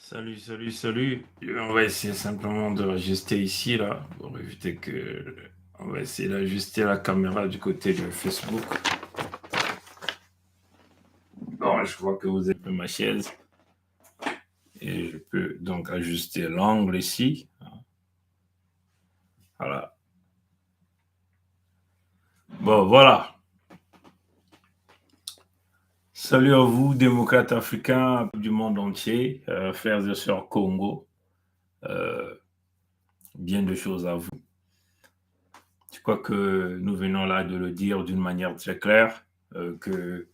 Salut. On va essayer simplement de rejuster ici, là, pour éviter que... On va essayer d'ajuster la caméra du côté de Facebook. Bon, je vois que vous êtes ma chaise. Et je peux donc ajuster l'angle ici. Voilà. Bon, voilà. Salut à vous, démocrates africains du monde entier, frères et sœurs Congo. Euh, Bien de choses à vous. Je crois que nous venons là de le dire d'une manière très claire, que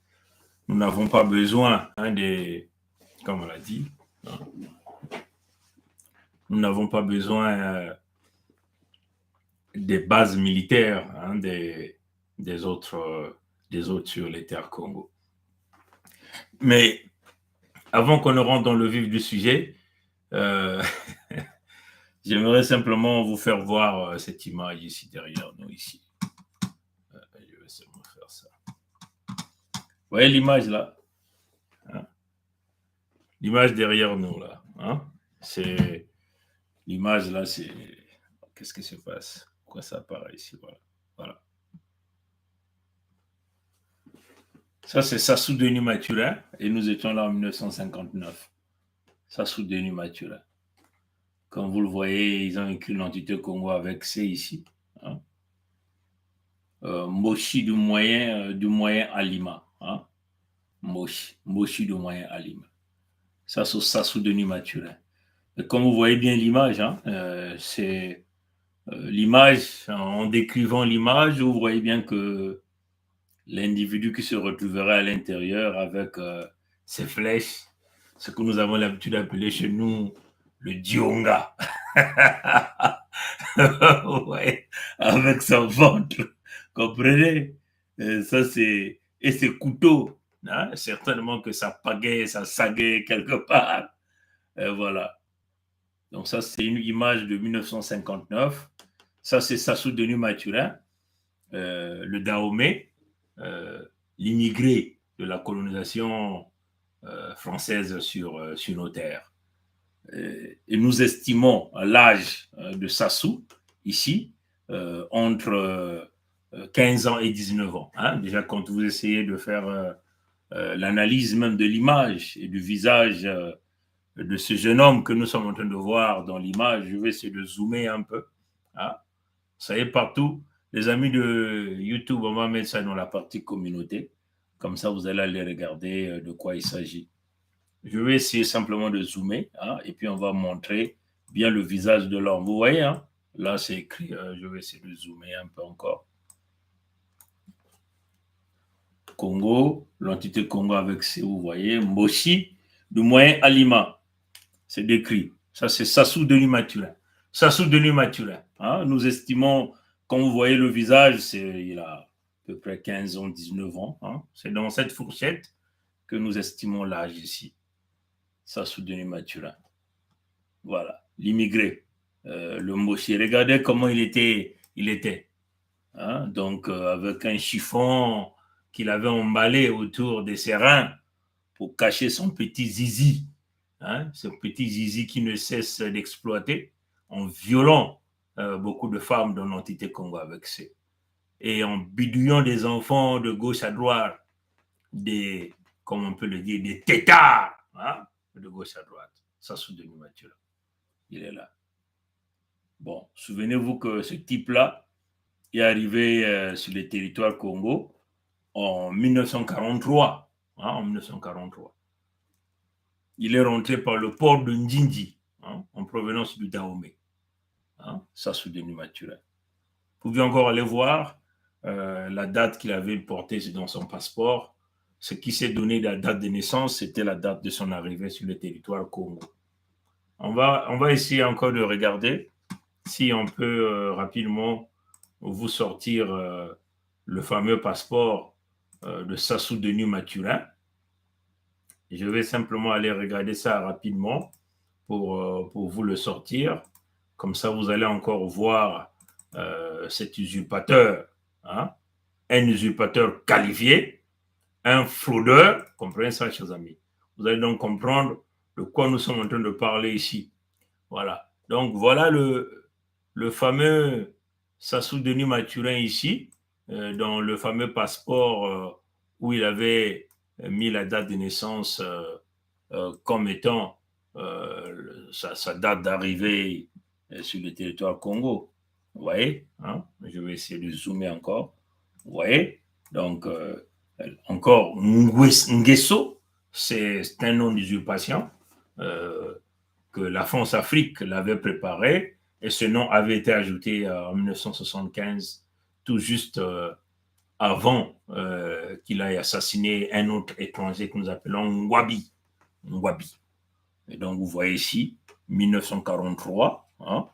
nous n'avons pas besoin des, comme on l'a dit, hein, nous n'avons pas besoin des bases militaires des autres sur les terres Congo. Mais avant qu'on ne rentre dans le vif du sujet, euh, j'aimerais simplement vous faire voir cette image ici derrière nous ici. Je vais seulement faire ça. Vous voyez l'image là, hein? L'image derrière nous là, hein? C'est l'image là, c'est qu'est-ce qui se passe? Pourquoi ça apparaît ici? Voilà. Ça, c'est Sassou Denis Mathurin, et nous étions là en 1959. Sassou Denis Mathurin. Comme vous le voyez, ils ont écrit l'entité Congo avec C ici. Hein. Moshi du moyen Alima. Hein. Moshi du moyen Alima. Ça, c'est Sassou Denis Mathurin. Et comme vous voyez bien l'image, hein, c'est l'image, en décrivant l'image, vous voyez bien que l'individu qui se retrouverait à l'intérieur avec ses flèches, ce que nous avons l'habitude d'appeler chez nous le Dionga. Ouais, avec son ventre, comprenez? Ça c'est et ses couteaux, hein? Certainement que ça pagaie, ça saguait quelque part. Voilà. Donc ça c'est une image de 1959. Ça c'est Sassou Denis Mathurin, le Dahomey, euh, l'immigré de la colonisation française sur nos terres. Et nous estimons l'âge de Sassou, ici, entre 15 ans et 19 ans. Hein. Déjà, quand vous essayez de faire l'analyse même de l'image et du visage de ce jeune homme que nous sommes en train de voir dans l'image, je vais essayer de zoomer un peu. Hein. Ça y est, partout. Les amis de YouTube, on va mettre ça dans la partie communauté. Comme ça, vous allez aller regarder de quoi il s'agit. Je vais essayer simplement de zoomer, hein, et puis on va montrer bien le visage de l'homme. Vous voyez, hein, là c'est écrit, je vais essayer de zoomer un peu encore. Congo, l'entité Congo avec C, vous voyez, Moshi, du moyen Alima, c'est décrit. Ça c'est Sassou Denis Mathurin. Sassou Denis Mathurin, hein, nous estimons, quand vous voyez le visage, il a à peu près 15 ans, 19 ans. Hein, c'est dans cette fourchette que nous estimons l'âge ici. Sassou Denis Mathurin. Voilà, l'immigré, le Moshi. Regardez comment il était. Hein? Donc, avec un chiffon qu'il avait emballé autour de ses reins pour cacher son petit zizi. Hein? Ce petit zizi qui ne cesse d'exploiter en violant beaucoup de femmes dans l'entité Congo avec C. Et en bidouillant des enfants de gauche à droite, des, comme on peut le dire, des têtards, hein? De gauche à droite. Ça, sous Denis Mathieu. Il est là. Bon, souvenez-vous que ce type-là est arrivé sur les territoires Congo en 1943. Hein, en 1943. Il est rentré par le port de Ndjindi, hein, en provenance du Dahomey. Hein, ça, sous Denis Mathurin. Vous pouvez encore aller voir la date qu'il avait portée dans son passeport. Ce qui s'est donné la date de naissance, c'était la date de son arrivée sur le territoire Congo. On va essayer encore de regarder si on peut rapidement vous sortir le fameux passeport de Sassou Denis Mathurin. Je vais simplement aller regarder ça rapidement pour vous le sortir. Comme ça, vous allez encore voir cet usurpateur, hein? Un usurpateur qualifié, un fraudeur. Comprenez ça, chers amis. Vous allez donc comprendre de quoi nous sommes en train de parler ici. Voilà. Donc, voilà le fameux Sassou Denis Mathurin ici, dans le fameux passeport où il avait mis la date de naissance comme étant sa date d'arrivée sur le territoire Congo. Vous voyez, hein? Je vais essayer de zoomer encore. Vous voyez, donc encore Nguesso, c'est un nom d'usurpation que la France-Afrique l'avait préparé et ce nom avait été ajouté en 1975, tout juste avant qu'il ait assassiné un autre étranger que nous appelons Ngwabi. Ngwabi. Et donc, vous voyez ici, 1943. Hein,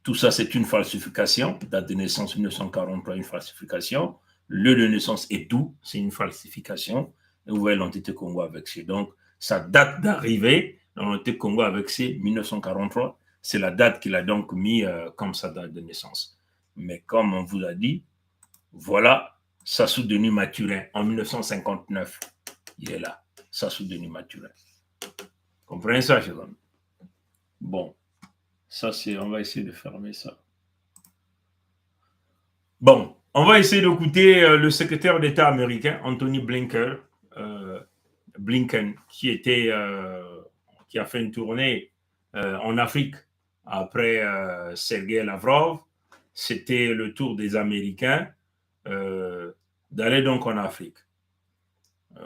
tout ça, c'est une falsification. Date de naissance 1943, une falsification. Lieu de naissance et tout, c'est une falsification. Et vous voyez l'entité Congo avec C. Donc, sa date d'arrivée dans l'entité Congo avec C, 1943, c'est la date qu'il a donc mis comme sa date de naissance. Mais comme on vous a dit, voilà Sassou Denis Mathurin en 1959. Il est là, Sassou Denis Mathurin. Comprenez ça, chers amis? Bon, ça c'est, on va essayer de fermer ça. Bon, on va essayer d'écouter le secrétaire d'État américain, Anthony Blinken, qui a fait une tournée en Afrique après Sergei Lavrov. C'était le tour des Américains d'aller donc en Afrique.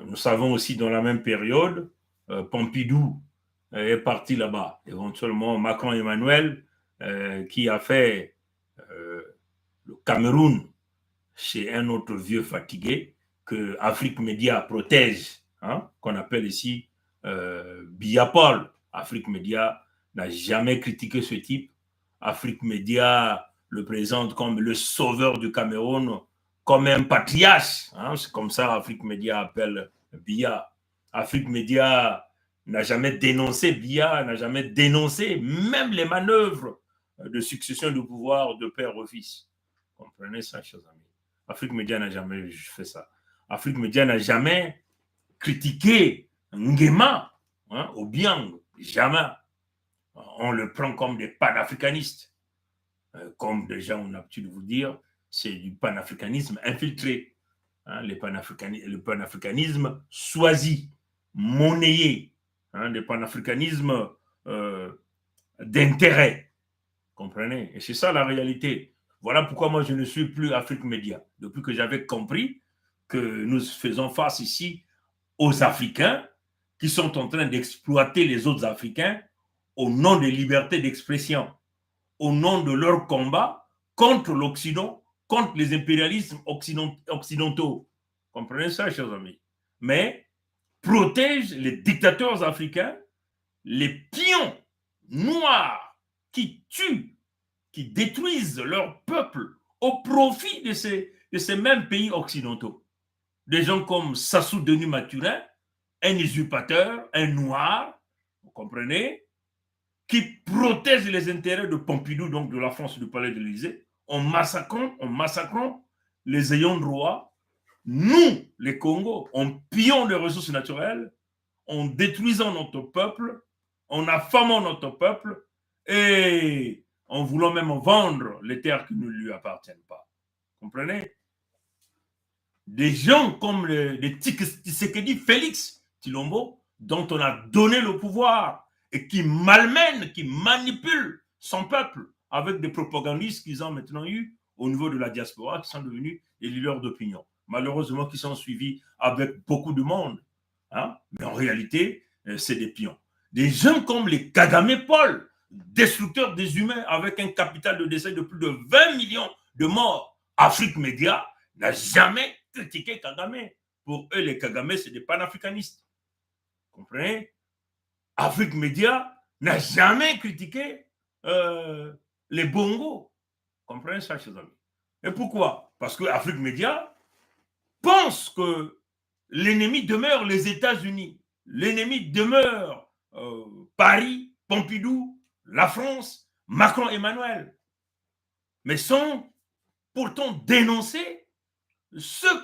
Nous savons aussi dans la même période, Pompidou est parti là-bas. Éventuellement, Macron Emmanuel, qui a fait le Cameroun chez un autre vieux fatigué que Afrique Média protège, hein, qu'on appelle ici Biapol. Afrique Média n'a jamais critiqué ce type. Afrique Média le présente comme le sauveur du Cameroun, comme un patriarche. Hein, c'est comme ça Afrique Média appelle Biya. Afrique Média n'a jamais dénoncé Biya, n'a jamais dénoncé même les manœuvres de succession du pouvoir de père au fils. Comprenez ça, chers amis. Afrique Média n'a jamais fait ça. Afrique Média n'a jamais critiqué Nguema, hein, Obiang, jamais. On le prend comme des panafricanistes. Comme déjà on a l'habitude de vous dire, c'est du panafricanisme infiltré. Hein, le panafricanisme choisi, monnayé, hein, le panafricanisme d'intérêt. Comprenez? Et c'est ça la réalité. Voilà pourquoi moi je ne suis plus Afrique Média. Depuis que j'avais compris que nous faisons face ici aux Africains qui sont en train d'exploiter les autres Africains au nom des libertés d'expression, au nom de leur combat contre l'Occident, contre les impérialismes occidentaux. Comprenez ça, chers amis? Mais protège les dictateurs africains, les pions noirs qui tuent, qui détruisent leur peuple au profit de ces mêmes pays occidentaux. Des gens comme Sassou Denis Mathurin, un usurpateur, un noir, vous comprenez, qui protège les intérêts de Pompidou, donc de la France du palais de l'Élysée, en massacrant les ayants droit, nous, les Congos, en pillant les ressources naturelles, en détruisant notre peuple, en affamant notre peuple et en voulant même vendre les terres qui ne lui appartiennent pas. Comprenez? Des gens comme les Tshisekedi Félix Tshilombo, dont on a donné le pouvoir et qui malmène, qui manipule son peuple avec des propagandistes qu'ils ont maintenant eu au niveau de la diaspora, qui sont devenus des leaders d'opinion. Malheureusement, qui sont suivis avec beaucoup de monde. Hein? Mais en réalité, c'est des pions. Des gens comme les Kagame Paul, destructeurs des humains avec un capital de décès de plus de 20 millions de morts. Afrique Média n'a jamais critiqué Kagame. Pour eux, les Kagame, c'est des panafricanistes. Vous comprenez? Afrique Média n'a jamais critiqué les Bongo. Vous comprenez ça, chers amis? Et pourquoi? Parce que Afrique Média pense que l'ennemi demeure les États-Unis. L'ennemi demeure Paris, Pompidou, la France, Macron, Emmanuel. Mais sans pourtant dénoncer ceux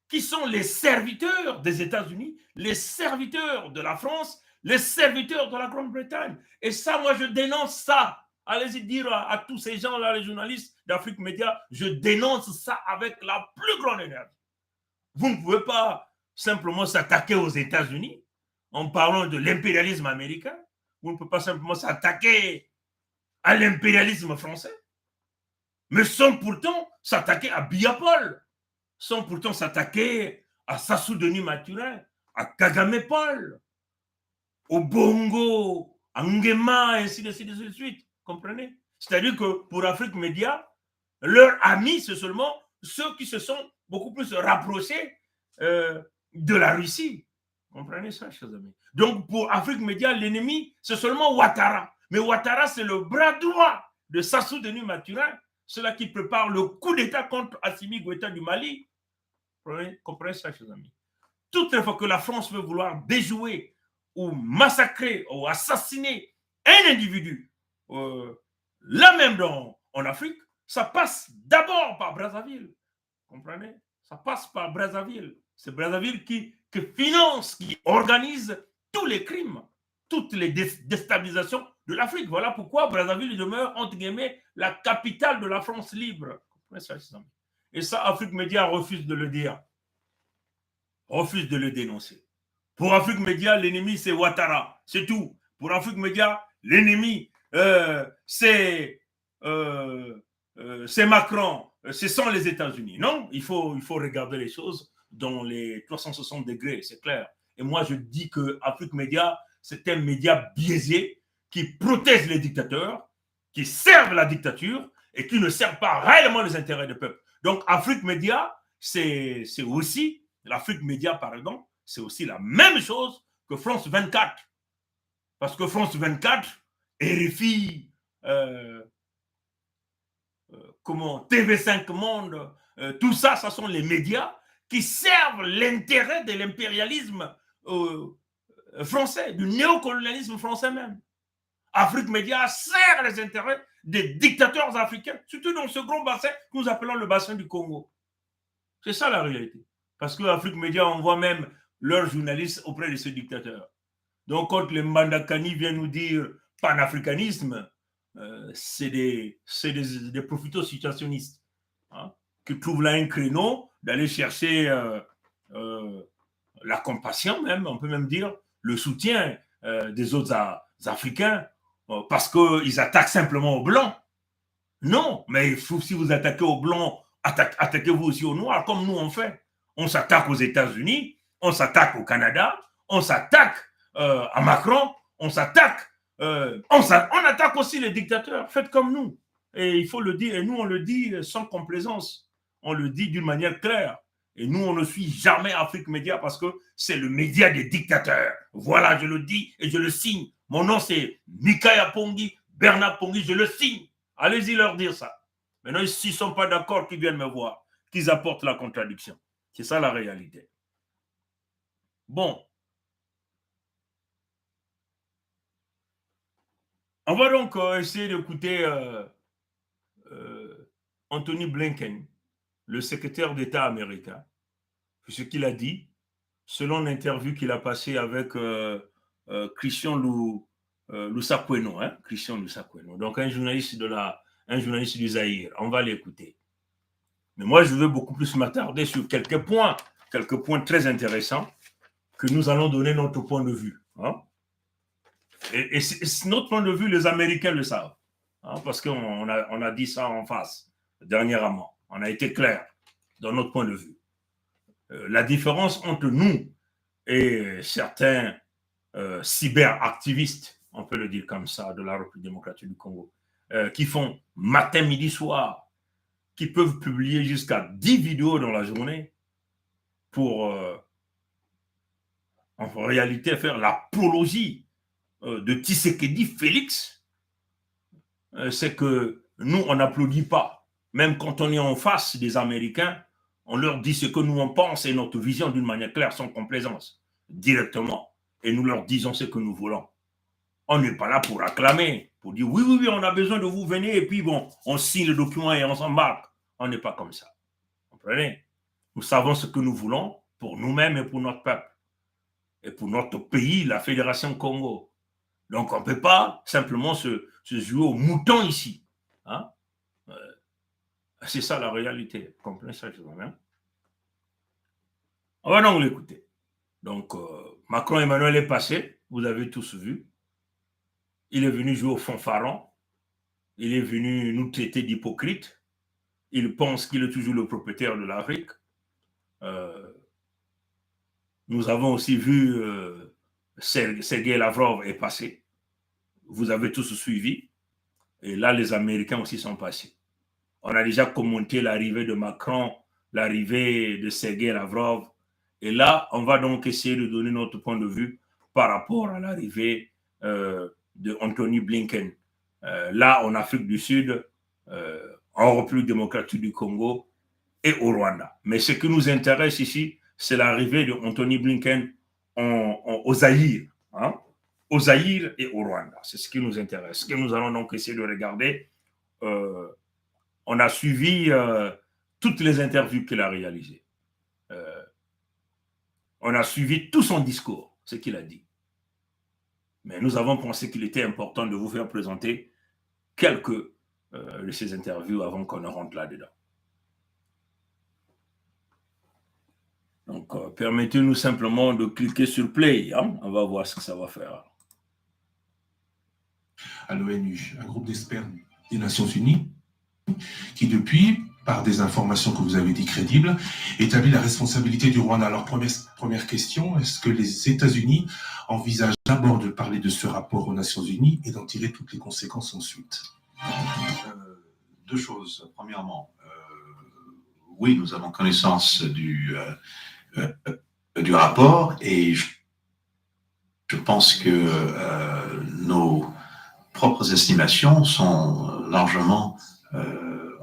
qui sont les serviteurs des États-Unis, les serviteurs de la France, les serviteurs de la Grande-Bretagne. Et ça, moi, je dénonce ça. Allez-y dire à tous ces gens-là, les journalistes d'Afrique Média, je dénonce ça avec la plus grande énergie. Vous ne pouvez pas simplement s'attaquer aux États-Unis en parlant de l'impérialisme américain. Vous ne pouvez pas simplement s'attaquer à l'impérialisme français, mais sans pourtant s'attaquer à Biapol, sans pourtant s'attaquer à Sassou Denis Mathurin, à Kagame Paul, au Bongo, à Nguema, ainsi de suite. Comprenez? C'est-à-dire que pour Afrique Média, leurs amis, c'est seulement ceux qui se sont beaucoup plus rapprochés de la Russie. Comprenez ça, chers amis? Donc, pour Afrique Média, l'ennemi, c'est seulement Ouattara. Mais Ouattara, c'est le bras droit de Sassou Denis Mathurin, ceux-là qui préparent le coup d'État contre Assimi Goïta du Mali. Comprenez ça, chers amis? Toutes les fois que la France veut vouloir déjouer ou massacrer ou assassiner un individu, là même en Afrique, ça passe d'abord par Brazzaville. Comprenez? Ça passe par Brazzaville. C'est Brazzaville qui finance, qui organise tous les crimes, toutes les déstabilisations de l'Afrique. Voilà pourquoi Brazzaville demeure, entre guillemets, la capitale de la France libre. Et ça, Afrique Média refuse de le dire, refuse de le dénoncer. Pour Afrique Média, l'ennemi, c'est Ouattara, c'est tout. Pour Afrique Média, l'ennemi, c'est Macron, ce sont les États-Unis. Non, il faut regarder les choses dans les 360 degrés, c'est clair. Et moi, je dis que Afrique Média, c'est un média biaisé qui protège les dictateurs, qui servent la dictature et qui ne servent pas réellement les intérêts du peuple. Donc, Afrique Média, c'est aussi, l'Afrique Média, par exemple, c'est aussi la même chose que France 24. Parce que France 24, RFI, TV5 Monde, tout ça, ce sont les médias qui servent l'intérêt de l'impérialisme français, du néocolonialisme français même. Afrique Média sert les intérêts des dictateurs africains, surtout dans ce grand bassin que nous appelons le bassin du Congo. C'est ça la réalité. Parce que Afrique Média envoie même leurs journalistes auprès de ces dictateurs. Donc, quand les Mandakani viennent nous dire panafricanisme, c'est des profitos situationnistes hein, qui trouvent là un créneau d'aller chercher la compassion même, on peut même dire, le soutien des autres Africains parce qu'ils attaquent simplement aux Blancs. Non, mais si vous attaquez aux Blancs, attaquez-vous aussi aux Noirs, comme nous on fait. On s'attaque aux États-Unis, on s'attaque au Canada, on s'attaque à Macron, on s'attaque, on attaque aussi les dictateurs. Faites comme nous. Et il faut le dire, et nous on le dit sans complaisance. On le dit d'une manière claire. Et nous, on ne suit jamais Afrique Média parce que c'est le média des dictateurs. Voilà, je le dis et je le signe. Mon nom, c'est Mikaya Pongi, Bernard Pongi, je le signe. Allez-y leur dire ça. Maintenant, s'ils ne sont pas d'accord, qu'ils viennent me voir, qu'ils apportent la contradiction. C'est ça la réalité. Bon. On va donc essayer d'écouter Anthony Blinken, le secrétaire d'État américain, ce qu'il a dit, selon l'interview qu'il a passée avec Christian Lusakweno, hein, Christian Lusakweno, donc un journaliste du Zaïre. On va l'écouter. Mais moi, je veux beaucoup plus m'attarder sur quelques points très intéressants que nous allons donner notre point de vue. Hein. Et notre point de vue, les Américains le savent, hein, parce qu'on a dit ça en face dernièrement. On a été clair dans notre point de vue. La différence entre nous et certains cyberactivistes, on peut le dire comme ça, de la République démocratique du Congo, qui font matin, midi, soir, qui peuvent publier jusqu'à 10 vidéos dans la journée pour, en réalité, faire l'apologie de Tshisekedi Félix, c'est que nous, on n'applaudit pas. Même quand on est en face des Américains, on leur dit ce que nous en pensons et notre vision d'une manière claire, sans complaisance, directement. Et nous leur disons ce que nous voulons. On n'est pas là pour acclamer, pour dire oui, on a besoin de vous, venez, et puis bon, on signe le document et on s'embarque. On n'est pas comme ça. Vous comprenez? Nous savons ce que nous voulons pour nous-mêmes et pour notre peuple. Et pour notre pays, la Fédération Congo. Donc, on ne peut pas simplement se jouer au mouton ici. Hein? C'est ça la réalité. Comprenez ça, je vois bien. On va donc l'écouter. Donc, Macron Emmanuel est passé, vous avez tous vu. Il est venu jouer au fanfaron. Il est venu nous traiter d'hypocrites. Il pense qu'il est toujours le propriétaire de l'Afrique. Nous avons aussi vu Sergei Lavrov est passé. Vous avez tous suivi. Et là, les Américains aussi sont passés. On a déjà commenté l'arrivée de Macron, l'arrivée de Sergei Lavrov. Et là, on va donc essayer de donner notre point de vue par rapport à l'arrivée de Anthony Blinken. Là, en Afrique du Sud, en République démocratique du Congo et au Rwanda. Mais ce qui nous intéresse ici, c'est l'arrivée de Anthony Blinken au Zaïre. Hein? Au Zaïre et au Rwanda. C'est ce qui nous intéresse. Ce que nous allons donc essayer de regarder. On a suivi toutes les interviews qu'il a réalisées. On a suivi tout son discours, ce qu'il a dit. Mais nous avons pensé qu'il était important de vous faire présenter quelques de ces interviews avant qu'on ne rentre là-dedans. Donc, permettez-nous simplement de cliquer sur Play. Hein? On va voir ce que ça va faire. À l'ONU, un groupe d'experts des Nations Unies qui, depuis, par des informations que vous avez dit crédibles, établit la responsabilité du Rwanda. Alors, première question, est-ce que les États-Unis envisagent d'abord de parler de ce rapport aux Nations Unies et d'en tirer toutes les conséquences ensuite? Deux choses. Premièrement, oui, nous avons connaissance du rapport et je pense que nos propres estimations sont largement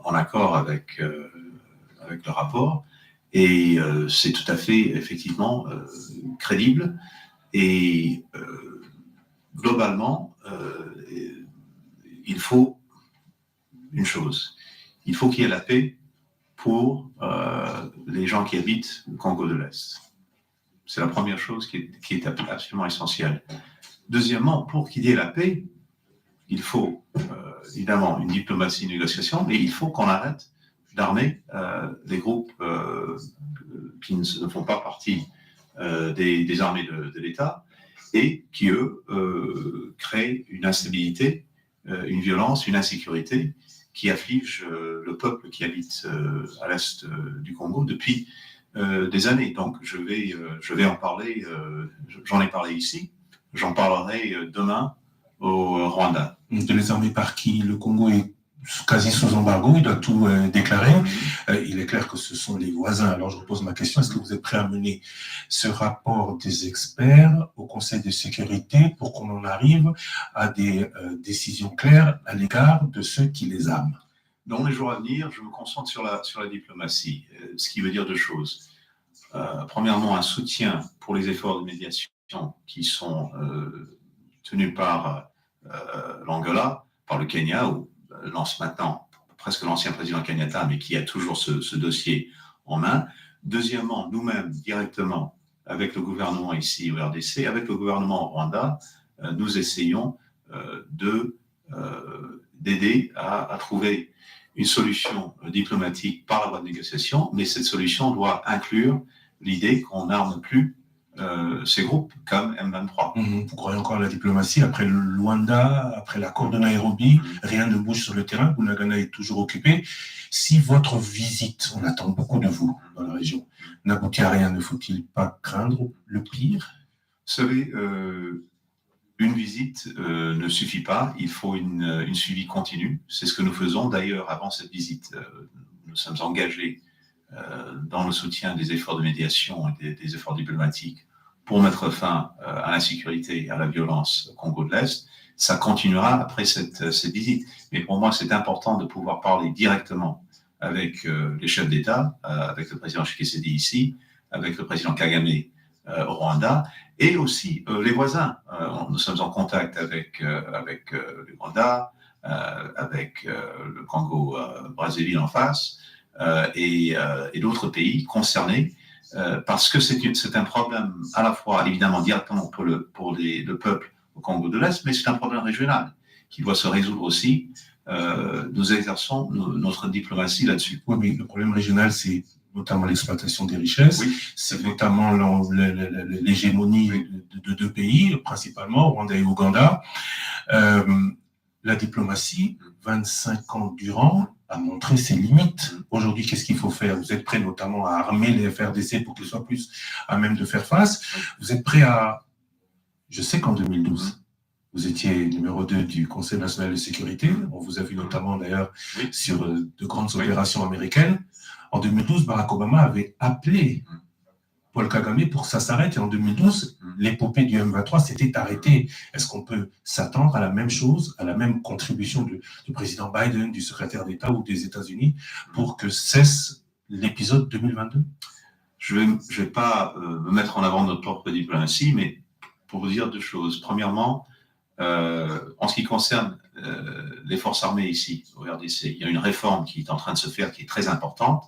en accord avec le rapport et c'est tout à fait effectivement crédible et globalement il faut une chose, il faut qu'il y ait la paix pour les gens qui habitent le Congo de l'Est. C'est la première chose qui est absolument essentielle. Deuxièmement, pour qu'il y ait la paix, il faut évidemment une diplomatie, une négociation, mais il faut qu'on arrête d'armer les groupes qui ne font pas partie des armées de l'État et qui, eux, créent une instabilité, une violence, une insécurité qui afflige le peuple qui habite à l'est du Congo depuis des années. Donc je vais en parler, j'en ai parlé ici, j'en parlerai demain au Rwanda. De les armer par qui? Le Congo est quasi sous embargo, il doit tout déclarer. Il est clair que ce sont les voisins. Alors je repose ma question, est-ce que vous êtes prêt à mener ce rapport des experts au Conseil de sécurité pour qu'on en arrive à des décisions claires à l'égard de ceux qui les arment? Dans les jours à venir, je me concentre sur la diplomatie, ce qui veut dire deux choses. Premièrement, un soutien pour les efforts de médiation qui sont tenus par l'Angola, par le Kenya, où lance maintenant presque l'ancien président Kenyatta, mais qui a toujours ce dossier en main. Deuxièmement, nous-mêmes, directement, avec le gouvernement ici au RDC, avec le gouvernement au Rwanda, nous essayons d'aider à trouver une solution diplomatique par la voie de négociation, mais cette solution doit inclure l'idée qu'on n'arme plus ces groupes comme M23. Vous croyez encore à la diplomatie? Après le Luanda, après l'accord de Nairobi, rien ne bouge sur le terrain, Bunagana est toujours occupé. Si votre visite, on attend beaucoup de vous dans la région, n'aboutit à rien, ne faut-il pas craindre le pire? Vous savez, une visite ne suffit pas, il faut une suivi continu. C'est ce que nous faisons d'ailleurs avant cette visite. Nous sommes engagés dans le soutien des efforts de médiation et des efforts diplomatiques pour mettre fin à l'insécurité et à la violence au Congo de l'Est. Ça continuera après cette visite. Mais pour moi, c'est important de pouvoir parler directement avec les chefs d'État, avec le président Tshisekedi ici, avec le président Kagame au Rwanda, et aussi les voisins. Nous sommes en contact avec le Rwanda, avec le Congo Brazzaville en face, et d'autres pays concernés, parce que c'est un problème à la fois évidemment directement pour le peuple au Congo de l'Est, mais c'est un problème régional qui doit se résoudre aussi. Nous exerçons notre diplomatie là-dessus. Oui, mais le problème régional, c'est notamment l'exploitation des richesses, Oui, c'est notamment l'hégémonie de deux pays, principalement, Rwanda et Ouganda. La diplomatie, 25 ans durant, a montré ses limites. Aujourd'hui, qu'est-ce qu'il faut faire? Vous êtes prêt notamment à armer les FRDC pour qu'ils soient plus à même de faire face. Vous êtes prêt à... Je sais qu'en 2012, vous étiez numéro 2 du Conseil national de sécurité. On vous a vu notamment d'ailleurs sur de grandes opérations américaines. En 2012, Barack Obama avait appelé Paul Kagame pour que ça s'arrête. Et en 2012, l'épopée du M23 s'était arrêtée. Est-ce qu'on peut s'attendre à la même chose, à la même contribution du président Biden, du secrétaire d'État ou des États-Unis pour que cesse l'épisode 2022? Je vais pas me mettre en avant notre propre diplomatie, mais pour vous dire deux choses. Premièrement, en ce qui concerne les forces armées ici, au RDC, il y a une réforme qui est en train de se faire qui est très importante.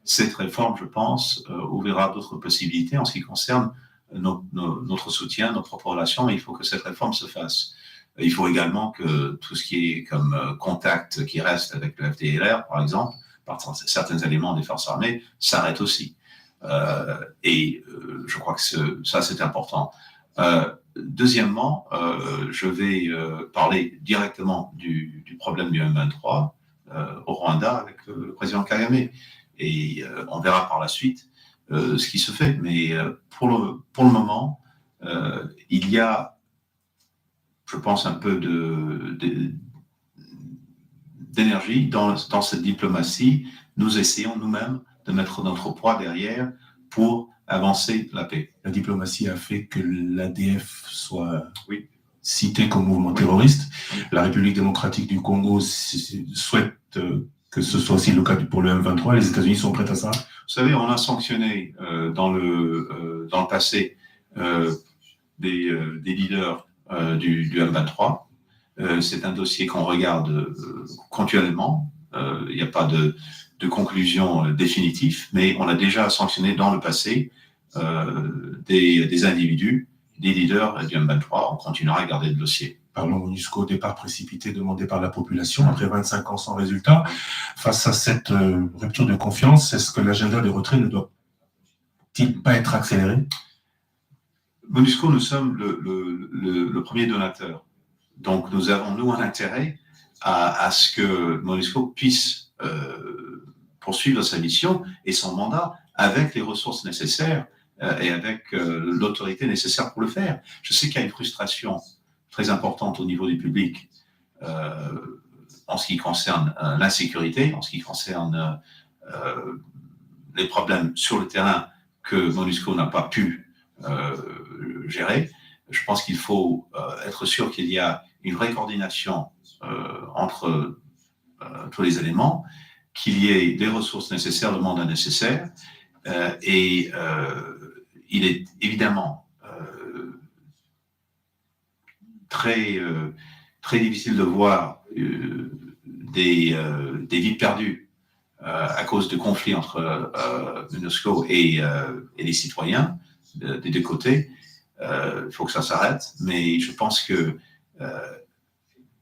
Cette réforme, je pense, ouvrira d'autres possibilités en ce qui concerne notre soutien, nos propres relations, mais il faut que cette réforme se fasse. Il faut également que tout ce qui est comme contact qui reste avec le FDLR, par exemple, par certains éléments des forces armées, s'arrête aussi. Je crois que ça, c'est important. Deuxièmement, je vais parler directement du problème du M23 au Rwanda avec le président Kagame. Et on verra par la suite ce qui se fait. Mais pour le moment, il y a, je pense, un peu d'énergie dans cette diplomatie. Nous essayons nous-mêmes de mettre notre poids derrière pour avancer la paix. La diplomatie a fait que l'ADF soit cité comme mouvement terroriste. La République démocratique du Congo souhaite que ce soit aussi le cas pour le M23. Les États-Unis sont prêts à ça? Vous savez, on a sanctionné dans le passé des leaders du M23. C'est un dossier qu'on regarde continuellement. Il n'y a pas de conclusion définitive, mais on a déjà sanctionné dans le passé des individus, des leaders du M23. On continuera à garder le dossier. Parlons MONUSCO, départ précipité demandé par la population après 25 ans sans résultat. Face à cette rupture de confiance, est-ce que l'agenda de retrait ne doit-il pas être accéléré? MONUSCO, nous sommes le premier donateur. Donc, nous avons, nous, un intérêt à ce que MONUSCO puisse poursuivre sa mission et son mandat avec les ressources nécessaires et avec l'autorité nécessaire pour le faire. Je sais qu'il y a une frustration très importante au niveau du public en ce qui concerne l'insécurité, en ce qui concerne les problèmes sur le terrain que MONUSCO n'a pas pu gérer. Je pense qu'il faut être sûr qu'il y a une vraie coordination entre tous les éléments, qu'il y ait des ressources nécessaires, le mandat nécessaire, et il est évidemment très difficile de voir des vies perdues à cause de conflits entre MONUSCO et les citoyens des deux côtés. Il faut que ça s'arrête, mais je pense que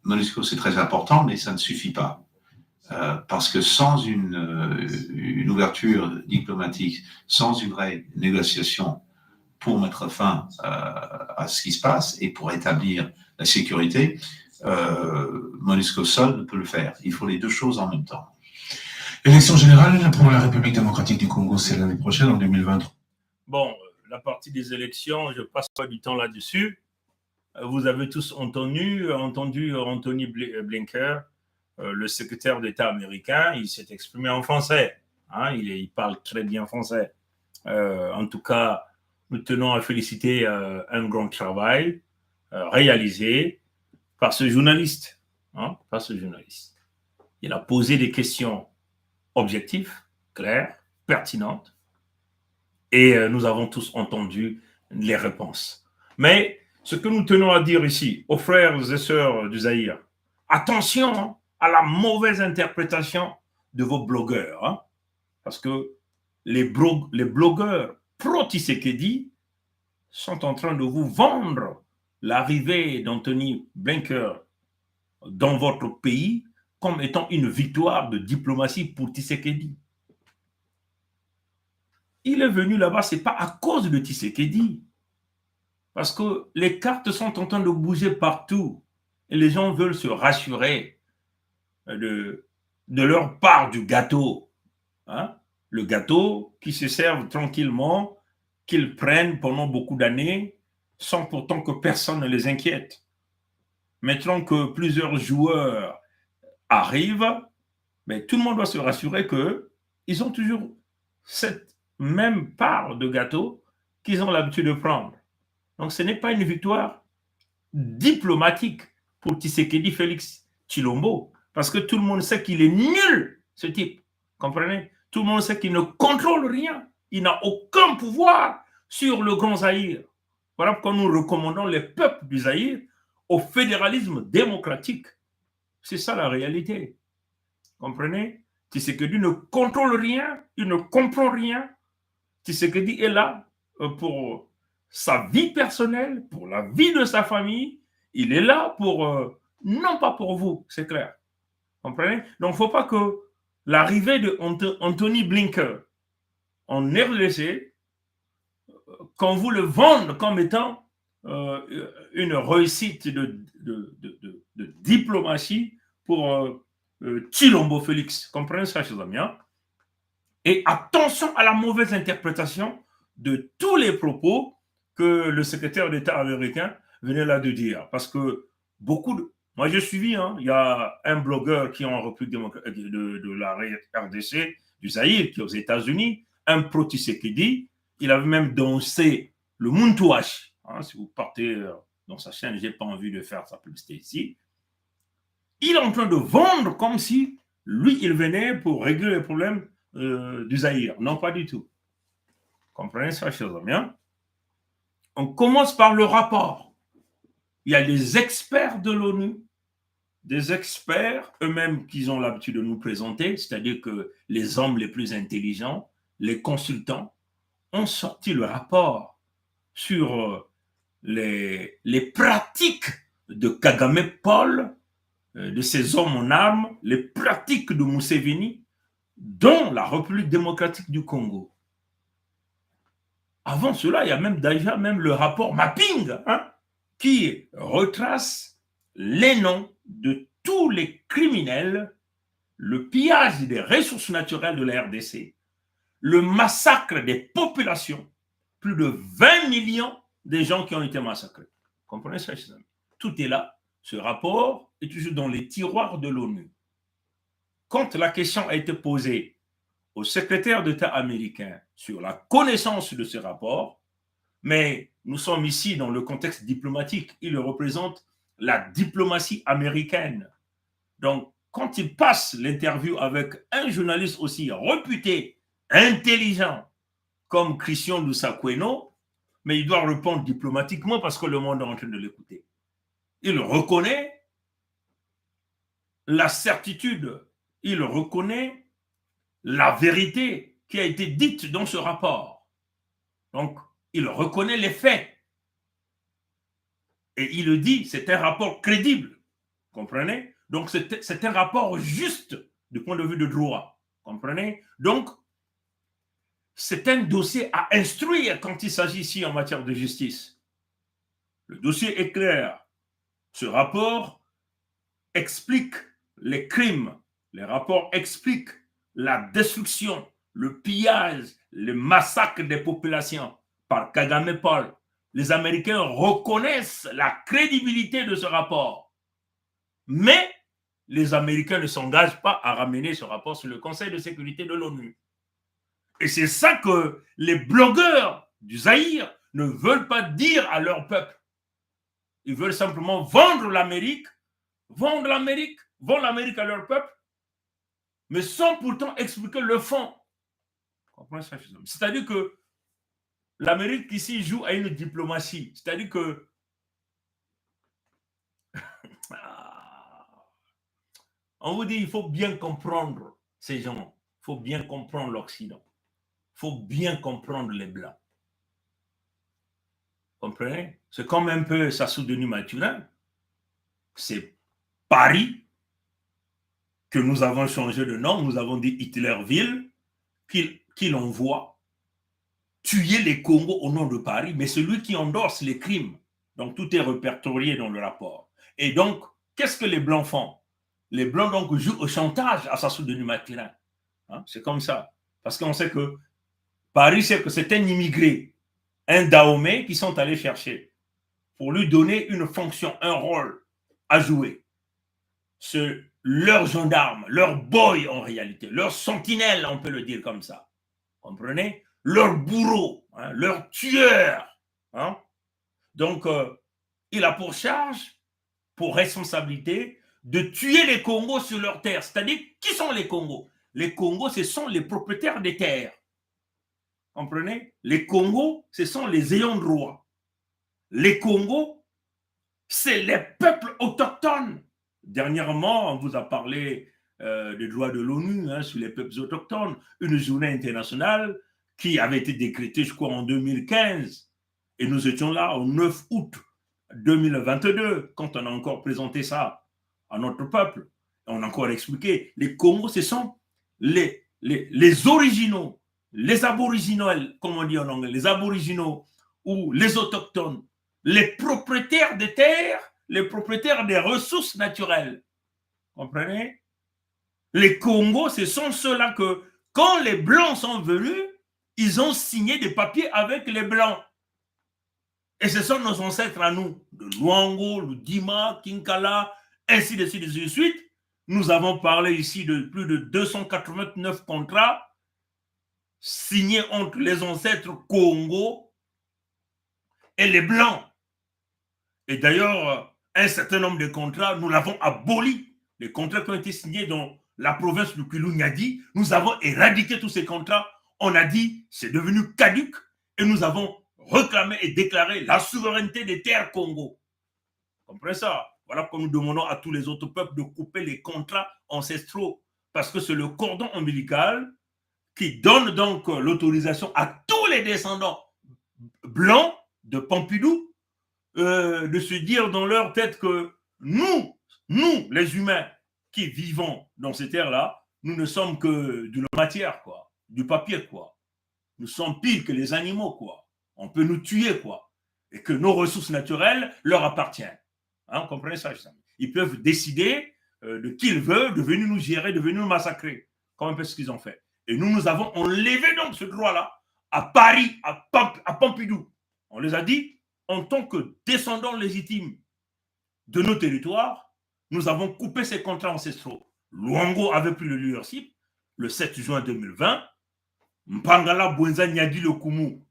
MONUSCO c'est très important, mais ça ne suffit pas. Parce que sans une ouverture diplomatique, sans une vraie négociation pour mettre fin à ce qui se passe et pour établir la sécurité, MONUSCO seul ne peut le faire. Il faut les deux choses en même temps. Élection générale pour la République démocratique du Congo, c'est l'année prochaine, en 2023. Bon, la partie des élections, je passe pas du temps là-dessus. Vous avez tous entendu Anthony Blinken, le secrétaire d'État américain, il s'est exprimé en français. Hein, il parle très bien français. En tout cas, nous tenons à féliciter un grand travail réalisé par ce journaliste. Il a posé des questions objectives, claires, pertinentes, et nous avons tous entendu les réponses. Mais ce que nous tenons à dire ici aux frères et sœurs du Zaïre, attention à la mauvaise interprétation de vos blogueurs. Parce que les blogueurs pro-Tshisekedi sont en train de vous vendre l'arrivée d'Anthony Blinken dans votre pays comme étant une victoire de diplomatie pour Tshisekedi. Il est venu là-bas, ce n'est pas à cause de Tshisekedi. Parce que les cartes sont en train de bouger partout. Et les gens veulent se rassurer de leur part du gâteau. Hein? Le gâteau qui se servent tranquillement, qu'ils prennent pendant beaucoup d'années, sans pourtant que personne ne les inquiète. Maintenant que plusieurs joueurs arrivent, mais tout le monde doit se rassurer qu'ils ont toujours cette même part de gâteau qu'ils ont l'habitude de prendre. Donc ce n'est pas une victoire diplomatique pour Tshisekedi Félix Tshilombo, parce que tout le monde sait qu'il est nul, ce type. Comprenez? Tout le monde sait qu'il ne contrôle rien. Il n'a aucun pouvoir sur le Grand Zaïre. Voilà pourquoi nous recommandons les peuples du Zaïre au fédéralisme démocratique. C'est ça la réalité. Comprenez? Tshisekedi ne contrôle rien, il ne comprend rien. Tshisekedi est là pour sa vie personnelle, pour la vie de sa famille. Il est là pour, non pas pour vous, c'est clair. Comprenez? Donc, il ne faut pas que l'arrivée de Anthony Blinken en RDC, qu'on vous le vende comme étant une réussite de diplomatie pour Tshilombo Félix. Comprenez ça, chers amis? Hein? Et attention à la mauvaise interprétation de tous les propos que le secrétaire d'État américain venait là de dire. Parce que beaucoup de... Moi, j'ai suivi, hein, il y a un blogueur qui est en République de la RDC, du Zaïre, qui est aux États-Unis, un pro-Tshisekedi. Il avait même dansé le Muntouache. Hein, si vous partez dans sa chaîne, je n'ai pas envie de faire sa publicité ici. Il est en train de vendre comme si lui, il venait pour régler les problèmes du Zaïre. Non, pas du tout. Comprenez ça, chers amis? Hein? On commence par le rapport. Il y a des experts de l'ONU, des experts eux-mêmes qui ont l'habitude de nous présenter, c'est-à-dire que les hommes les plus intelligents, les consultants, ont sorti le rapport sur les pratiques de Kagame Paul, de ces hommes en armes, les pratiques de Museveni, dont la République démocratique du Congo. Avant cela, il y a déjà le rapport Mapping, hein, qui retrace les noms de tous les criminels, le pillage des ressources naturelles de la RDC, le massacre des populations, plus de 20 millions de gens qui ont été massacrés. Comprenez ça, chers amis? Tout est là. Ce rapport est toujours dans les tiroirs de l'ONU. Quand la question a été posée au secrétaire d'État américain sur la connaissance de ce rapport, mais nous sommes ici dans le contexte diplomatique. Il représente la diplomatie américaine. Donc, quand il passe l'interview avec un journaliste aussi réputé, intelligent, comme Christian Lusakweno, mais il doit répondre diplomatiquement parce que le monde est en train de l'écouter. Il reconnaît la certitude, il reconnaît la vérité qui a été dite dans ce rapport. Donc, il reconnaît les faits. Et il le dit, c'est un rapport crédible. Comprenez? Donc, c'est un rapport juste du point de vue de droit. Comprenez? Donc, c'est un dossier à instruire quand il s'agit ici en matière de justice. Le dossier est clair. Ce rapport explique les crimes. Les rapports expliquent la destruction, le pillage, le massacre des populations par Kagame Paul. Les Américains reconnaissent la crédibilité de ce rapport. Mais les Américains ne s'engagent pas à ramener ce rapport sur le Conseil de sécurité de l'ONU. Et c'est ça que les blogueurs du Zaïre ne veulent pas dire à leur peuple. Ils veulent simplement vendre l'Amérique à leur peuple, mais sans pourtant expliquer le fond. C'est-à-dire que l'Amérique ici joue à une diplomatie. C'est-à-dire que on vous dit il faut bien comprendre ces gens. Il faut bien comprendre l'Occident. Il faut bien comprendre les Blancs. Comprenez? C'est comme un peu Sassou Denis Mathurin. C'est Paris que nous avons changé de nom. Nous avons dit Hitlerville, qu'il envoie tuer les Congos au nom de Paris, mais c'est lui qui endosse les crimes. Donc tout est répertorié dans le rapport. Et donc, qu'est-ce que les Blancs font? Les Blancs donc jouent au chantage à Sassou Denis Mathurin. Hein? C'est comme ça. Parce qu'on sait que Paris, c'est que c'est un immigré, un Dahomey qui sont allés chercher pour lui donner une fonction, un rôle à jouer. C'est leur gendarme, leur boy en réalité, leur sentinelle, on peut le dire comme ça. Comprenez? Leur bourreau, hein, leur tueur. Hein? Donc, il a pour charge, pour responsabilité, de tuer les Congos sur leurs terres. C'est-à-dire, qui sont les Congos? Les Congos, ce sont les propriétaires des terres. Comprenez? Les Congos, ce sont les ayants droit. Les Congos, c'est les peuples autochtones. Dernièrement, on vous a parlé des droits de l'ONU hein, sur les peuples autochtones, une journée internationale qui avait été décrétée, je crois, en 2015. Et nous étions là au 9 août 2022, quand on a encore présenté ça à notre peuple. On a encore expliqué, les Congos, ce sont les originaux, les aboriginaux, comme on dit en anglais, les aboriginaux ou les autochtones, les propriétaires des terres, les propriétaires des ressources naturelles. Comprenez? Les Congos, ce sont ceux-là que, quand les Blancs sont venus, ils ont signé des papiers avec les Blancs. Et ce sont nos ancêtres à nous, de Luango, Ludima, Kinkala, ainsi de suite. Nous avons parlé ici de plus de 289 contrats signés entre les ancêtres Congo et les Blancs. Et d'ailleurs, un certain nombre de contrats, nous l'avons aboli. Les contrats qui ont été signés dans la province de Kwilu-Nyadi, nous avons éradiqué tous ces contrats. On a dit, c'est devenu caduc et nous avons réclamé et déclaré la souveraineté des terres Congo. Vous comprenez ça? Voilà pourquoi nous demandons à tous les autres peuples de couper les contrats ancestraux. Parce que c'est le cordon ombilical qui donne donc l'autorisation à tous les descendants blancs de Pompidou de se dire dans leur tête que nous, les humains qui vivons dans ces terres-là, nous ne sommes que de la matière, quoi, du papier, quoi. Nous sommes pires que les animaux, quoi. On peut nous tuer, quoi. Et que nos ressources naturelles leur appartiennent. Hein, vous comprenez ça, les amis? Ils peuvent décider de qui ils veulent, de venir nous gérer, de venir nous massacrer, comme un peu ce qu'ils ont fait. Et nous avons enlevé donc ce droit-là à Paris, à Pompidou. On les a dit, en tant que descendants légitimes de nos territoires, nous avons coupé ces contrats ancestraux. Luango avait pris le leadership le 7 juin 2020. Mpangala, Bwenza, Nyadi, Lokumu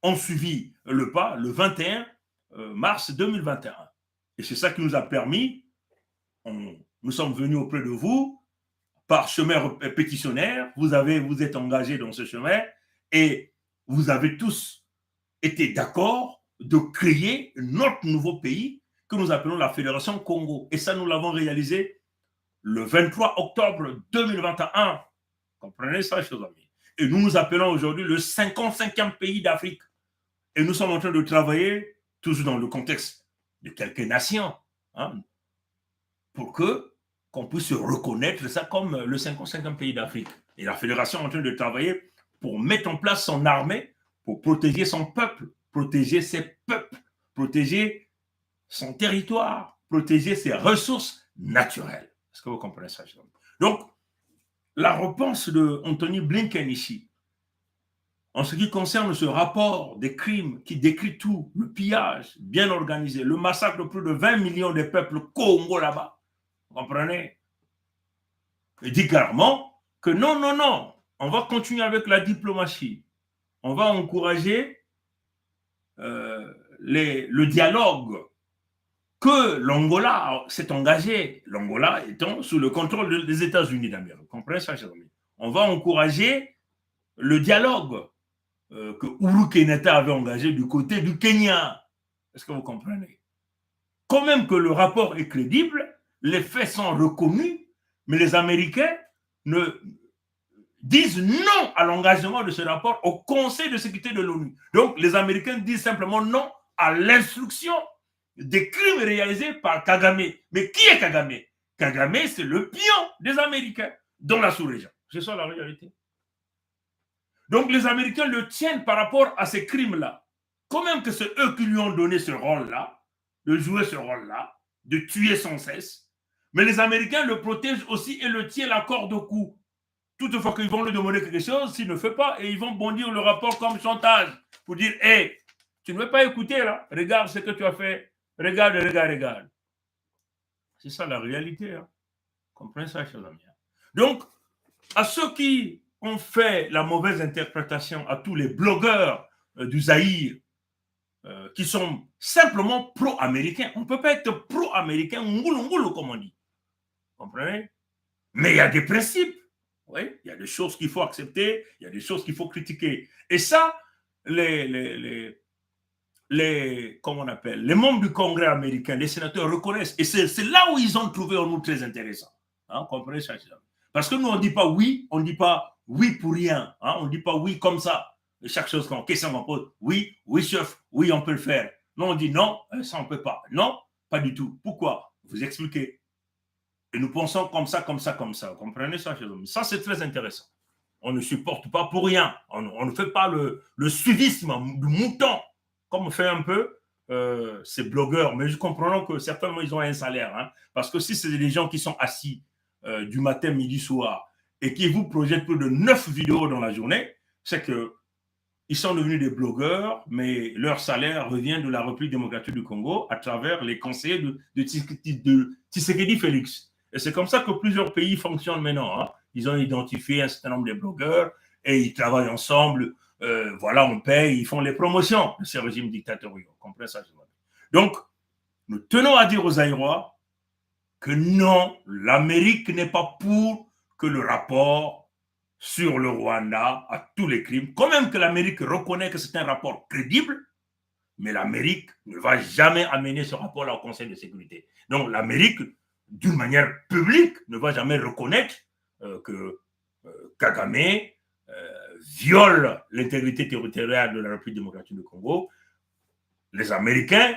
ont suivi le pas le 21 mars 2021. Et c'est ça qui nous a permis, nous sommes venus auprès de vous par chemin pétitionnaire, vous êtes engagés dans ce chemin et vous avez tous été d'accord de créer notre nouveau pays que nous appelons la Fédération Congo. Et ça, nous l'avons réalisé le 23 octobre 2021. Comprenez ça, chers amis? Et nous nous appelons aujourd'hui le 55e pays d'Afrique. Et nous sommes en train de travailler, toujours dans le contexte de quelques nations, hein, pour qu'on puisse reconnaître ça comme le 55e pays d'Afrique. Et la fédération est en train de travailler pour mettre en place son armée, pour protéger son peuple, protéger ses peuples, protéger son territoire, protéger ses ressources naturelles. Est-ce que vous comprenez ça? Donc, la réponse de Anthony Blinken ici, en ce qui concerne ce rapport des crimes qui décrit tout, le pillage bien organisé, le massacre de plus de 20 millions de peuples Congo là-bas, vous comprenez? Il dit clairement que non, on va continuer avec la diplomatie. On va encourager le dialogue que l'Angola s'est engagé, l'Angola étant sous le contrôle des États-Unis d'Amérique. Vous comprenez ça, chers amis? On va encourager le dialogue que Uhuru Kenyatta avait engagé du côté du Kenya. Est-ce que vous comprenez? Quand même que le rapport est crédible, les faits sont reconnus, mais les Américains disent non à l'engagement de ce rapport au Conseil de sécurité de l'ONU. Donc, les Américains disent simplement non à l'instruction des crimes réalisés par Kagame. Mais qui est Kagame? Kagame, c'est le pion des Américains dans la sous-région. C'est ça la réalité. Donc, les Américains le tiennent par rapport à ces crimes-là. Quand même que c'est eux qui lui ont donné ce rôle-là, de jouer ce rôle-là, de tuer sans cesse. Mais les Américains le protègent aussi et le tiennent la corde au cou. Toutefois qu'ils vont lui demander quelque chose, s'il ne fait pas, et ils vont bondir le rapport comme chantage pour dire, hé, tu ne veux pas écouter là, regarde ce que tu as fait, regarde, regarde, regarde. C'est ça la réalité. Hein. Comprenez ça, chers amis. Donc, à ceux qui ont fait la mauvaise interprétation, à tous les blogueurs du Zaïre, qui sont simplement pro-américains. On ne peut pas être pro-américain, ngoulou, comme on dit. Vous comprenez? Mais il y a des principes. Oui, il y a des choses qu'il faut accepter, il y a des choses qu'il faut critiquer. Et ça, les membres du Congrès américain, les sénateurs reconnaissent. Et c'est là où ils ont trouvé en nous très intéressant. Hein, comprenez ça? Parce que nous, on ne dit pas oui, on ne dit pas oui pour rien. Hein, on ne dit pas oui comme ça. Et chaque chose qu'on question qu'on pose, oui, oui, chef, oui, on peut le faire. Non, on dit non, ça, on ne peut pas. Non, pas du tout. Pourquoi? Vous expliquez. Et nous pensons comme ça, comme ça, comme ça. Vous comprenez ça, chers amis? Ça, c'est très intéressant. On ne supporte pas pour rien. On ne fait pas le suivisme du mouton, comme fait un peu ces blogueurs. Mais je comprends que certainement, ils ont un salaire. Hein, parce que si c'est des gens qui sont assis du matin, midi, soir, et qui vous projettent plus de 9 vidéos dans la journée, c'est qu'ils sont devenus des blogueurs, mais leur salaire revient de la République démocratique du Congo à travers les conseillers de Tshisekedi Félix. Et c'est comme ça que plusieurs pays fonctionnent maintenant. Hein. Ils ont identifié un certain nombre de blogueurs et ils travaillent ensemble. Voilà, on paye, ils font les promotions de ces régimes dictatoriaux. Comprenez ça? Donc, nous tenons à dire aux Zaïrois que non, l'Amérique n'est pas pour que le rapport sur le Rwanda à tous les crimes, quand même que l'Amérique reconnaît que c'est un rapport crédible, mais l'Amérique ne va jamais amener ce rapport-là au Conseil de sécurité. Donc, l'Amérique, d'une manière publique, ne va jamais reconnaître que Kagame viole l'intégrité territoriale de la République démocratique du Congo. Les Américains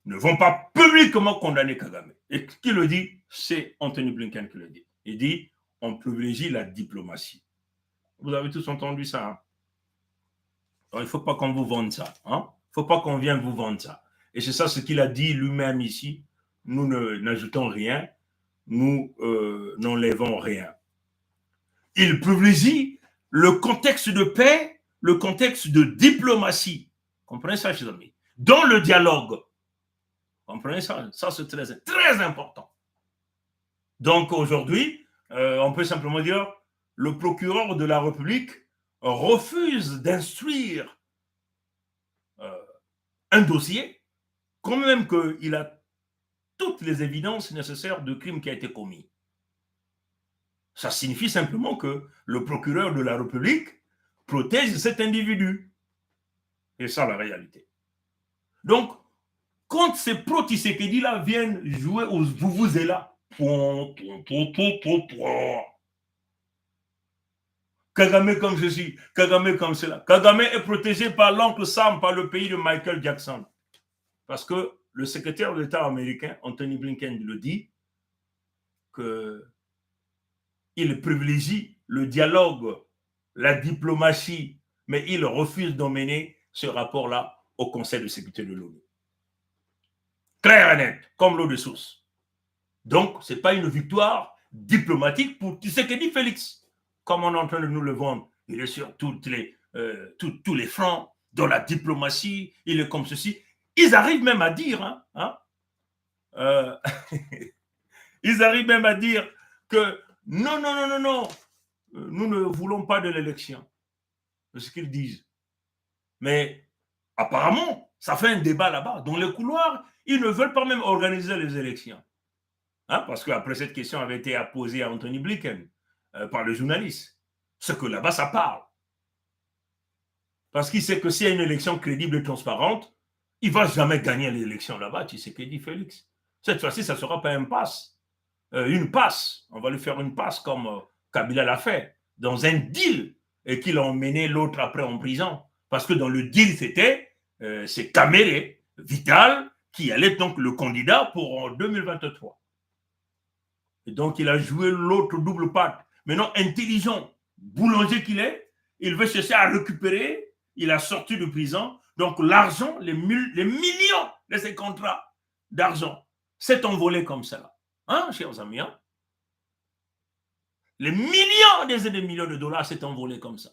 ne vont pas publiquement condamner Kagame. Et qui le dit? C'est Anthony Blinken qui le dit. Il dit, on privilégie la diplomatie. Vous avez tous entendu ça. Hein? Alors, il ne faut pas qu'on vous vende ça. Hein? Il ne faut pas qu'on vienne vous vendre ça. Et c'est ça ce qu'il a dit lui-même ici. Nous n'ajoutons rien. Nous n'enlèvons rien. Il privilégie le contexte de paix, le contexte de diplomatie. Comprenez ça, chers amis? Dans le dialogue. Comprenez ça? Ça, c'est très, très important. Donc, aujourd'hui, on peut simplement dire le procureur de la République refuse d'instruire un dossier, quand même qu'il a toutes les évidences nécessaires de crime qui a été commis. Ça signifie simplement que le procureur de la République protège cet individu. C'est ça la réalité. Donc, quand ces pro-Tshisekedi-là viennent jouer aux vuvuzela, Kagame comme ceci, Kagame comme cela. Kagame est protégé par l'oncle Sam, par le pays de Michael Jackson. Parce que le secrétaire d'État américain, Anthony Blinken, le dit, qu'il privilégie le dialogue, la diplomatie, mais il refuse d'emmener ce rapport-là au Conseil de sécurité de l'ONU. Clair et net, comme l'eau de source. Donc, ce n'est pas une victoire diplomatique pour Tshisekedi Félix, comme on est en train de nous le vendre. Il est sur tous les fronts, dans la diplomatie, il est comme ceci. Ils arrivent même à dire, ils arrivent même à dire que non, nous ne voulons pas de l'élection. C'est ce qu'ils disent. Mais apparemment, ça fait un débat là-bas. Dans les couloirs, ils ne veulent pas même organiser les élections. Parce qu'après cette question avait été posée à Anthony Blinken par le journaliste. Ce que là-bas, ça parle. Parce qu'il sait que s'il y a une élection crédible et transparente, il ne va jamais gagner l'élection là-bas, tu sais ce que dit Félix. Cette fois-ci, ça ne sera pas un passe. Une passe. On va lui faire une passe comme Kabila l'a fait. dans un deal et qu'il a emmené l'autre après en prison. Parce que dans le deal, c'est Caméré, Vital, qui allait donc le candidat pour 2023. Et donc, il a joué l'autre double patte. Maintenant, intelligent, boulanger qu'il est, il veut chercher à récupérer, il a sorti de prison. Donc, l'argent, les millions de ces contrats d'argent s'est envolé comme ça. Hein, chers amis, hein? Les millions et des millions de dollars s'est envolé comme ça.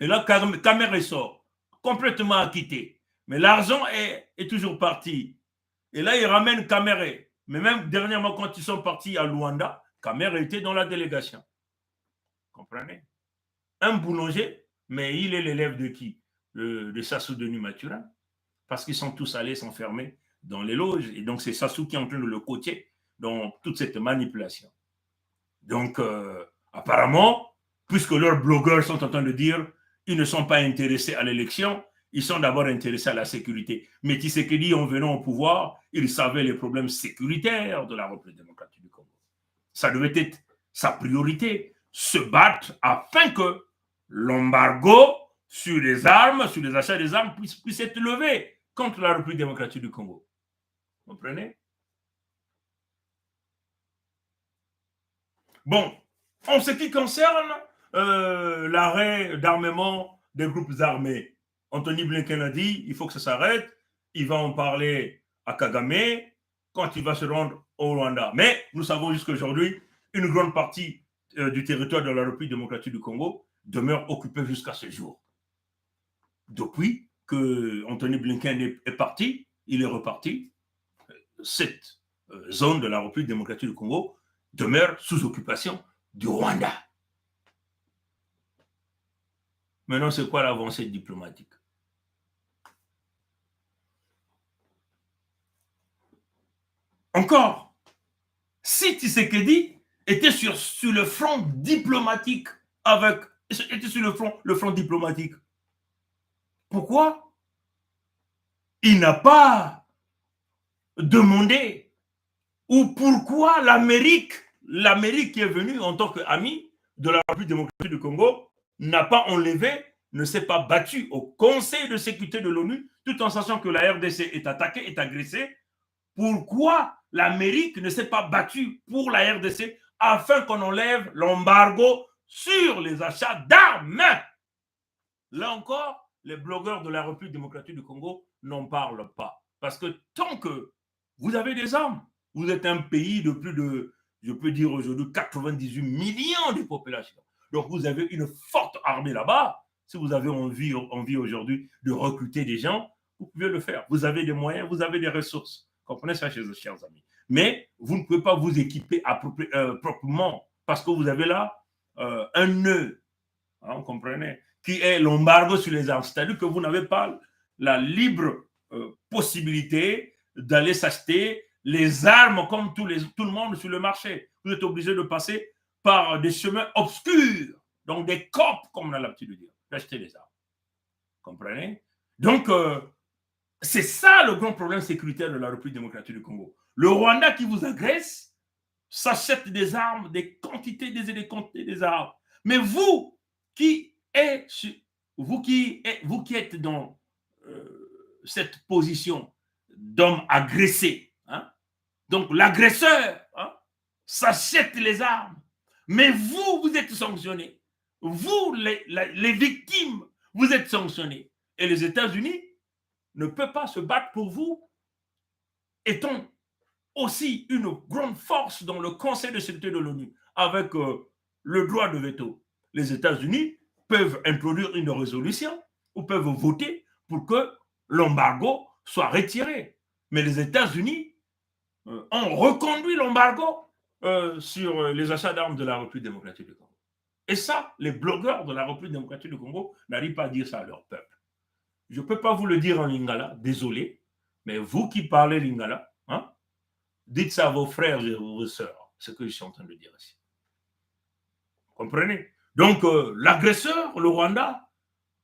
Et là, Caméré sort, complètement acquitté. Mais l'argent est toujours parti. Et là, il ramène Caméré. Mais même dernièrement, quand ils sont partis à Luanda, Caméré était dans la délégation. Comprenez? Un boulanger, mais il est l'élève de qui? De Sassou Denis Mathurin. Parce qu'ils sont tous allés s'enfermer dans les loges. Et donc, c'est Sassou qui est en train de le coacher dans toute cette manipulation. Donc, apparemment, puisque leurs blogueurs sont en train de dire ils ne sont pas intéressés à l'élection, ils sont d'abord intéressés à la sécurité. Mais Tshisekedi, en venant au pouvoir, il savait les problèmes sécuritaires de la République démocratique du Congo. Ça devait être sa priorité, se battre afin que l'embargo sur les armes, sur les achats des armes, puisse être levé contre la République démocratique du Congo. Vous comprenez? Bon, en ce qui concerne l'arrêt d'armement des groupes armés, Anthony Blinken a dit il faut que ça s'arrête, il va en parler à Kagame quand il va se rendre au Rwanda. Mais nous savons jusqu'à aujourd'hui, une grande partie du territoire de la République démocratique du Congo demeure occupée jusqu'à ce jour. Depuis que Anthony Blinken est parti, il est reparti, cette zone de la République démocratique du Congo demeure sous occupation du Rwanda. Maintenant, c'est quoi l'avancée diplomatique? Encore, si Tshisekedi était sur le front diplomatique était sur le front diplomatique, pourquoi il n'a pas demandé ou pourquoi l'Amérique qui est venue en tant qu'ami de la République démocratique du Congo n'a pas enlevé, ne s'est pas battu au Conseil de sécurité de l'ONU, tout en sachant que la RDC est attaquée, est agressée. Pourquoi l'Amérique ne s'est pas battue pour la RDC afin qu'on enlève l'embargo sur les achats d'armes? Là encore, les blogueurs de la République démocratique du Congo n'en parlent pas. Parce que tant que vous avez des armes, vous êtes un pays de plus de, je peux dire aujourd'hui, 98 millions de population. Donc vous avez une forte armée là-bas. Si vous avez envie aujourd'hui de recruter des gens, vous pouvez le faire. Vous avez des moyens, vous avez des ressources. Comprenez ça, chers amis. Mais vous ne pouvez pas vous équiper proprement parce que vous avez là un nœud, hein, vous comprenez, qui est l'embargo sur les armes. C'est-à-dire que vous n'avez pas la libre possibilité d'aller s'acheter les armes comme tout le monde sur le marché. Vous êtes obligé de passer par des chemins obscurs, donc des copes, comme on a l'habitude de dire, d'acheter les armes. Comprenez? Donc, c'est ça le grand problème sécuritaire de la République démocratique du Congo. Le Rwanda qui vous agresse s'achète des armes, des quantités des armes. Mais vous qui êtes dans cette position d'homme agressé, hein, donc l'agresseur, hein, s'achète les armes. Mais vous êtes sanctionnés. Vous, les victimes, vous êtes sanctionnés. Et les États-Unis ne peuvent pas se battre pour vous, étant aussi une grande force dans le Conseil de sécurité de l'ONU, avec le droit de veto. Les États-Unis peuvent introduire une résolution ou peuvent voter pour que l'embargo soit retiré. Mais les États-Unis ont reconduit l'embargo sur les achats d'armes de la République démocratique du Congo. Et ça, les blogueurs de la République démocratique du Congo n'arrivent pas à dire ça à leur peuple. Je ne peux pas vous le dire en lingala, désolé, mais vous qui parlez lingala, hein, dites ça à vos frères et vos sœurs, ce que je suis en train de dire ici. Vous comprenez? Donc, l'agresseur, le Rwanda,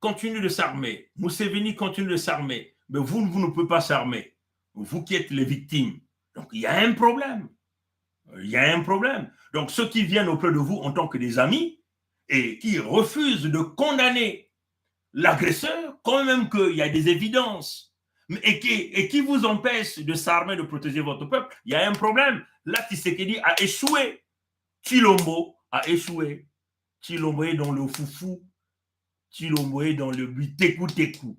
continue de s'armer. Museveni continue de s'armer. Mais vous ne pouvez pas s'armer. Vous qui êtes les victimes. Donc, il y a un problème. Il y a un problème. Donc, ceux qui viennent auprès de vous en tant que des amis et qui refuse de condamner l'agresseur, quand même qu'il y a des évidences, et qui vous empêche de s'armer, de protéger votre peuple, il y a un problème. Là, Tshisekedi a échoué. Tshilombo a échoué. Tshilombo est dans le foufou. Tshilombo est dans le teku-teku.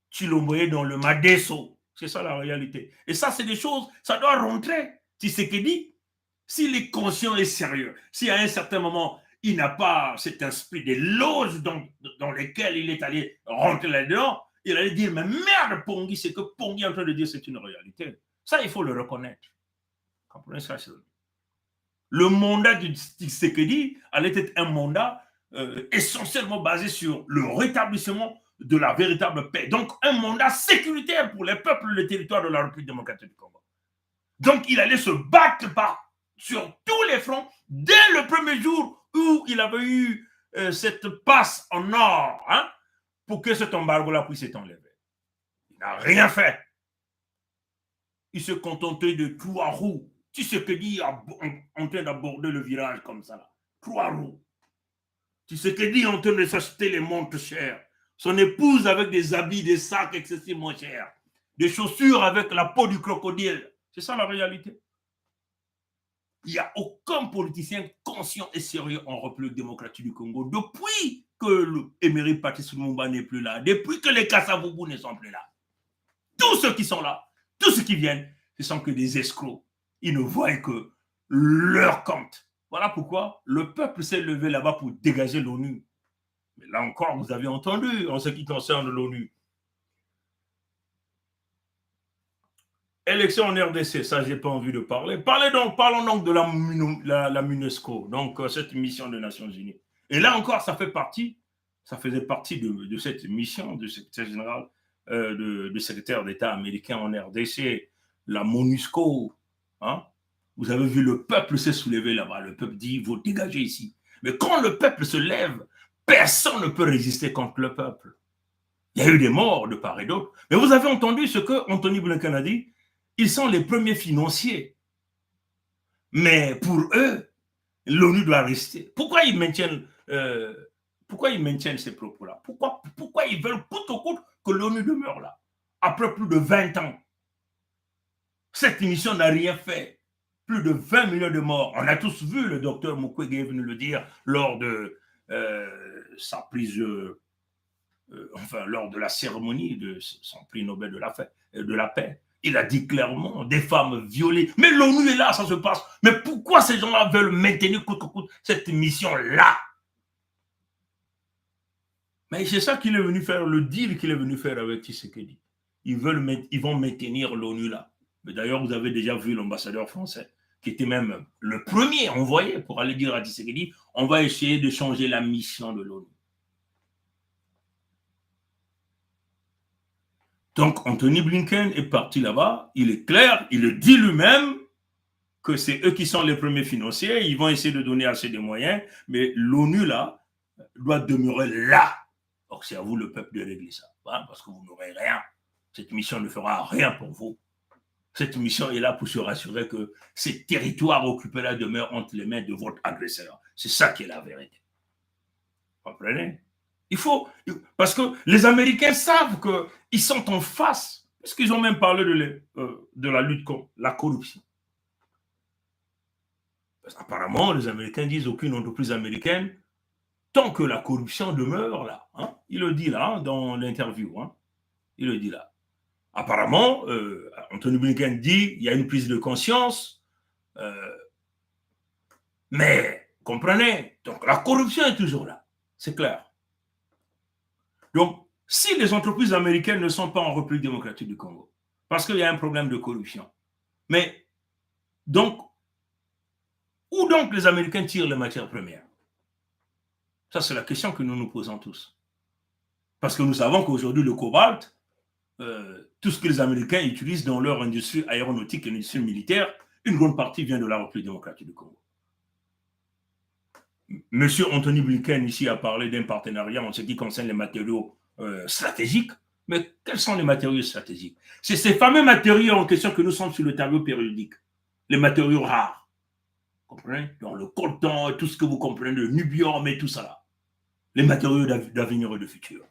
Tshilombo est dans le madeso. C'est ça la réalité. Et ça, c'est des choses, ça doit rentrer. Tshisekedi, s'il est conscient et sérieux, si à un certain moment, il n'a pas cet esprit des loges dans lesquelles il est allé rentrer là-dedans, il allait dire, mais merde, Pongui, c'est que Pongui est en train de dire, c'est une réalité. Ça, il faut le reconnaître. Vous comprenez ça? Le mandat du Tshisekedi allait être un mandat essentiellement basé sur le rétablissement de la véritable paix. Donc, un mandat sécuritaire pour les peuples et les territoires de la République démocratique du Congo. Donc, il allait se battre sur tous les fronts dès le premier jour où il avait eu cette passe en or, hein, pour que cet embargo-là puisse être enlevé. Il n'a rien fait. Il se contentait de 3 roues. Tu sais que dit en train d'aborder le virage comme ça, là. 3 roues. Tu sais que dit en train de s'acheter les montres chères. Son épouse avec des habits, des sacs excessivement chers. Des chaussures avec la peau du crocodile. C'est ça la réalité. Il n'y a aucun politicien conscient et sérieux en République démocratique du Congo depuis que Emery Patrice Lumumba n'est plus là, depuis que les Kasavubu ne sont plus là. Tous ceux qui sont là, tous ceux qui viennent, ce sont que des escrocs. Ils ne voient que leur compte. Voilà pourquoi le peuple s'est levé là-bas pour dégager l'ONU. Mais là encore, vous avez entendu en ce qui concerne l'ONU. Élection en RDC, ça, je n'ai pas envie de parler. Parlons donc de la MONUSCO, donc cette mission des Nations Unies. Et là encore, ça faisait partie de cette mission du secrétaire général, du secrétaire d'État américain en RDC, la MONUSCO. Hein? Vous avez vu, le peuple s'est soulevé là-bas. Le peuple dit, il faut dégager ici. Mais quand le peuple se lève, personne ne peut résister contre le peuple. Il y a eu des morts de part et d'autre. Mais vous avez entendu ce que Anthony Blinken a dit? Ils sont les premiers financiers. Mais pour eux, l'ONU doit rester. Pourquoi ils maintiennent ces propos-là? Pourquoi ils veulent coûte que coûte que l'ONU demeure là? Après plus de 20 ans. Cette mission n'a rien fait. Plus de 20 millions de morts. On a tous vu, le docteur Mukwege est venu le dire lors de sa prise, lors de la cérémonie de son prix Nobel de la paix. Il a dit clairement, des femmes violées. Mais l'ONU est là, ça se passe. Mais pourquoi ces gens-là veulent maintenir coûte que coûte cette mission-là? Mais c'est ça qu'il est venu faire, le deal qu'il est venu faire avec Tshisekedi. Ils vont maintenir l'ONU là. Mais d'ailleurs, vous avez déjà vu l'ambassadeur français, qui était même le premier envoyé pour aller dire à Tshisekedi, on va essayer de changer la mission de l'ONU. Donc, Anthony Blinken est parti là-bas, il est clair, il le dit lui-même que c'est eux qui sont les premiers financiers, ils vont essayer de donner assez de moyens, mais l'ONU, là, doit demeurer là. Donc, c'est à vous, le peuple, de régler ça, hein, parce que vous n'aurez rien. Cette mission ne fera rien pour vous. Cette mission est là pour se rassurer que ces territoires occupés là demeurent entre les mains de votre agresseur. C'est ça qui est la vérité. Vous comprenez? Il faut, parce que les Américains savent qu'ils sont en face, puisqu'ils ont même parlé de la lutte contre la corruption. Apparemment, les Américains disent aucune entreprise américaine, tant que la corruption demeure là. Hein, il le dit là, hein, dans l'interview. Hein, il le dit là. Apparemment, Anthony Blinken dit il y a une prise de conscience, mais comprenez, donc la corruption est toujours là, c'est clair. Donc, si les entreprises américaines ne sont pas en République démocratique du Congo, parce qu'il y a un problème de corruption, mais donc, où donc les Américains tirent les matières premières? Ça, c'est la question que nous nous posons tous. Parce que nous savons qu'aujourd'hui, le cobalt, tout ce que les Américains utilisent dans leur industrie aéronautique et l'industrie militaire, une grande partie vient de la République démocratique du Congo. Monsieur Anthony Blinken ici a parlé d'un partenariat en ce qui concerne les matériaux stratégiques. Mais quels sont les matériaux stratégiques? C'est ces fameux matériaux en question que nous sommes sur le tableau périodique. Les matériaux rares. Comprenez? Donc le coltan, tout ce que vous comprenez, le nubium et tout ça là. Les matériaux d'avenir et de futur.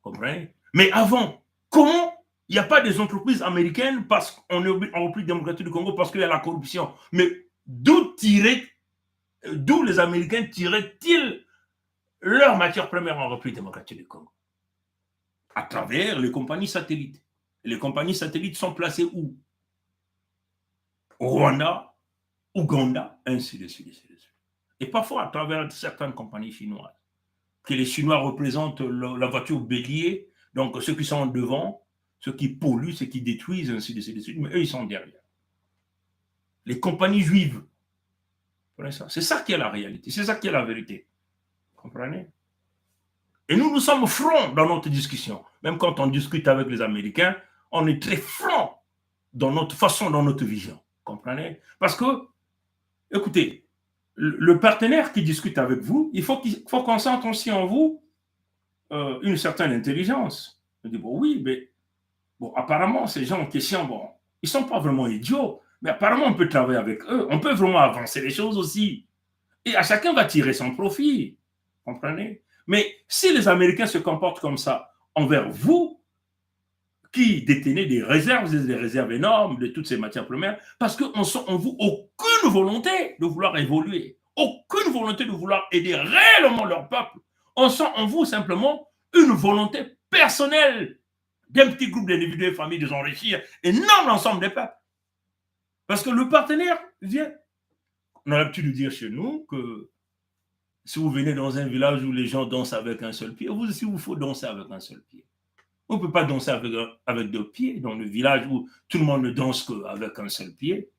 Comprenez? Mais avant, comment il n'y a pas des entreprises américaines parce qu'on est en République démocratique du Congo parce qu'il y a la corruption? Mais d'où les Américains tiraient-ils leurs matières premières en République démocratique du Congo? À travers les compagnies satellites. Les compagnies satellites sont placées où? Au Rwanda, Ouganda, ainsi de suite, ainsi de suite. Et parfois à travers certaines compagnies chinoises. Que les Chinois représentent la voiture bélier, donc ceux qui sont devant, ceux qui polluent, ceux qui détruisent, ainsi de suite, mais eux, ils sont derrière. Les compagnies juives. C'est ça qui est la réalité, c'est ça qui est la vérité. Comprenez? Et nous sommes francs dans notre discussion. Même quand on discute avec les Américains, on est très francs dans notre façon, dans notre vision. Comprenez? Parce que, écoutez, le partenaire qui discute avec vous, il faut qu'on sente aussi en vous une certaine intelligence. Je dis, bon, oui, mais bon, apparemment, ces gens en question, bon, ils ne sont pas vraiment idiots, mais apparemment, on peut travailler avec eux, on peut vraiment avancer les choses aussi. Et à chacun va tirer son profit. Comprenez? Mais si les Américains se comportent comme ça envers vous, qui détenez des réserves énormes de toutes ces matières premières, parce qu'on sent en vous aucune volonté de vouloir évoluer, aucune volonté de vouloir aider réellement leur peuple. On sent en vous simplement une volonté personnelle d'un petit groupe d'individus et familles de s'enrichir et non l'ensemble des peuples. Parce que le partenaire vient. On a l'habitude de dire chez nous que si vous venez dans un village où les gens dansent avec un seul pied, vous aussi, il vous faut danser avec un seul pied. On ne peut pas danser avec deux pieds dans le village où tout le monde ne danse qu'avec un seul pied.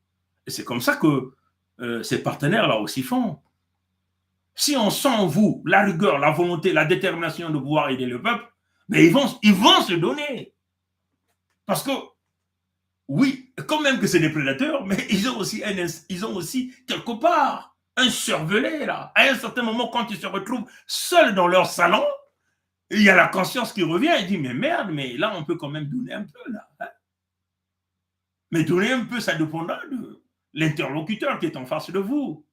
Et c'est comme ça que ces partenaires-là aussi font. Si on sent en vous la rigueur, la volonté, la détermination de pouvoir aider le peuple, mais ils vont se donner. Parce que, oui, quand même que c'est des prédateurs, mais ils ont aussi quelque part un cervelet, là. À un certain moment, quand ils se retrouvent seuls dans leur salon, il y a la conscience qui revient et dit, mais merde, mais là, on peut quand même donner un peu, là. Hein? Mais donner un peu, ça dépendra de l'interlocuteur qui est en face de vous.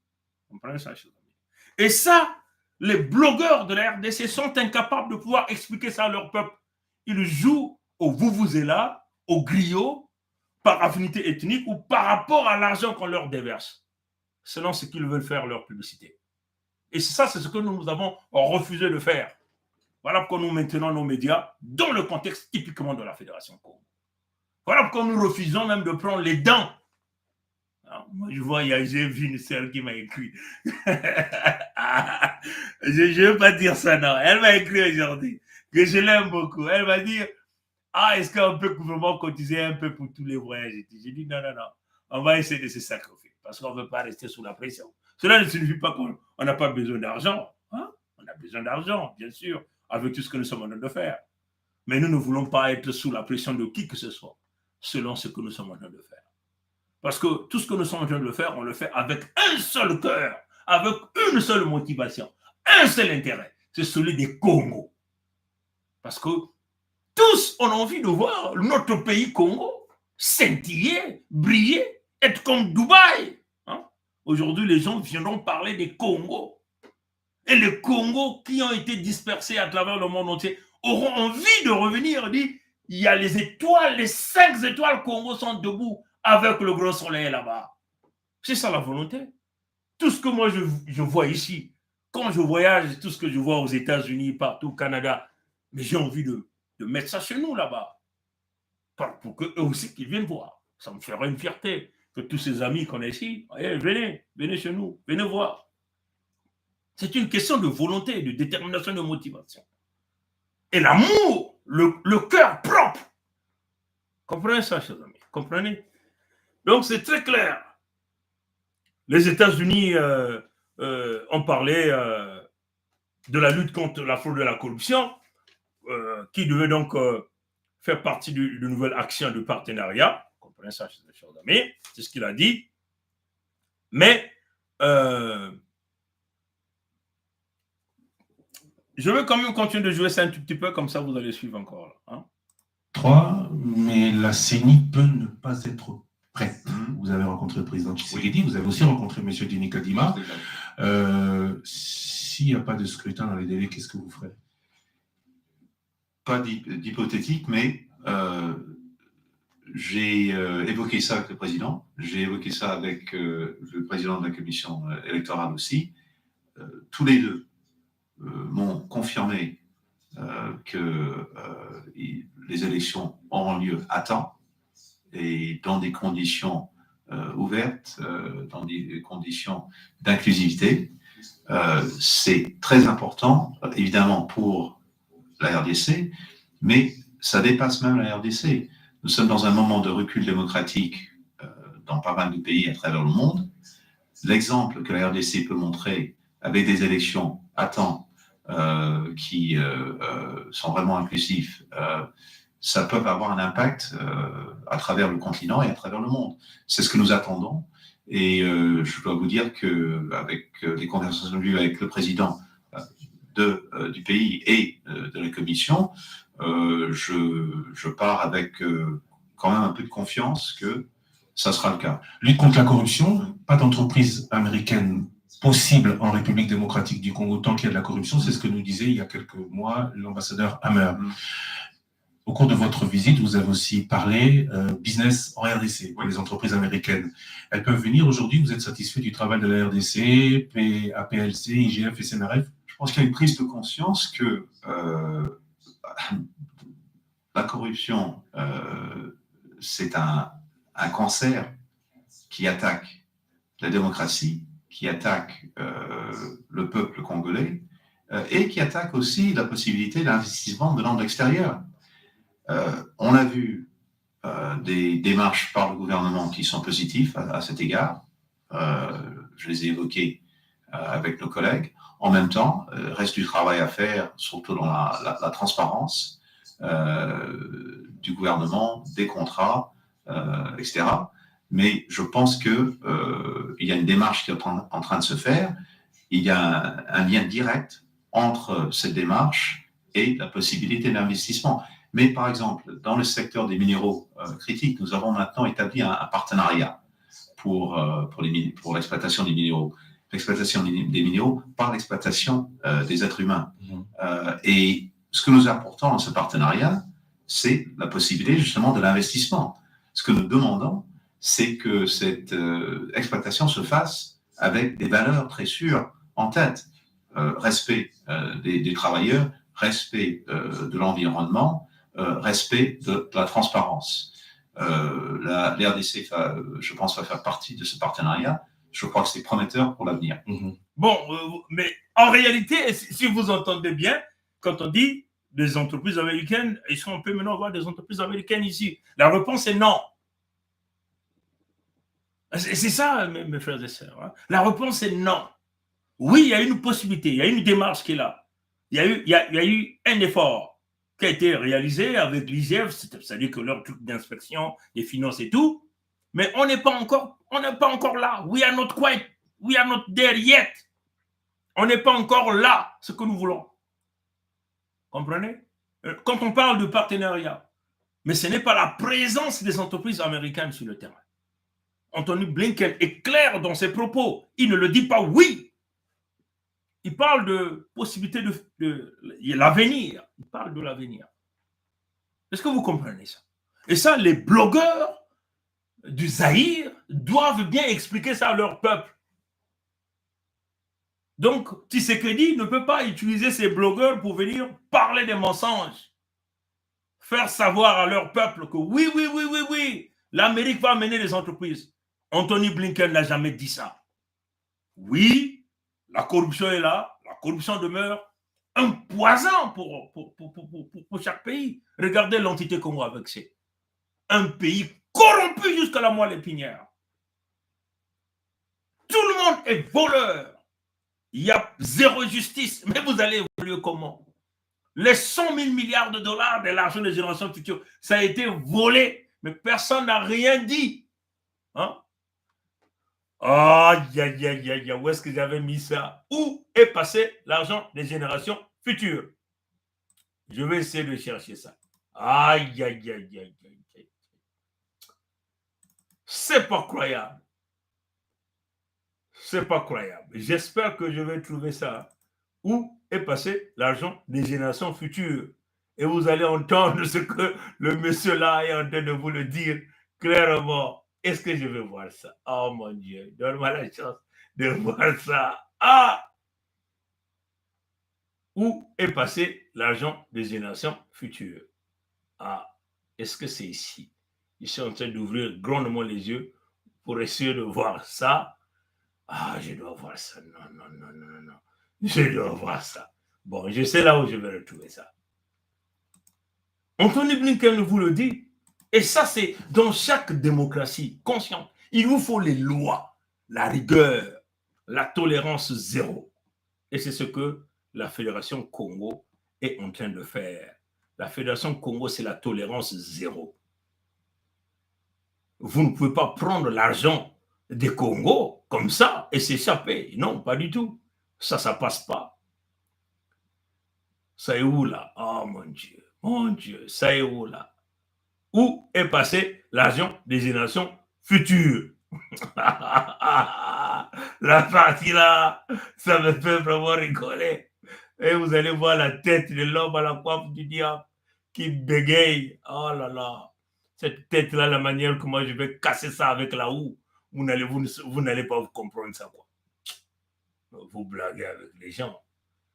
Vous comprenez ça, chers amis? Et ça, les blogueurs de la RDC sont incapables de pouvoir expliquer ça à leur peuple. Ils jouent au vous-vous-êtes-là, au griot, par affinité ethnique ou par rapport à l'argent qu'on leur déverse, selon ce qu'ils veulent faire leur publicité. Et ça, c'est ce que nous avons refusé de faire. Voilà pourquoi nous maintenons nos médias dans le contexte typiquement de la Fédération Congo. Voilà pourquoi nous refusons même de prendre les dents. Alors, moi, je vois, j'ai vu une sœur qui m'a écrit. Je ne veux pas dire ça, non. Elle m'a écrit aujourd'hui, que je l'aime beaucoup. Elle m'a dit, est-ce qu'on peut vraiment cotiser un peu pour tous les voyages? J'ai dit, non. On va essayer de se sacrifier parce qu'on ne veut pas rester sous la pression. Cela ne signifie pas qu'on n'a pas besoin d'argent. Hein? On a besoin d'argent, bien sûr, avec tout ce que nous sommes en train de faire. Mais nous ne voulons pas être sous la pression de qui que ce soit, selon ce que nous sommes en train de faire. Parce que tout ce que nous sommes en train de faire, on le fait avec un seul cœur, avec une seule motivation, un seul intérêt, c'est celui des Congo. Parce que tous ont envie de voir notre pays Congo scintiller, briller, être comme Dubaï. Hein? Aujourd'hui, les gens viendront parler des Congos. Et les Congos qui ont été dispersés à travers le monde entier auront envie de revenir et dire, il y a les étoiles, les 5 étoiles Congo sont debout avec le grand soleil là-bas. C'est ça la volonté. Tout ce que moi je vois ici, quand je voyage, tout ce que je vois aux États-Unis, partout au Canada, mais j'ai envie de mettre ça chez nous là-bas. Pour qu'eux aussi qu'ils viennent voir. Ça me ferait une fierté que tous ces amis qu'on a ici, venez chez nous, venez voir. C'est une question de volonté, de détermination, de motivation. Et l'amour, le cœur propre. Comprenez ça, chers amis? Comprenez? Donc, c'est très clair. Les États-Unis ont parlé de la lutte contre la fraude et la corruption, qui devait donc faire partie de nouvelle action de partenariat. Vous comprenez ça, chers amis? C'est ce qu'il a dit. Mais je veux quand même continuer de jouer ça un tout petit peu, comme ça vous allez suivre encore. Hein? 3, mais la CENI peut ne pas être prête. Vous avez rencontré le président Tshisekedi, vous avez aussi rencontré M. Denis Kadima. S'il n'y a pas de scrutin dans les délais, qu'est-ce que vous ferez? Pas d'hypothétique, mais j'ai évoqué ça avec le président, j'ai évoqué ça avec le président de la commission électorale aussi. Tous les deux m'ont confirmé que les élections auront lieu à temps et dans des conditions ouvertes, dans des conditions d'inclusivité. C'est très important, évidemment, pour la RDC, mais ça dépasse même la RDC. Nous sommes dans un moment de recul démocratique dans pas mal de pays à travers le monde. L'exemple que la RDC peut montrer avec des élections à temps qui sont vraiment inclusifs, ça peut avoir un impact à travers le continent et à travers le monde. C'est ce que nous attendons. Et je dois vous dire qu'avec les conversations que j'ai eues avec le président du pays et de la commission, je pars avec quand même un peu de confiance que ça sera le cas. Lutte contre la corruption, pas d'entreprise américaine possible en République démocratique du Congo tant qu'il y a de la corruption, c'est ce que nous disait il y a quelques mois l'ambassadeur Hammer. Au cours de votre visite, vous avez aussi parlé business en RDC pour les entreprises américaines. Elles peuvent venir aujourd'hui, vous êtes satisfait du travail de la RDC, APLC, IGF et CNRF? Je pense qu'il y a une prise de conscience que la corruption, c'est un cancer qui attaque la démocratie, qui attaque le peuple congolais et qui attaque aussi la possibilité d'investissement venant de l'extérieur. On a vu des démarches par le gouvernement qui sont positives à cet égard. Je les ai évoquées avec nos collègues. En même temps, reste du travail à faire, surtout dans la transparence du gouvernement, des contrats, etc. Mais je pense qu'il y a une démarche qui est en train de se faire. Il y a un lien direct entre cette démarche et la possibilité d'investissement. Mais par exemple, dans le secteur des minéraux critiques, nous avons maintenant établi un partenariat pour l'exploitation des minéraux. L'exploitation des minéraux par l'exploitation des êtres humains. Et ce que nous apportons dans ce partenariat, c'est la possibilité justement de l'investissement. Ce que nous demandons, c'est que cette exploitation se fasse avec des valeurs très sûres en tête. Respect des travailleurs, respect de l'environnement, respect de la transparence. La RDC, je pense, va faire partie de ce partenariat. Je crois que c'est prometteur pour l'avenir. Bon, mais en réalité, si vous entendez bien, quand on dit des entreprises américaines, est-ce qu'on peut maintenant avoir des entreprises américaines ici? La réponse est non. C'est ça, mes frères et sœurs. Hein. La réponse est non. Oui, il y a une possibilité, il y a une démarche qui est là. Il y a eu un effort qui a été réalisé avec l'IGF, c'est-à-dire que leur truc d'inspection des finances et tout, mais on n'est pas encore là. We are not quite, we are not there yet. On n'est pas encore là, ce que nous voulons. Comprenez? Quand on parle de partenariat, mais ce n'est pas la présence des entreprises américaines sur le terrain. Anthony Blinken est clair dans ses propos. Il ne le dit pas oui. Il parle de possibilité de l'avenir. Il parle de l'avenir. Est-ce que vous comprenez ça? Et ça, les blogueurs du Zaïre doivent bien expliquer ça à leur peuple. Donc, Tshisekedi ne peut pas utiliser ces blogueurs pour venir parler des mensonges. Faire savoir à leur peuple que oui, l'Amérique va amener des entreprises. Anthony Blinken n'a jamais dit ça. Oui, la corruption est là, la corruption demeure un poison pour chaque pays. Regardez l'entité Congo avec c'est un pays corrompu jusqu'à la moelle épinière. Tout le monde est voleur. Il y a zéro justice. Mais vous allez évoluer comment? Les 100 000 milliards de dollars de l'argent des générations futures, ça a été volé, mais personne n'a rien dit. Hein? Aïe, où est-ce que j'avais mis ça? Où est passé l'argent des générations futures? Je vais essayer de chercher ça. Aïe. C'est pas croyable. C'est pas croyable. J'espère que je vais trouver ça. Où est passé l'argent des générations futures? Et vous allez entendre ce que le monsieur là est en train de vous le dire clairement. Est-ce que je vais voir ça? Oh mon Dieu, donne-moi la chance de voir ça. Ah! Où est passé l'argent des générations futures? Ah, est-ce que c'est ici? Je suis en train d'ouvrir grandement les yeux pour essayer de voir ça. Ah, je dois voir ça. Non, non, non, non, non. Je dois voir ça. Bon, je sais là où je vais retrouver ça. Anthony Blinken vous le dit. Et ça, c'est dans chaque démocratie consciente. Il vous faut les lois, la rigueur, la tolérance zéro. Et c'est ce que la Fédération Congo est en train de faire. La Fédération Congo, c'est la tolérance zéro. Vous ne pouvez pas prendre l'argent des Congo comme ça et s'échapper. Non, pas du tout. Ça passe pas. Ça est où là? Oh mon Dieu, ça est où là? Où est passé l'argent des générations futures? La partie là, ça me fait vraiment rigoler. Et vous allez voir la tête de l'homme à la coiffe du diable qui bégaye. Oh là là. Cette tête-là, la manière comment je vais casser ça avec la houe, vous n'allez pas vous comprendre ça, quoi. Vous blaguez avec les gens.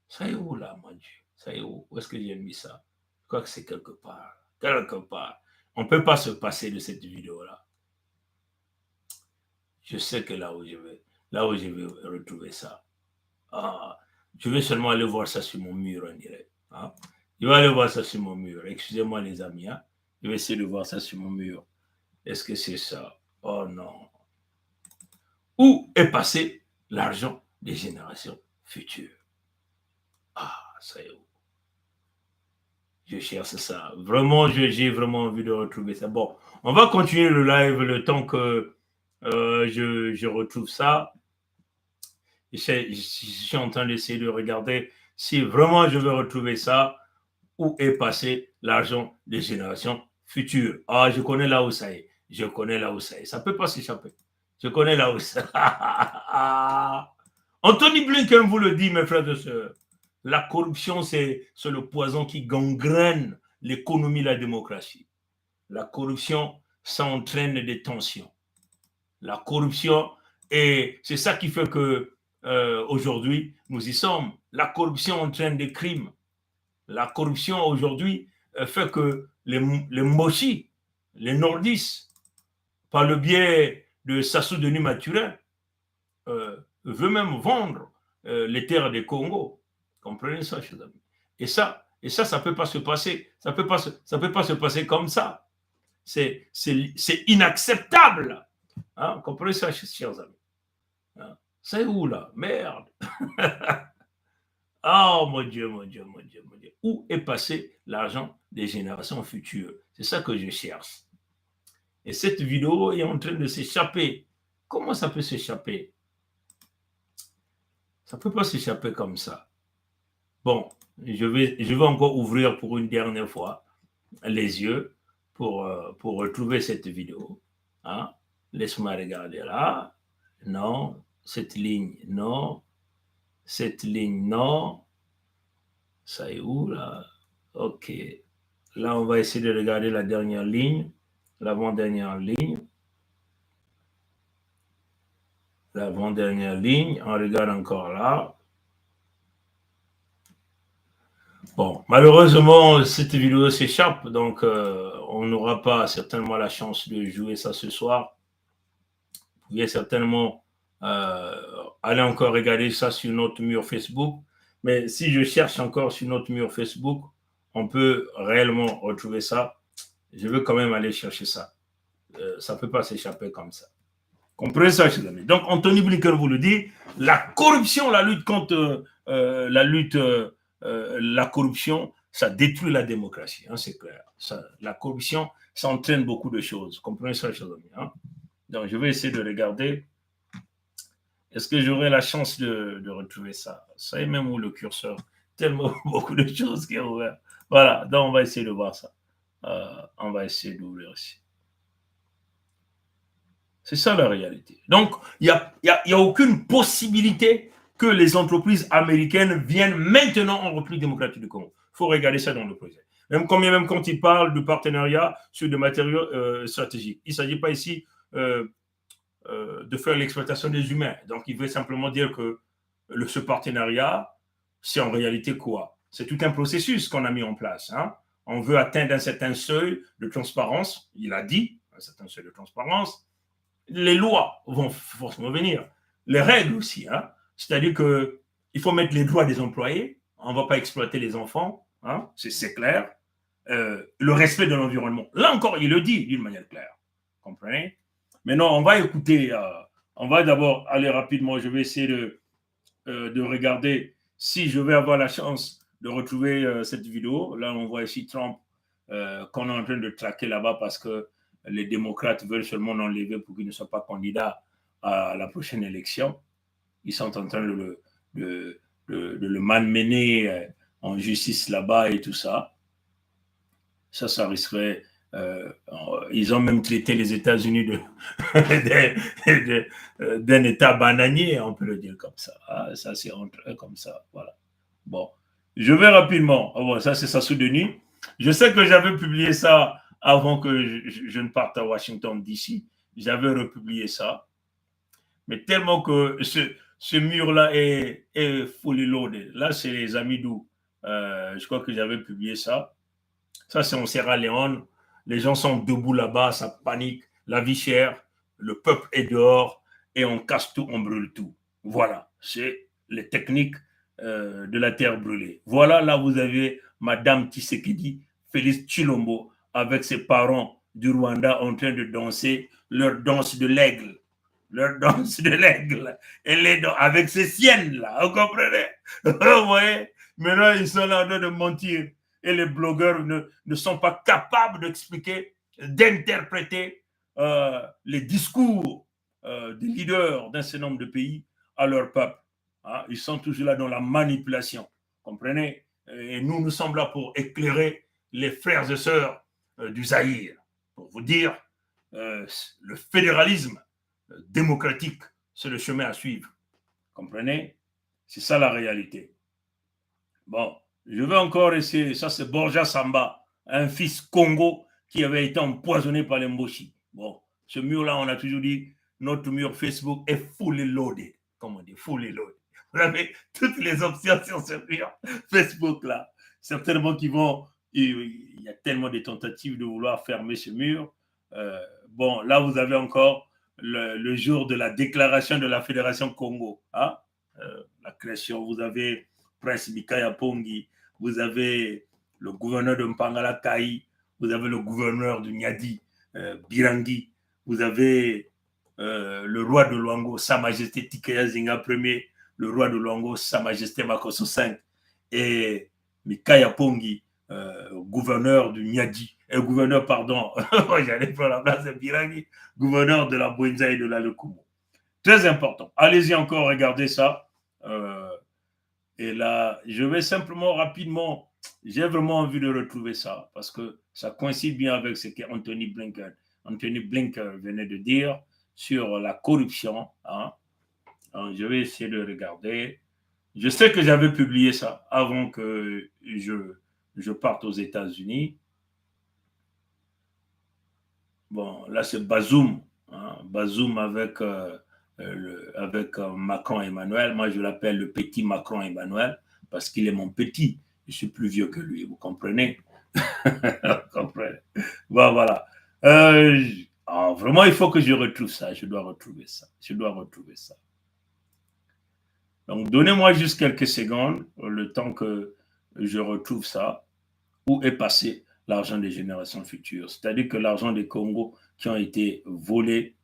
Ça est où, là, mon Dieu? Ça est où? Où est-ce que j'ai mis ça? Je crois que c'est quelque part. Quelque part. On ne peut pas se passer de cette vidéo-là. Je sais que là où je vais retrouver ça. Ah, je vais seulement aller voir ça sur mon mur, on dirait. Hein? Je vais aller voir ça sur mon mur. Excusez-moi, les amis. Hein? Je vais essayer de voir ça sur mon mur. Est-ce que c'est ça? Oh non. Où est passé l'argent des générations futures? Ah, ça y est. Je cherche ça. Vraiment, j'ai vraiment envie de retrouver ça. Bon, on va continuer le live le temps que je retrouve ça. Je suis en train d'essayer de regarder si vraiment je veux retrouver ça. Où est passé l'argent des générations futures? Ah, je connais là où ça est. Je connais là où ça est. Ça ne peut pas s'échapper. Je connais là où ça est. Anthony Blinken vous le dit, mes frères et sœurs. La corruption, c'est le poison qui gangrène l'économie et la démocratie. La corruption, ça entraîne des tensions. La corruption, et c'est ça qui fait que aujourd'hui, nous y sommes. La corruption entraîne des crimes. La corruption aujourd'hui fait que les Moshi, les Nordistes, par le biais de Sassou Denis Mathurin, veut même vendre les terres des Congo. Comprenez ça, chers amis. Et ça ne peut pas se passer. Ça peut pas se passer comme ça. C'est inacceptable. Hein? Comprenez ça, chers amis. Hein? C'est où là? Merde. Oh mon Dieu, mon Dieu, mon Dieu, mon Dieu. Où est passé l'argent des générations futures? C'est ça que je cherche. Et cette vidéo est en train de s'échapper. Comment ça peut s'échapper? Ça ne peut pas s'échapper comme ça. Bon, je vais encore ouvrir pour une dernière fois les yeux pour retrouver cette vidéo. Hein? Laisse-moi regarder là. Non. Cette ligne, non. Cette ligne, non. Ça est où là? Ok. Là, on va essayer de regarder la dernière ligne, l'avant-dernière ligne. L'avant-dernière ligne, on regarde encore là. Bon, malheureusement, cette vidéo s'échappe, donc on n'aura pas certainement la chance de jouer ça ce soir. Vous pouvez certainement aller encore regarder ça sur notre mur Facebook. Mais si je cherche encore sur notre mur Facebook, on peut réellement retrouver ça. Je veux quand même aller chercher ça. Ça ne peut pas s'échapper comme ça. Comprenez ça, chers amis. Donc, Anthony Blinken vous le dit, la corruption, la lutte contre la corruption, ça détruit la démocratie, hein, c'est clair. La corruption, ça entraîne beaucoup de choses. Comprenez ça, chers amis. Hein? Donc, je vais essayer de regarder. Est-ce que j'aurai la chance de retrouver ça? Ça est même où le curseur? Tellement beaucoup de choses qui est ouvert. Voilà, donc on va essayer de voir ça. On va essayer d'ouvrir ici. C'est ça la réalité. Donc, il n'y a aucune possibilité que les entreprises américaines viennent maintenant en République démocratique du Congo. Il faut regarder ça dans le projet. Même quand ils parlent de partenariat sur des matériaux stratégiques. Il ne s'agit pas ici de faire l'exploitation des humains. Donc, il veut simplement dire que ce partenariat, c'est en réalité quoi? C'est tout un processus qu'on a mis en place. Hein? On veut atteindre un certain seuil de transparence, il a dit, un certain seuil de transparence. Les lois vont forcément venir. Les règles aussi. Hein? C'est-à-dire qu'il faut mettre les droits des employés. On ne va pas exploiter les enfants. Hein? C'est clair. Le respect de l'environnement. Là encore, il le dit d'une manière claire. Vous comprenez? Maintenant, on va écouter. On va d'abord aller rapidement. Je vais essayer de regarder si je vais avoir la chance de retrouver cette vidéo. Là, on voit ici Trump qu'on est en train de traquer là-bas parce que les démocrates veulent seulement l'enlever pour qu'il ne soit pas candidat à la prochaine élection. Ils sont en train de le malmener en justice là-bas et tout ça. Ça risquerait... ils ont même traité les États-Unis d'un État bananier, on peut le dire comme ça. Ah, ça, c'est entre eux comme ça. Voilà. Bon, je vais rapidement. Oh, bon, ça, c'est Sassou Denis. Je sais que j'avais publié ça avant que je ne parte à Washington, D.C. J'avais republié ça. Mais tellement que ce mur-là est fully loaded. Là, c'est les amis d'où. Je crois que j'avais publié ça. Ça, c'est en Sierra Leone. Les gens sont debout là-bas, ça panique. La vie chère, le peuple est dehors et on casse tout, on brûle tout. Voilà, c'est les techniques de la terre brûlée. Voilà, là, vous avez Madame Tshisekedi, Félix Tshilombo, avec ses parents du Rwanda en train de danser leur danse de l'aigle. Leur danse de l'aigle. Avec ses siennes, là, vous comprenez? Vous voyez? Maintenant, ils sont là en train de mentir. Et les blogueurs ne sont pas capables d'expliquer, d'interpréter les discours des leaders d'un certain nombre de pays à leur peuple. Hein? Ils sont toujours là dans la manipulation. Comprenez? Et nous sommes là pour éclairer les frères et sœurs du Zaïre. Pour vous dire, le fédéralisme démocratique, c'est le chemin à suivre. Comprenez? C'est ça la réalité. Bon. Je vais encore essayer, ça c'est Borja Samba, un fils Congo qui avait été empoisonné par les Mboshi. Bon, ce mur-là, on a toujours dit, notre mur Facebook est fully loaded. Comment on dit, fully loaded. Vous avez toutes les options sur ce mur Facebook-là. Certainement qu'ils vont, il y a tellement de tentatives de vouloir fermer ce mur. Bon, là, vous avez encore le jour de la déclaration de la Fédération Congo. Hein? La création, vous avez Prince Mikaya Pongi, vous avez le gouverneur de Mpangala Kai, vous avez le gouverneur de Nyadi, Birangi, vous avez le roi de Luango, Sa Majesté Tikeya Zinga Ier, le roi de Luango, Sa Majesté Makosso V, et Mikaya Pongi, gouverneur du Nyadi, gouverneur, pardon, j'allais prendre la place de Birangi, gouverneur de la Bouenza et de la Lekumo. Très important. Allez-y encore, regardez ça. Et là, je vais simplement rapidement, j'ai vraiment envie de retrouver ça parce que ça coïncide bien avec ce qu'Anthony Blinken venait de dire sur la corruption. Hein. Alors, je vais essayer de regarder. Je sais que j'avais publié ça avant que je parte aux États-Unis. Bon, là, c'est Bazoum. Hein. Bazoum avec Macron Emmanuel. Moi, je l'appelle le petit Macron Emmanuel parce qu'il est mon petit. Je suis plus vieux que lui, vous comprenez? Vous comprenez? Bon, voilà. Vraiment, il faut que je retrouve ça. Je dois retrouver ça. Donc, donnez-moi juste quelques secondes, le temps que je retrouve ça. Où est passé l'argent des générations futures? C'est-à-dire que l'argent des Congos qui ont été volés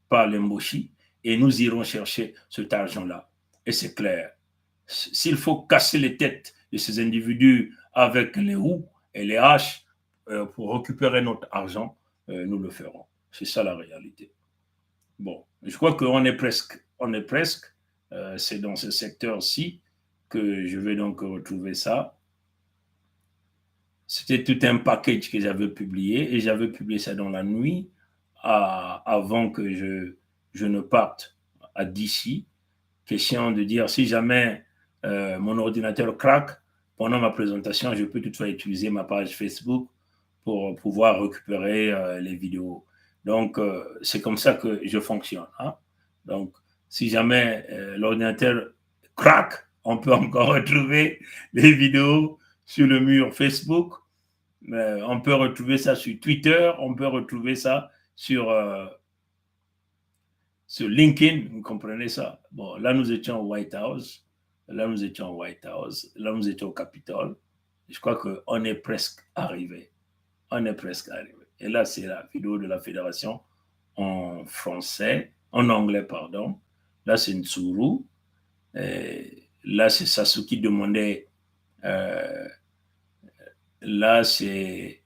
par les Mboshi, et nous irons chercher cet argent-là. Et c'est clair. S'il faut casser les têtes de ces individus avec les roues et les haches pour récupérer notre argent, nous le ferons. C'est ça la réalité. Bon, je crois qu'on est presque. C'est dans ce secteur-ci que je vais donc retrouver ça. C'était tout un package que j'avais publié et j'avais publié ça dans la nuit avant que je ne parte d'ici. Question de dire, si jamais mon ordinateur craque, pendant ma présentation, je peux toutefois utiliser ma page Facebook pour pouvoir récupérer les vidéos. Donc, c'est comme ça que je fonctionne. Hein? Donc, si jamais l'ordinateur craque, on peut encore retrouver les vidéos sur le mur Facebook. On peut retrouver ça sur Twitter. On peut retrouver ça sur LinkedIn. Vous comprenez ça? Bon, là, nous étions au White House. Là, nous étions au White House. Là, nous étions au Capitole. Je crois qu'on est presque arrivé. On est presque arrivé. Et là, c'est la vidéo de la fédération en français, en anglais, pardon. Là, c'est Ntsuru. Et là, c'est Sassou qui demandait. Là, c'est.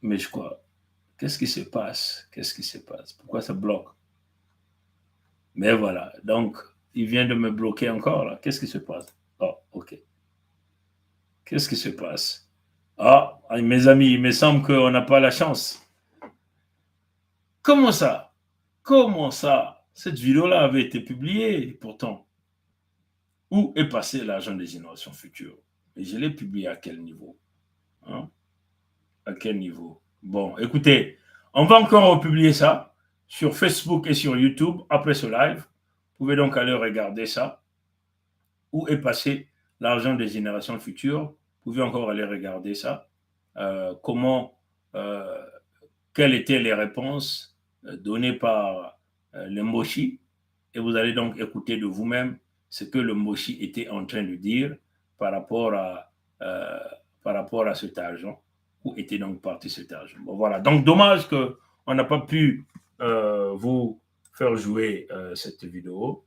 Mais je crois. Qu'est-ce qui se passe? Qu'est-ce qui se passe? Pourquoi ça bloque? Mais voilà. Donc, il vient de me bloquer encore, là. Qu'est-ce qui se passe? Oh, OK. Qu'est-ce qui se passe? Ah, mes amis, il me semble qu'on n'a pas la chance. Comment ça? Comment ça? Cette vidéo-là avait été publiée, pourtant. Où est passé l'argent des générations futures? Et je l'ai publié à quel niveau? Hein? À quel niveau? Bon, écoutez, on va encore republier ça sur Facebook et sur YouTube après ce live. Vous pouvez donc aller regarder ça. Où est passé l'argent des générations futures? Vous pouvez encore aller regarder ça. Quelles étaient les réponses données par le Moshi? Et vous allez donc écouter de vous-même ce que le Moshi était en train de dire par rapport à cet argent. Où était donc parti cet argent? Bon, voilà. Donc, dommage qu'on n'a pas pu vous faire jouer cette vidéo.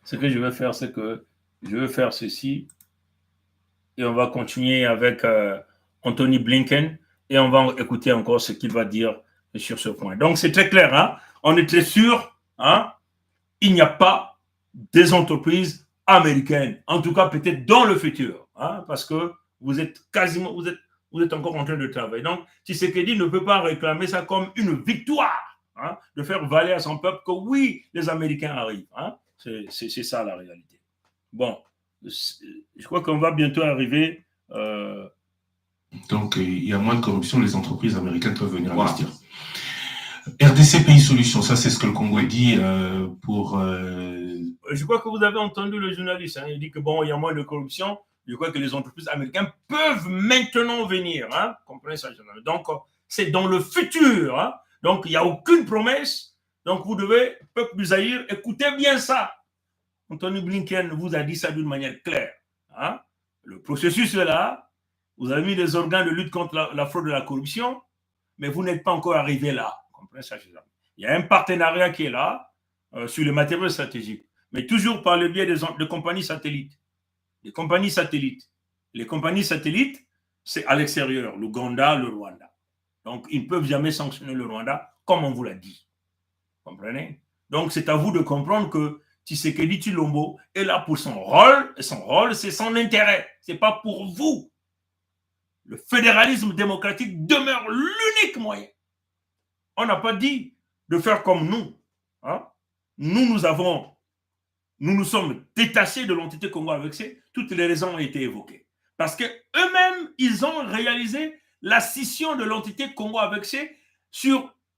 Ce que je vais faire, c'est que je vais faire ceci et on va continuer avec Anthony Blinken et on va écouter encore ce qu'il va dire sur ce point. Donc, c'est très clair. Hein? On est très sûr, hein? Il n'y a pas des entreprises américaines, en tout cas peut-être dans le futur, hein? Parce que vous êtes encore en train de travailler. Donc, Tshisekedi ne peut pas réclamer ça comme une victoire, hein? De faire valer à son peuple que oui, les Américains arrivent. Hein? C'est ça la réalité. Bon, je crois qu'on va bientôt arriver. Donc, il y a moins de corruption, les entreprises américaines peuvent venir investir. RDC Pays Solutions, ça c'est ce que le Congo dit pour... Je crois que vous avez entendu le journaliste. Hein, il dit que bon, il y a moins de corruption. Je crois que les entreprises américaines peuvent maintenant venir. Hein, comprenez ça, donc, c'est dans le futur. Hein, donc, il n'y a aucune promesse. Donc, vous devez, peuple du Zaïre, écoutez bien ça. Anthony Blinken vous a dit ça d'une manière claire. Hein. Le processus est là. Vous avez mis les organes de lutte contre la fraude et la corruption, mais vous n'êtes pas encore arrivé là. Comprenez ça, il y a un partenariat qui est là sur les matériaux stratégiques, mais toujours par le biais de compagnies satellites. Les compagnies satellites, c'est à l'extérieur, l'Ouganda, le Rwanda. Donc, ils ne peuvent jamais sanctionner le Rwanda, comme on vous l'a dit. Vous comprenez? Donc, c'est à vous de comprendre que Tshisekedi Tshilombo est là pour son rôle, et son rôle, c'est son intérêt. Ce n'est pas pour vous. Le fédéralisme démocratique demeure l'unique moyen. On n'a pas dit de faire comme nous. Hein? Nous nous sommes détachés de l'entité Congo-Avec-C. Toutes les raisons ont été évoquées. Parce qu'eux-mêmes, ils ont réalisé la scission de l'entité Congo-Avec-C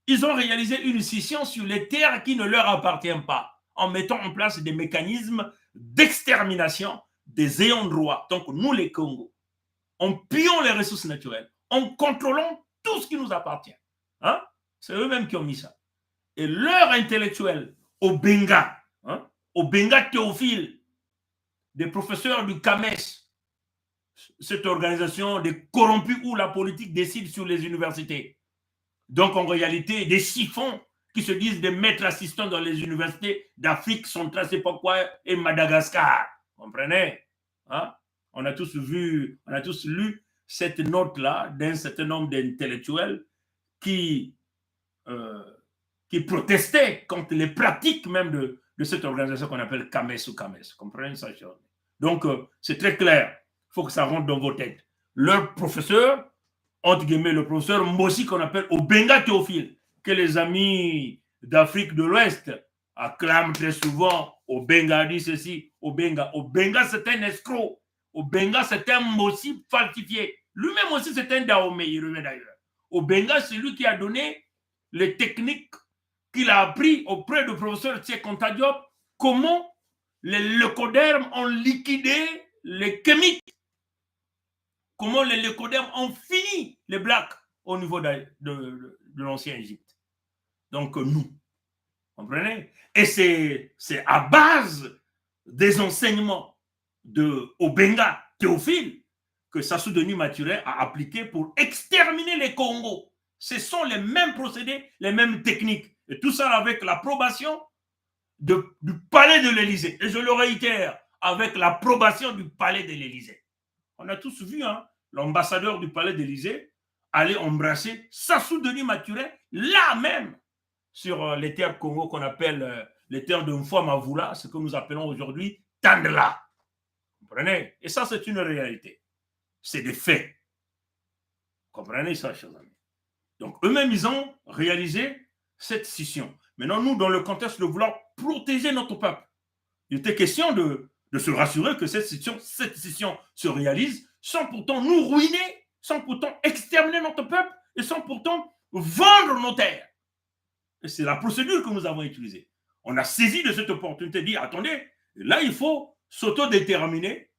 ils ont réalisé une scission sur les terres qui ne leur appartiennent pas, en mettant en place des mécanismes d'extermination des ayants droit. Donc, nous, les Congos, en pillant les ressources naturelles, en contrôlant tout ce qui nous appartient. Hein? C'est eux-mêmes qui ont mis ça. Et leurs intellectuels, au Benga Théophile, des professeurs du CAMES, cette organisation des corrompus où la politique décide sur les universités. Donc, en réalité, des chiffons qui se disent des maîtres assistants dans les universités d'Afrique centrale, c'est pas quoi, et Madagascar. Vous comprenez? Hein? On a tous lu cette note-là d'un certain nombre d'intellectuels qui protestaient contre les pratiques même de cette organisation qu'on appelle CAMES ou CAMES. Vous comprenez ça? Donc, c'est très clair. Il faut que ça rentre dans vos têtes. Leurs professeurs entre guillemets, le professeur Mbossi qu'on appelle Obenga Théophile, que les amis d'Afrique de l'Ouest acclament très souvent. Obenga a dit ceci, Obenga. Obenga, c'est un escroc. Obenga, c'est un Mbossi falsifié. Lui-même aussi, c'est un Dahomey, il revient d'ailleurs. Obenga, c'est lui qui a donné les techniques qu'il a appris auprès du professeur Tsekonta Diop, comment les leucodermes ont liquidé les kémiques, comment les leucodermes ont fini les blacks au niveau de l'ancien Égypte. Donc nous, comprenez? Et c'est à base des enseignements de Obenga Théophile que Sassou Denis Maturin a appliqué pour exterminer les Congos. Ce sont les mêmes procédés, les mêmes techniques. Et tout ça avec l'approbation du palais de l'Élysée. Et je le réitère, avec l'approbation du palais de l'Élysée. On a tous vu l'ambassadeur du palais de l'Élysée aller embrasser Sassou Denis Maturin, là même, sur les terres Congo qu'on appelle les terres de Mfwa Mavula, ce que nous appelons aujourd'hui Tandela. Vous comprenez? Et ça, c'est une réalité. C'est des faits. Vous comprenez ça, chers amis? Donc, eux-mêmes, ils ont réalisé cette scission. Maintenant, nous, dans le contexte de vouloir protéger notre peuple, il était question de se rassurer que cette scission se réalise sans pourtant nous ruiner, sans pourtant exterminer notre peuple et sans pourtant vendre nos terres. Et c'est la procédure que nous avons utilisée. On a saisi de cette opportunité de dire, attendez, là, il faut s'autodéterminer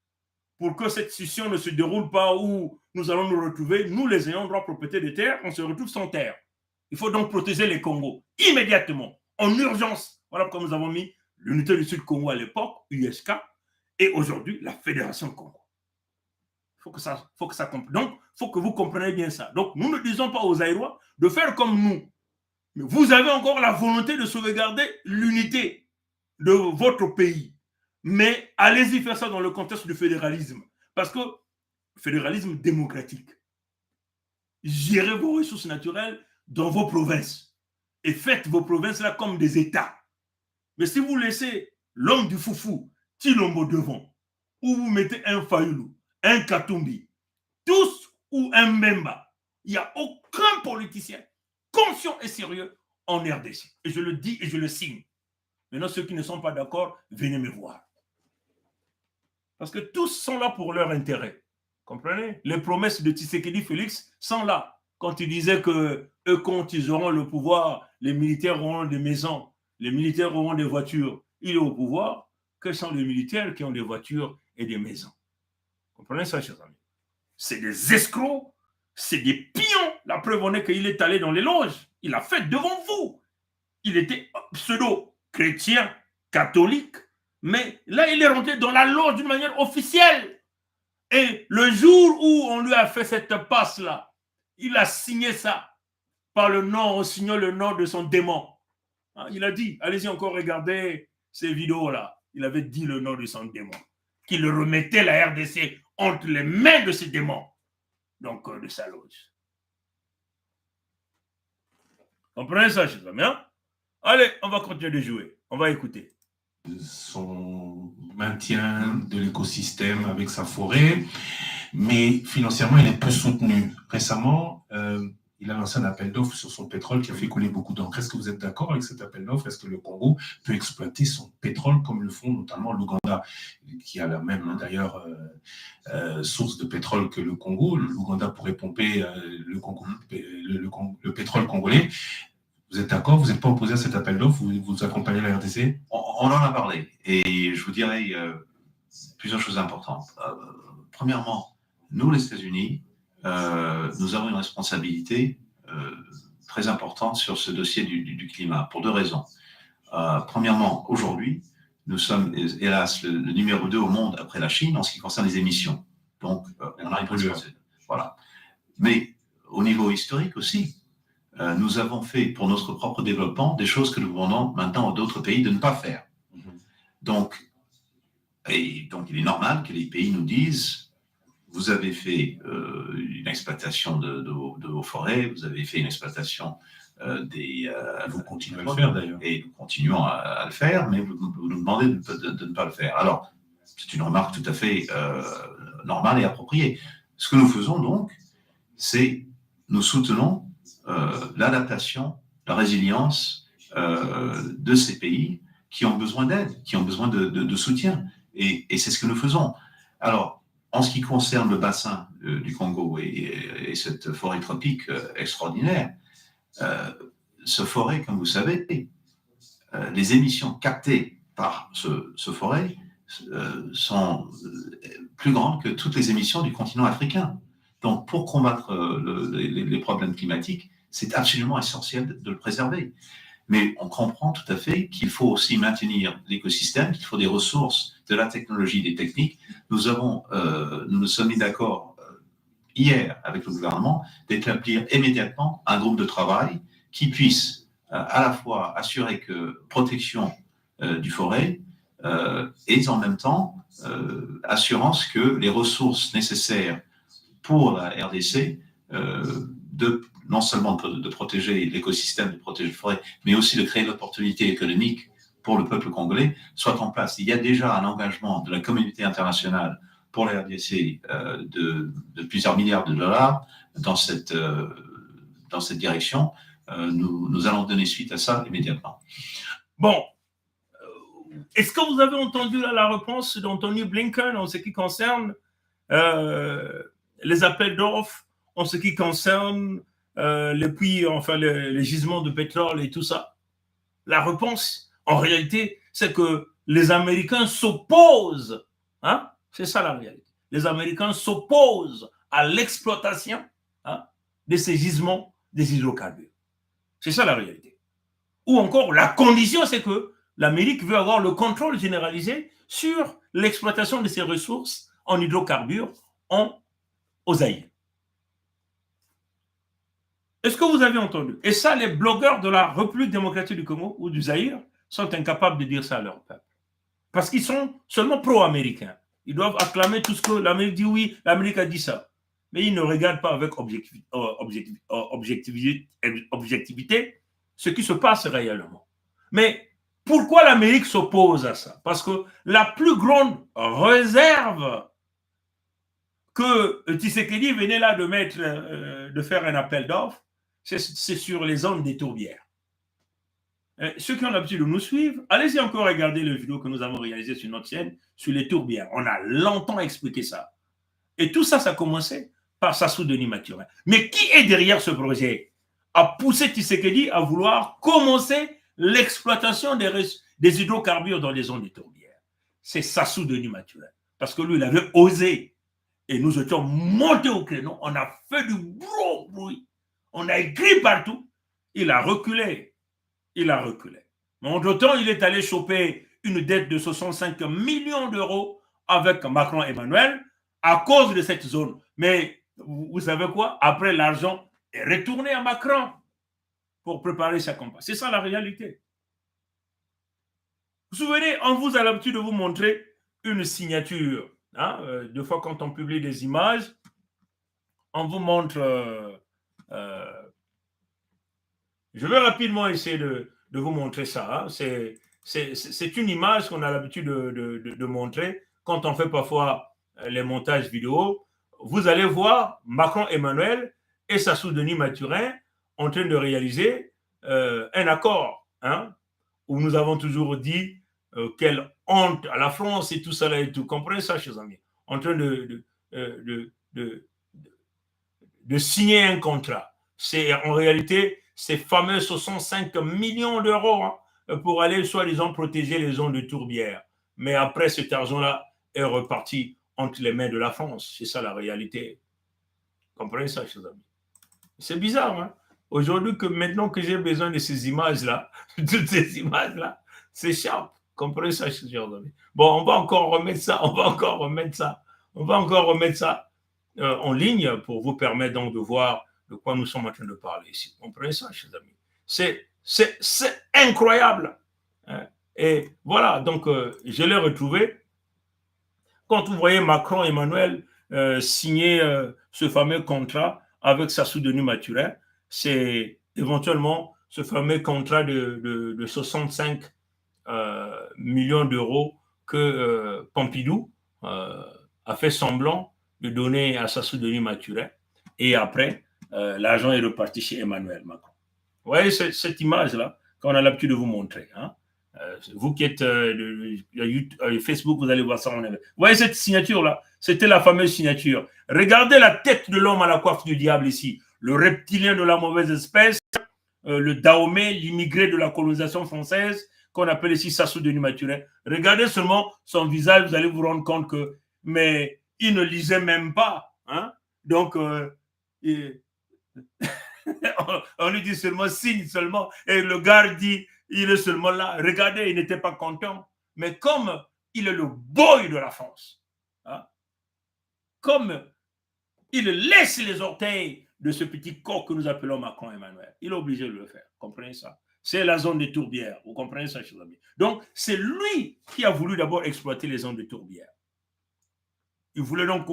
pour que cette scission ne se déroule pas où nous allons nous retrouver, nous les ayants droit propriété des terres, on se retrouve sans terre. Il faut donc protéger les Congos immédiatement, en urgence. Voilà pourquoi nous avons mis l'unité du Sud Congo à l'époque, USK, et aujourd'hui la Fédération Congo. Il faut que ça comprenne. Donc, il faut que vous compreniez bien ça. Donc, nous ne disons pas aux Aïrois de faire comme nous. Mais vous avez encore la volonté de sauvegarder l'unité de votre pays. Mais allez-y faire ça dans le contexte du fédéralisme. Parce que fédéralisme démocratique. Gérez vos ressources naturelles dans vos provinces. Et faites vos provinces là comme des États. Mais si vous laissez l'homme du foufou, Tilombo devant, ou vous mettez un Fayoulou, un Katumbi, tous ou un Mbemba, il n'y a aucun politicien conscient et sérieux en RDC. Et je le dis et je le signe. Maintenant, ceux qui ne sont pas d'accord, venez me voir. Parce que tous sont là pour leur intérêt. Comprenez? Les promesses de Tshisekedi Félix sont là. Quand il disait que eux, quand ils auront le pouvoir, les militaires auront des maisons, les militaires auront des voitures. Il est au pouvoir. Quels sont les militaires qui ont des voitures et des maisons? Comprenez ça, chers amis? C'est des escrocs, c'est des pions. La preuve en est qu'il est allé dans les loges. Il a fait devant vous. Il était pseudo-chrétien, catholique, mais là, il est rentré dans la loge d'une manière officielle. Et le jour où on lui a fait cette passe-là, il a signé ça par le nom, en signant le nom de son démon. Il a dit, allez-y encore regarder ces vidéos-là. Il avait dit le nom de son démon. Qu'il remettait la RDC entre les mains de ses démons. Donc, de sa loge. Comprenez ça, chers amis? Allez, on va continuer de jouer. On va écouter. Son maintien de l'écosystème avec sa forêt, mais financièrement, il est peu soutenu. Récemment, il a lancé un appel d'offres sur son pétrole qui a fait couler beaucoup d'encre. Est-ce que vous êtes d'accord avec cet appel d'offres? Est-ce que le Congo peut exploiter son pétrole comme le font notamment l'Ouganda, qui a la même d'ailleurs source de pétrole que le Congo? L'Ouganda pourrait pomper le pétrole congolais. Vous êtes d'accord? Vous n'êtes pas opposé à cet appel d'offres? Vous accompagnez la RDC? On en a parlé. Et je vous dirais plusieurs choses importantes. Premièrement, nous, les États-Unis, nous avons une responsabilité très importante sur ce dossier du climat, pour deux raisons. Premièrement, aujourd'hui, nous sommes, hélas, le numéro 2 au monde après la Chine en ce qui concerne les émissions. Donc, on a une responsabilité. Voilà. Mais au niveau historique aussi, nous avons fait pour notre propre développement des choses que nous demandons maintenant à d'autres pays de ne pas faire. Donc, il est normal que les pays nous disent: vous avez fait une exploitation de vos forêts, vous avez fait une exploitation vous continuez à le faire d'ailleurs. Et nous continuons à le faire, mais vous nous demandez de ne pas le faire. Alors, c'est une remarque tout à fait normale et appropriée. Ce que nous faisons donc, c'est nous soutenons l'adaptation, la résilience de ces pays qui ont besoin d'aide, qui ont besoin de soutien. Et c'est ce que nous faisons. Alors, en ce qui concerne le bassin du Congo et cette forêt tropique extraordinaire, ce forêt, comme vous savez, les émissions captées par ce forêt sont plus grandes que toutes les émissions du continent africain. Donc, pour combattre les problèmes climatiques, c'est absolument essentiel de le préserver. Mais on comprend tout à fait qu'il faut aussi maintenir l'écosystème, qu'il faut des ressources, de la technologie, des techniques. Nous nous sommes mis d'accord hier avec le gouvernement d'établir immédiatement un groupe de travail qui puisse à la fois assurer que protection du forêt et en même temps assurance que les ressources nécessaires pour la RDC non seulement de protéger l'écosystème, de protéger la forêt, mais aussi de créer l'opportunité économique pour le peuple congolais, soit en place. Il y a déjà un engagement de la communauté internationale pour la RDC de plusieurs milliards de dollars dans cette direction. Nous allons donner suite à ça immédiatement. Bon. Est-ce que vous avez entendu la réponse d'Anthony Blinken en ce qui concerne les appels d'offres, en ce qui concerne les puits, enfin les gisements de pétrole et tout ça? La réponse, en réalité, c'est que les Américains s'opposent. Hein? C'est ça la réalité. Les Américains s'opposent à l'exploitation de ces gisements des hydrocarbures. C'est ça la réalité. Ou encore, la condition, c'est que l'Amérique veut avoir le contrôle généralisé sur l'exploitation de ses ressources en hydrocarbures au Zaïre. Est-ce que vous avez entendu? Et ça, les blogueurs de la République démocratique du Congo ou du Zaïre sont incapables de dire ça à leur peuple. Parce qu'ils sont seulement pro-américains. Ils doivent acclamer tout ce que l'Amérique dit. Oui, l'Amérique a dit ça. Mais ils ne regardent pas avec objectivité ce qui se passe réellement. Mais pourquoi l'Amérique s'oppose à ça? Parce que la plus grande réserve que Tshisekedi venait là de mettre, de faire un appel d'offres, c'est sur les zones des tourbières. Ceux qui ont l'habitude de nous suivre, allez-y encore regarder les vidéos que nous avons réalisées sur notre chaîne sur les tourbières. On a longtemps expliqué ça. Et tout ça, ça a commencé par Sassou Denis Mathurin. Mais qui est derrière ce projet? A poussé Tshisekedi à vouloir commencer l'exploitation des hydrocarbures dans les zones des tourbières. C'est Sassou Denis Mathurin. Parce que lui, il avait osé. Et nous étions montés au créneau. On a fait du gros bruit. On a écrit partout. Il a reculé. Il a reculé. Mais entre-temps, il est allé choper une dette de 65 millions d'euros avec Macron et Emmanuel à cause de cette zone. Mais vous savez quoi? Après, l'argent est retourné à Macron pour préparer sa campagne. C'est ça la réalité. Vous vous souvenez, on vous a l'habitude de vous montrer une signature. Deux fois, quand on publie des images, on vous montre... je vais rapidement essayer de vous montrer ça. C'est une image qu'on a l'habitude de montrer quand on fait parfois les montages vidéo. Vous allez voir Macron Emmanuel et Sassou Denis Mathurin en train de réaliser un accord où nous avons toujours dit quelle honte à la France et tout ça là et tout. Comprenez ça, chers amis? En train de signer un contrat. C'est en réalité ces fameux 65 millions d'euros pour aller soi-disant protéger les zones de tourbières. Mais après, cet argent-là est reparti entre les mains de la France. C'est ça la réalité. Comprenez ça, chers amis? C'est bizarre, hein? Aujourd'hui, maintenant que j'ai besoin de ces images-là, toutes ces images-là, c'est sharp. Comprenez ça, chers amis? Bon, on va encore remettre ça en ligne pour vous permettre donc de voir de quoi nous sommes en train de parler ici. Comprenez ça, chers amis? C'est incroyable. Et voilà, donc je l'ai retrouvé. Quand vous voyez Macron et Emmanuel signer ce fameux contrat avec Sassou Denis Mathurin, c'est éventuellement ce fameux contrat de 65 millions d'euros que Pompidou a fait semblant de donner à Sassou Denis Mathurin. Et après, l'argent est reparti chez Emmanuel Macron. Vous voyez cette image-là qu'on a l'habitude de vous montrer. Hein? Vous qui êtes Facebook, vous allez voir ça. Vous voyez cette signature-là? C'était la fameuse signature. Regardez la tête de l'homme à la coiffe du diable ici. Le reptilien de la mauvaise espèce, le Dahomey, l'immigré de la colonisation française, qu'on appelle ici Sassou Denis Maturin. Regardez seulement son visage, vous allez vous rendre compte que, mais il ne lisait même pas. Hein? Donc, on lui dit seulement signe seulement, et le gars dit, il est seulement là. Regardez, il n'était pas content. Mais comme il est le boy de la France, hein? Comme il laisse les orteils de ce petit corps que nous appelons Macron Emmanuel, il est obligé de le faire. Comprenez ça? C'est la zone des tourbières. Vous comprenez ça, chers amis? Donc, c'est lui qui a voulu d'abord exploiter les zones de tourbières. Il voulait donc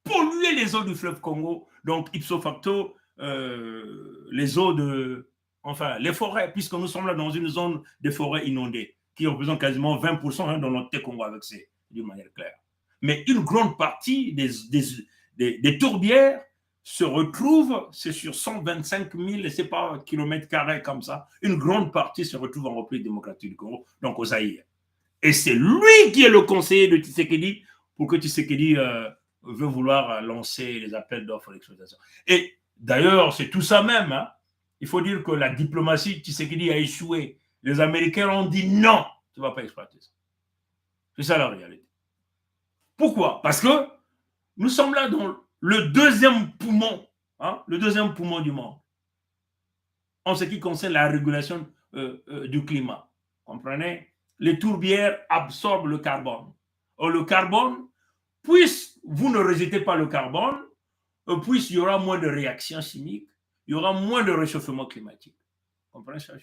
polluer les eaux du fleuve Congo, donc ipso facto, les eaux de... Enfin, les forêts, puisque nous sommes là dans une zone de forêts inondées, qui représente quasiment 20% dans notre Congo avec ces, d'une manière claire. Mais une grande partie des tourbières se retrouve, c'est sur 125 000, c'est pas kilomètres carrés comme ça, une grande partie se retrouve en République démocratique du Congo, donc au Zaïre. Et c'est lui qui est le conseiller de Tshisekedi pour que Tshisekedi veut vouloir lancer les appels d'offres d'exploitation. Et d'ailleurs, c'est tout ça même. Hein. Il faut dire que la diplomatie de Tshisekedi a échoué. Les Américains ont dit non, tu ne vas pas exploiter ça. C'est ça la réalité. Pourquoi? Parce que nous sommes là dans le deuxième poumon, hein, le deuxième poumon du monde, en ce qui concerne la régulation du climat. Comprenez? Les tourbières absorbent le carbone. Or, le carbone, puisque vous ne rejetez pas le carbone, puisqu'il y aura moins de réactions chimiques, il y aura moins de réchauffement climatique. Comprenez ça?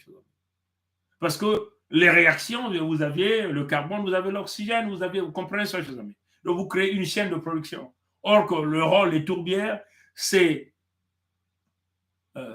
Parce que les réactions, vous aviez le carbone, vous avez l'oxygène, vous comprenez ça, chers amis? Donc, vous créez une chaîne de production. Or, que le rôle des tourbières, c'est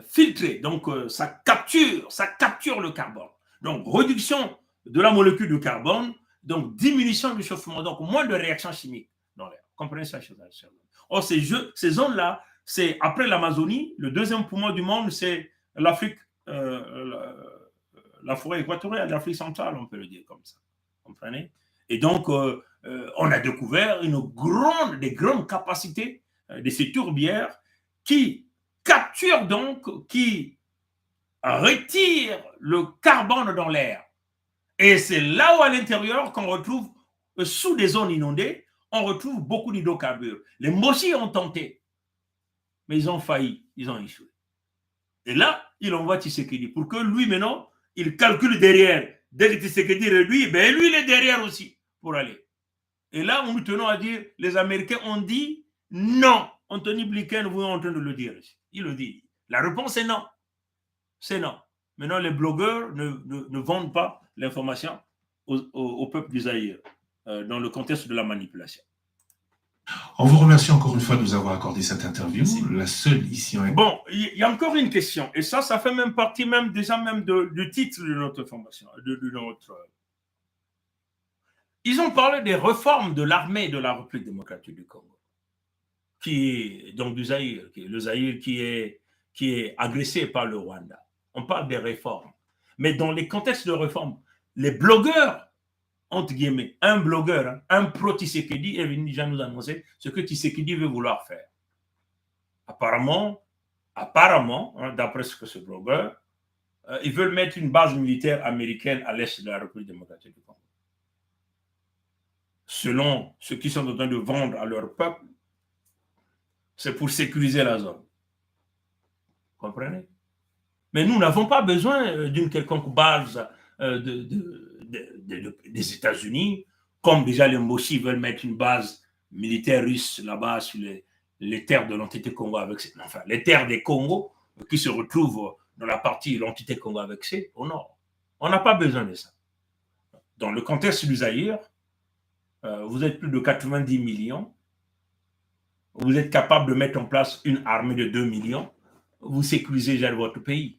filtrer. Donc, ça capture le carbone. Donc, réduction de la molécule de carbone, donc diminution du chauffement, donc moins de réactions chimiques dans l'air. Comprenez ça, chers amis? Or, ces zones-là, c'est après l'Amazonie, le deuxième poumon du monde, c'est l'Afrique, la forêt équatoriale, l'Afrique centrale, on peut le dire comme ça. Comprenez? Et donc, on a découvert des grandes capacités de ces tourbières qui capturent donc, qui retirent le carbone dans l'air. Et c'est là où, à l'intérieur, qu'on retrouve, sous des zones inondées, on retrouve beaucoup d'hydrocarbures. Les Moshi ont tenté, mais ils ont failli, ils ont échoué. Et là, il envoie Tshisekedi pour que lui, maintenant, il calcule derrière. Dès que Tshisekedi réduit, ben lui, il est derrière aussi pour aller. Et là, nous tenons à dire, les Américains ont dit non. Anthony Blinken, vous êtes en train de le dire. Il le dit. La réponse est non. C'est non. Maintenant, les blogueurs ne vendent pas l'information au peuple du Zaïre dans le contexte de la manipulation. On vous remercie encore une fois de nous avoir accordé cette interview. Merci. La seule ici en... Bon, il y a encore une question. Et ça fait même partie déjà du titre de notre formation. Ils ont parlé des réformes de l'armée de la République démocratique du Congo, donc du Zaïre, le Zaïre qui est agressé par le Rwanda. On parle des réformes. Mais dans les contextes de réforme, les blogueurs, entre guillemets, un blogueur, un pro-Tshisekedi est venu déjà nous annoncer ce que Tshisekedi veut vouloir faire. Apparemment, d'après ce que ce blogueur, ils veulent mettre une base militaire américaine à l'est de la République démocratique du Congo. Selon ce qu'ils sont en train de vendre à leur peuple, c'est pour sécuriser la zone. Vous comprenez? Mais nous n'avons pas besoin d'une quelconque base des États-Unis, comme déjà les Moshi veulent mettre une base militaire russe là-bas sur les terres de l'entité Congo avec enfin, les terres des Congo qui se retrouvent dans la partie de l'entité Congo avec au nord. On n'a pas besoin de ça. Dans le contexte du Zaïre, vous êtes plus de 90 millions, vous êtes capable de mettre en place une armée de 2 millions, vous sécurisez déjà votre pays.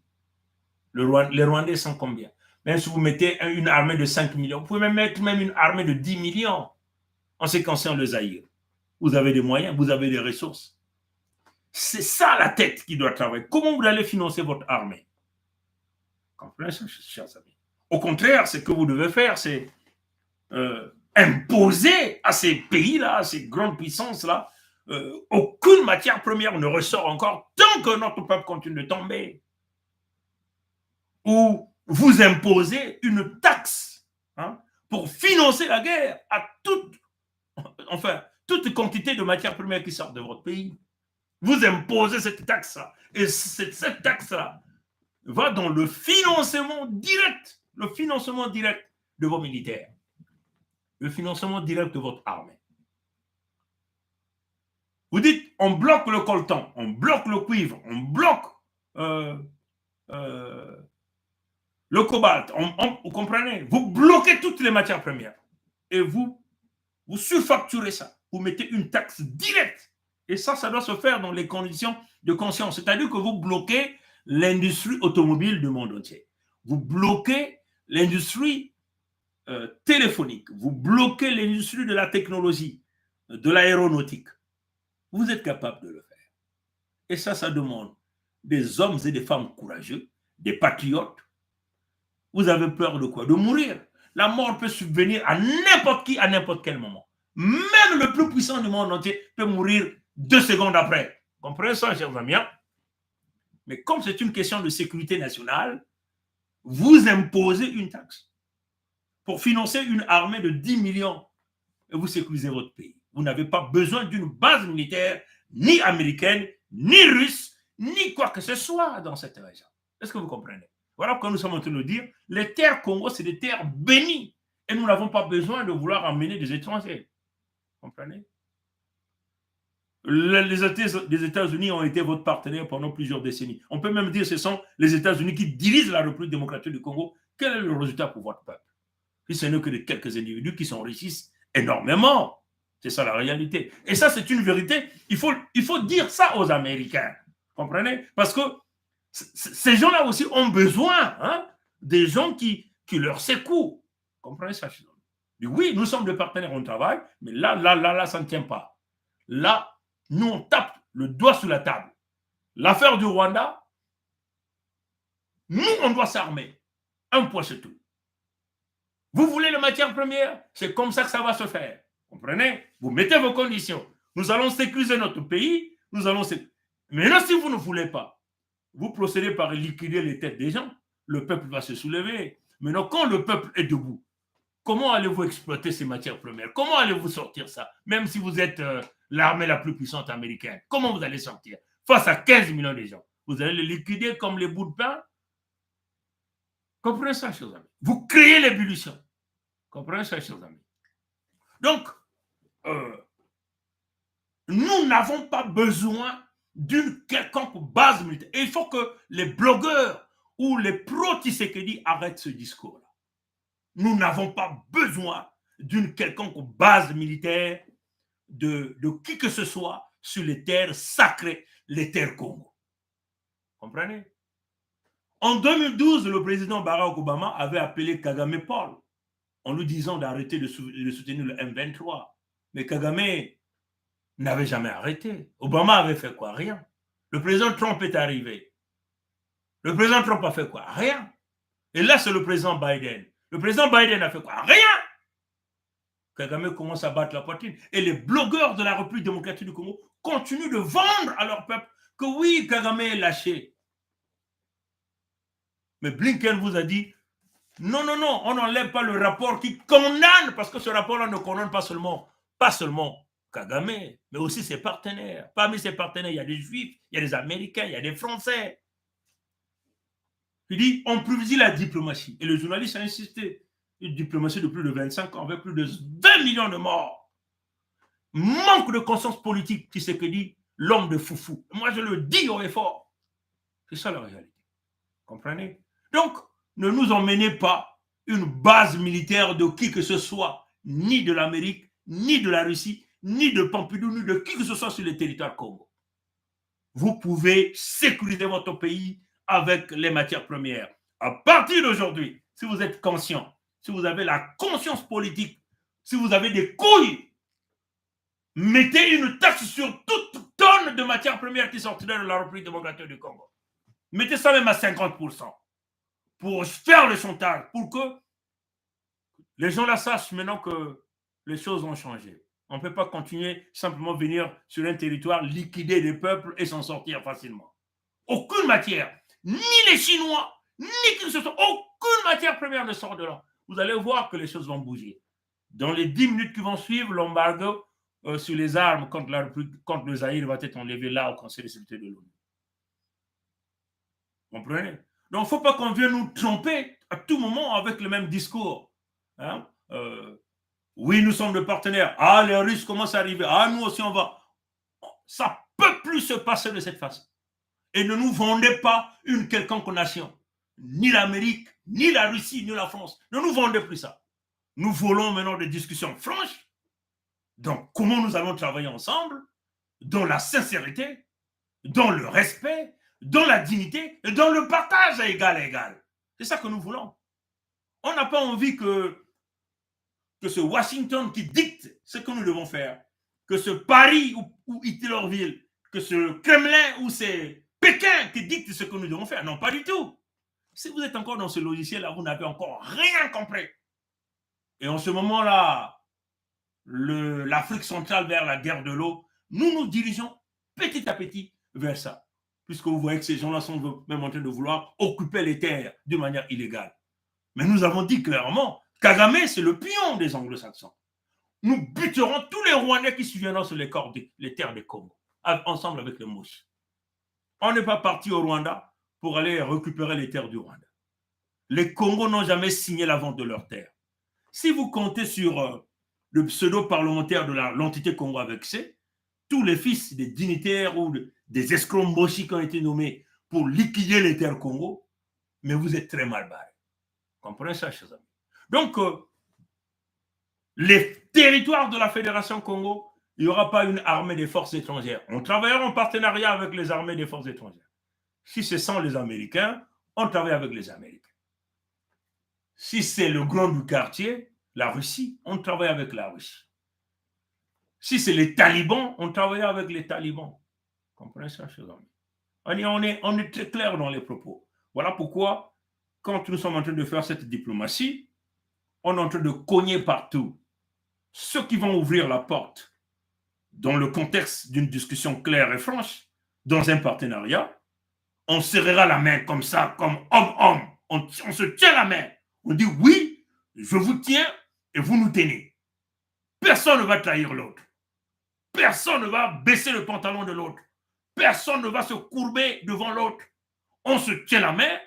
Les Rwandais sont combien? Même si vous mettez une armée de 5 millions, vous pouvez même mettre une armée de 10 millions en ce qui concerne le Zaïre. Vous avez des moyens, vous avez des ressources. C'est ça la tête qui doit travailler. Comment vous allez financer votre armée? Comprenez ça, chers amis? Au contraire, ce que vous devez faire, c'est imposer à ces pays-là, à ces grandes puissances-là, aucune matière première ne ressort encore tant que notre peuple continue de tomber. Ou vous imposez une taxe pour financer la guerre à toute quantité de matières premières qui sortent de votre pays. Vous imposez cette taxe-là. Et cette taxe-là va dans le financement direct de vos militaires, le financement direct de votre armée. Vous dites, on bloque le coltan, on bloque le cuivre, on bloque le cobalt, vous comprenez? Vous bloquez toutes les matières premières et vous surfacturez ça. Vous mettez une taxe directe. Et ça doit se faire dans les conditions de conscience. C'est-à-dire que vous bloquez l'industrie automobile du monde entier. Vous bloquez l'industrie téléphonique. Vous bloquez l'industrie de la technologie, de l'aéronautique. Vous êtes capable de le faire. Et ça demande des hommes et des femmes courageux, des patriotes. Vous avez peur de quoi? De mourir. La mort peut subvenir à n'importe qui, à n'importe quel moment. Même le plus puissant du monde entier peut mourir 2 secondes après. Vous comprenez ça, chers amis? Mais comme c'est une question de sécurité nationale, vous imposez une taxe pour financer une armée de 10 millions et vous sécurisez votre pays. Vous n'avez pas besoin d'une base militaire, ni américaine, ni russe, ni quoi que ce soit dans cette région. Est-ce que vous comprenez? Voilà pourquoi nous sommes en train de dire, les terres Congo, c'est des terres bénies. Et nous n'avons pas besoin de vouloir emmener des étrangers. Vous comprenez? Les États-Unis ont été votre partenaire pendant plusieurs décennies. On peut même dire que ce sont les États-Unis qui dirigent la République démocratique du Congo. Quel est le résultat pour votre peuple? Si ce n'est que de quelques individus qui s'enrichissent énormément. C'est ça la réalité. Et ça, c'est une vérité. Il faut dire ça aux Américains. Vous comprenez? Parce que ces gens-là aussi ont besoin des gens qui leur secouent. Vous comprenez ça? Oui, nous sommes des partenaires, on travaille, mais là, ça ne tient pas. Là, nous, on tape le doigt sur la table. L'affaire du Rwanda, nous, on doit s'armer. Un point, c'est tout. Vous voulez les matières premières? C'est comme ça que ça va se faire. Comprenez? Vous mettez vos conditions. Nous allons sécuriser notre pays. Maintenant, si vous ne voulez pas, vous procédez par liquider les têtes des gens. Le peuple va se soulever. Maintenant, quand le peuple est debout, comment allez-vous exploiter ces matières premières? Comment allez-vous sortir ça? Même si vous êtes l'armée la plus puissante américaine, comment vous allez sortir face à 15 millions de gens? Vous allez les liquider comme les bouts de pain? Comprenez ça, chers amis? Vous créez l'ébullition. Comprenez ça, chers amis? Donc, nous n'avons pas besoin d'une quelconque base militaire. Et il faut que les blogueurs ou les pro-Tshisekedi arrêtent ce discours-là. Nous n'avons pas besoin d'une quelconque base militaire de qui que ce soit sur les terres sacrées, les terres Congo. Comprenez? En 2012, le président Barack Obama avait appelé Kagame Paul en lui disant d'arrêter de soutenir le M23. Mais Kagame n'avait jamais arrêté. Obama avait fait quoi? Rien. Le président Trump est arrivé. Le président Trump a fait quoi? Rien. Et là, c'est le président Biden. Le président Biden a fait quoi? Rien. Kagame commence à battre la poitrine. Et les blogueurs de la République démocratique du Congo continuent de vendre à leur peuple que oui, Kagame est lâché. Mais Blinken vous a dit, non, on n'enlève pas le rapport qui condamne, parce que ce rapport-là ne condamne pas seulement Kagame, mais aussi ses partenaires. Parmi ses partenaires, il y a des Juifs, il y a des Américains, il y a des Français. Il dit, on privilégie la diplomatie. Et le journaliste a insisté. Une diplomatie de plus de 25 ans, avec plus de 20 millions de morts. Manque de conscience politique, qui c'est que dit l'homme de foufou. Moi, je le dis haut et fort. C'est ça la réalité. Comprenez? Donc, ne nous emmenez pas une base militaire de qui que ce soit, ni de l'Amérique, ni de la Russie, ni de Pompidou, ni de qui que ce soit sur le territoire Congo. Vous pouvez sécuriser votre pays avec les matières premières. À partir d'aujourd'hui, si vous êtes conscient, si vous avez la conscience politique, si vous avez des couilles, mettez une taxe sur toute tonne tonnes de matières premières qui sortiraient de la République démocratique du Congo. Mettez ça même à 50% pour faire le chantage, pour que les gens là sachent maintenant que les choses ont changé. On ne peut pas continuer simplement venir sur un territoire, liquider des peuples et s'en sortir facilement. Aucune matière, ni les Chinois, ni qui que ce soit, aucune matière première ne sort de là. Vous allez voir que les choses vont bouger. Dans les 10 minutes qui vont suivre, l'embargo sur les armes contre le Zaïre va être enlevé là au Conseil de sécurité de l'ONU. Vous comprenez? Donc, il ne faut pas qu'on vienne nous tromper à tout moment avec le même discours. Hein? Oui, nous sommes des partenaires. Ah, les Russes commencent à arriver. Ah, nous aussi, on va. Ça ne peut plus se passer de cette façon. Et ne nous vendez pas une quelconque nation. Ni l'Amérique, ni la Russie, ni la France. Ne nous vendez plus ça. Nous voulons maintenant des discussions franches. Donc, comment nous allons travailler ensemble, dans la sincérité, dans le respect, dans la dignité et dans le partage à égal à égal. C'est ça que nous voulons. On n'a pas envie que ce Washington qui dicte ce que nous devons faire, que ce Paris ou Hitlerville, que ce Kremlin ou c'est Pékin qui dicte ce que nous devons faire. Non, pas du tout. Si vous êtes encore dans ce logiciel-là, vous n'avez encore rien compris. Et en ce moment-là, l'Afrique centrale vers la guerre de l'eau, nous nous dirigeons petit à petit vers ça. Puisque vous voyez que ces gens-là sont même en train de vouloir occuper les terres de manière illégale. Mais nous avons dit clairement, Kagame, c'est le pion des anglo-saxons. Nous buterons tous les Rwandais qui surviendront sur les terres des Congo, ensemble avec les Mouches. On n'est pas parti au Rwanda pour aller récupérer les terres du Rwanda. Les Congos n'ont jamais signé la vente de leurs terres. Si vous comptez sur le pseudo-parlementaire de l'entité Congo avec C, tous les fils des dignitaires ou des escrocs mochis qui ont été nommés pour liquider les terres Congo, mais vous êtes très mal barrés. Comprenez ça, chers amis? Donc, les territoires de la Fédération Congo, il n'y aura pas une armée des forces étrangères. On travaillera en partenariat avec les armées des forces étrangères. Si c'est sans les Américains, on travaille avec les Américains. Si c'est le grand du quartier, la Russie, on travaille avec la Russie. Si c'est les talibans, on travaille avec les talibans. Comprenez ça, chers amis? On est très clair dans les propos. Voilà pourquoi, quand nous sommes en train de faire cette diplomatie, on est en train de cogner partout. Ceux qui vont ouvrir la porte dans le contexte d'une discussion claire et franche, dans un partenariat, on serrera la main comme ça, comme homme-homme. On se tient la main. On dit oui, je vous tiens et vous nous tenez. Personne ne va trahir l'autre. Personne ne va baisser le pantalon de l'autre. Personne ne va se courber devant l'autre. On se tient la main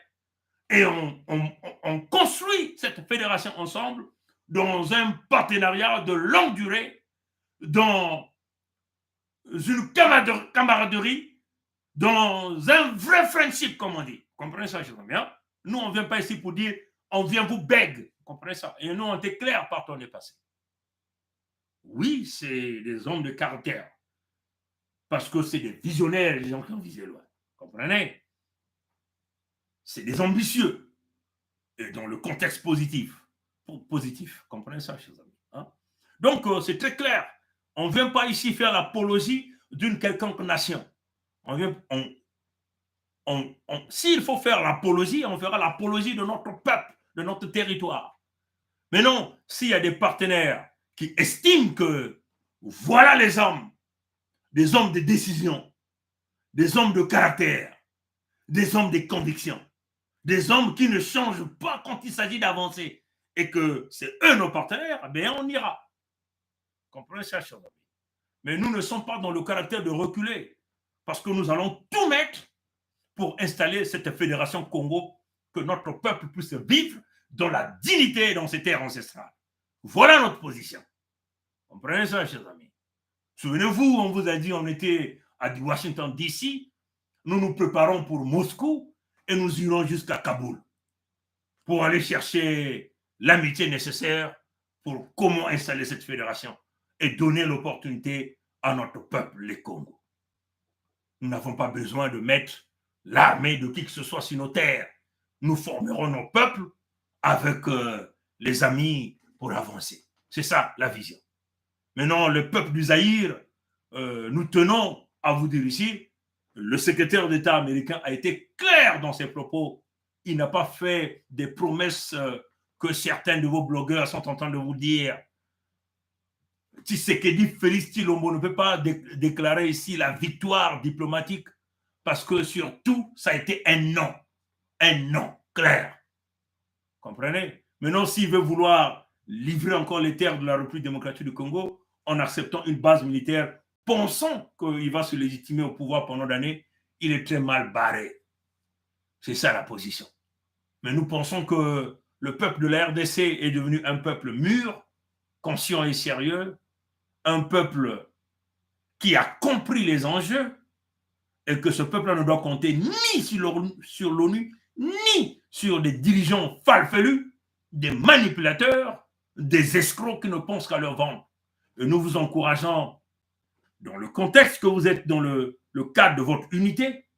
et on construit cette fédération ensemble dans un partenariat de longue durée, dans une camaraderie, dans un vrai friendship, comme on dit. Vous comprenez ça, je veux bien? Nous, on ne vient pas ici pour dire on vient vous beg. Vous comprenez ça? Et nous, on était clairs par ton passé. Oui, c'est des hommes de caractère. Parce que c'est des visionnaires, les gens qui ont visé loin. Vous comprenez? C'est des ambitieux. Et dans le contexte positif. Positif. Vous comprenez ça, chers amis? Hein? Donc, c'est très clair. On ne vient pas ici faire l'apologie d'une quelconque nation. S'il faut faire l'apologie, on fera l'apologie de notre peuple, de notre territoire. Mais non, s'il y a des partenaires qui estiment que voilà les hommes, des hommes de décision, des hommes de caractère, des hommes de conviction, des hommes qui ne changent pas quand il s'agit d'avancer et que c'est eux nos partenaires, bien on ira. Comprenez ça, chers amis? Mais nous ne sommes pas dans le caractère de reculer parce que nous allons tout mettre pour installer cette fédération Congo, que notre peuple puisse vivre dans la dignité et dans ses terres ancestrales. Voilà notre position. Comprenez ça, chers amis? Souvenez-vous, on vous a dit on était à Washington, D.C., nous nous préparons pour Moscou et nous irons jusqu'à Kaboul pour aller chercher l'amitié nécessaire pour comment installer cette fédération et donner l'opportunité à notre peuple, les Congos. Nous n'avons pas besoin de mettre l'armée de qui que ce soit sur nos terres. Nous formerons nos peuples avec les amis pour avancer. C'est ça la vision. Maintenant, le peuple du Zaïre, nous tenons à vous dire ici, le secrétaire d'État américain a été clair dans ses propos. Il n'a pas fait des promesses que certains de vos blogueurs sont en train de vous dire. Tshisekedi Félix Tshilombo ne peut pas déclarer ici la victoire diplomatique parce que surtout, ça a été un non clair. Comprenez? Maintenant, s'il veut vouloir livrer encore les terres de la République démocratique du Congo en acceptant une base militaire, pensant qu'il va se légitimer au pouvoir pendant d'années, il est très mal barré. C'est ça la position. Mais nous pensons que le peuple de la RDC est devenu un peuple mûr, conscient et sérieux, un peuple qui a compris les enjeux et que ce peuple-là ne doit compter ni sur l'ONU, ni sur des dirigeants falfelus, des manipulateurs, des escrocs qui ne pensent qu'à leur vendre. Et nous vous encourageons, dans le contexte que vous êtes dans le cadre de votre unité,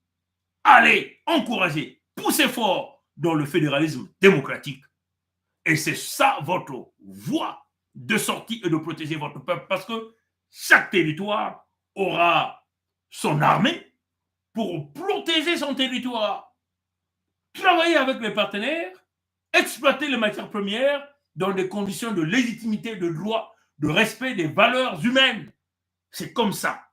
allez encourager, poussez fort dans le fédéralisme démocratique. Et c'est ça votre voie de sortie et de protéger votre peuple, parce que chaque territoire aura son armée pour protéger son territoire. Travailler avec les partenaires, exploiter les matières premières dans des conditions de légitimité, de droit, de respect des valeurs humaines. C'est comme ça.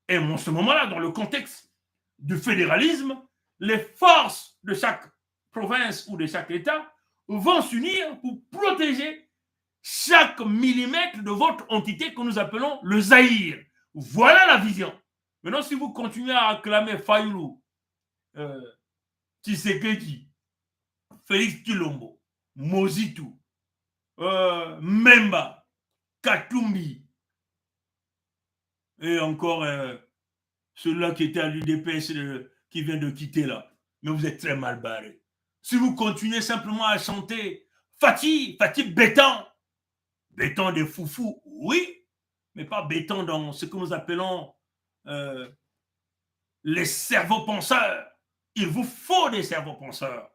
Et en ce moment-là, dans le contexte du fédéralisme, les forces de chaque province ou de chaque État vont s'unir pour protéger chaque millimètre de votre entité que nous appelons le Zaïre. Voilà la vision. Maintenant, si vous continuez à acclamer Fayoulou, Tshisekedi, Félix Tshilombo, Mozitu, Memba, Katumbi, et encore celui-là qui était à l'UDPS qui vient de quitter là. Mais vous êtes très mal barré. Si vous continuez simplement à chanter Fatih Béton, Béton des foufous, oui, mais pas Béton dans ce que nous appelons les cerveaux penseurs. Il vous faut des cerveaux penseurs.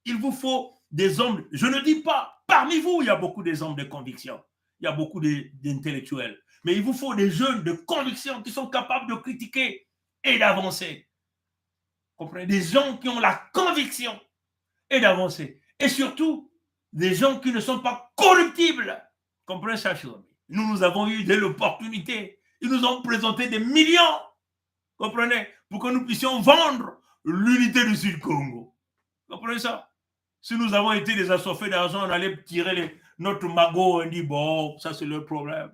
Il vous faut des hommes. Je ne dis pas, parmi vous, il y a beaucoup des hommes de conviction. Il y a beaucoup d'intellectuels. Mais il vous faut des jeunes de conviction qui sont capables de critiquer et d'avancer. Comprenez? Des gens qui ont la conviction et d'avancer. Et surtout, des gens qui ne sont pas corruptibles. Comprenez ça, chose. Nous avons eu de l'opportunité. Ils nous ont présenté des millions. Comprenez? Pour que nous puissions vendre l'unité du Sud-Congo. Comprenez ça? Si nous avons été des assoiffés d'argent, on allait tirer notre magot et on dit, bon, ça c'est leur problème.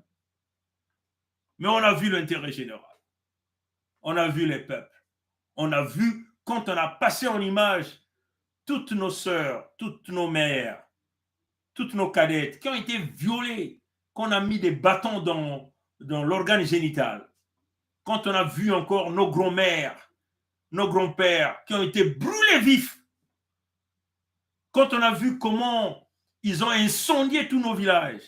Mais on a vu l'intérêt général. On a vu les peuples. On a vu, quand on a passé en image toutes nos sœurs, toutes nos mères, toutes nos cadettes qui ont été violées, qu'on a mis des bâtons dans l'organe génital. Quand on a vu encore nos grands-mères, nos grands-pères qui ont été brûlés vifs. Quand on a vu comment ils ont incendié tous nos villages.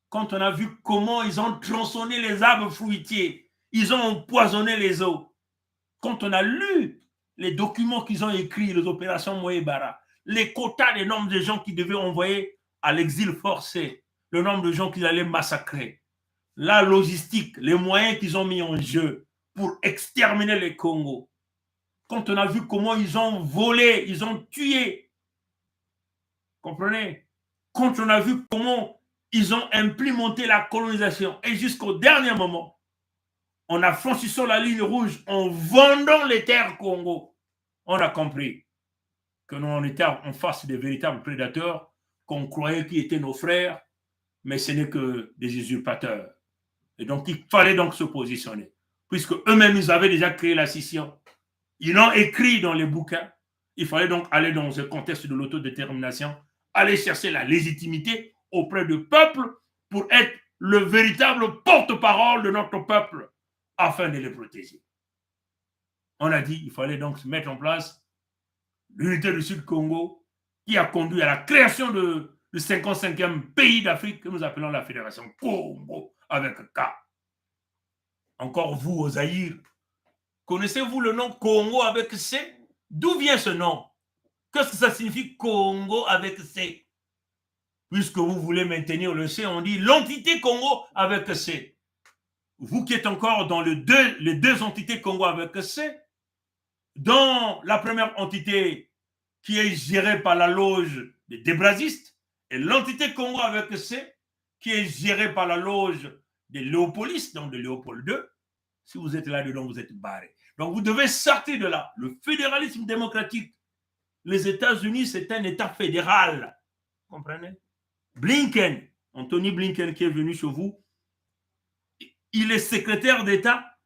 Quand on a vu comment ils ont tronçonné les arbres fruitiers, ils ont empoisonné les eaux. Quand on a lu les documents qu'ils ont écrits, les opérations Moébara, les quotas des nombres de gens qu'ils devaient envoyer à l'exil forcé, le nombre de gens qu'ils allaient massacrer, la logistique, les moyens qu'ils ont mis en jeu pour exterminer les Congos. Quand on a vu comment ils ont volé, ils ont tué, comprenez? Quand on a vu comment ils ont implémenté la colonisation et jusqu'au dernier moment, on a franchi sur la ligne rouge en vendant les terres Congo. On a compris que nous on était en face des véritables prédateurs qu'on croyait qu'ils étaient nos frères, mais ce n'est que des usurpateurs. Et donc, il fallait donc se positionner. Puisque eux-mêmes, ils avaient déjà créé la scission. Ils l'ont écrit dans les bouquins. Il fallait donc aller dans ce contexte de l'autodétermination, aller chercher la légitimité auprès du peuple pour être le véritable porte-parole de notre peuple afin de les protéger. On a dit qu'il fallait donc se mettre en place l'unité du Sud-Congo qui a conduit à la création du 55e pays d'Afrique que nous appelons la Fédération Congo avec K. Encore vous, aux Zaïre, connaissez-vous le nom Congo avec C? D'où vient ce nom? Qu'est-ce que ça signifie Congo avec C? Puisque vous voulez maintenir le C, on dit l'entité Congo avec C. vous qui êtes encore dans les deux entités Congo avec C, dans la première entité qui est gérée par la loge des débrasistes, et l'entité Congo avec C, qui est gérée par la loge des léopolistes, donc de Léopold II, si vous êtes là-dedans, vous êtes barré. Donc vous devez sortir de là. Le fédéralisme démocratique, les États-Unis, c'est un État fédéral. Vous comprenez? Blinken, Anthony Blinken qui est venu chez vous, il est secrétaire d'État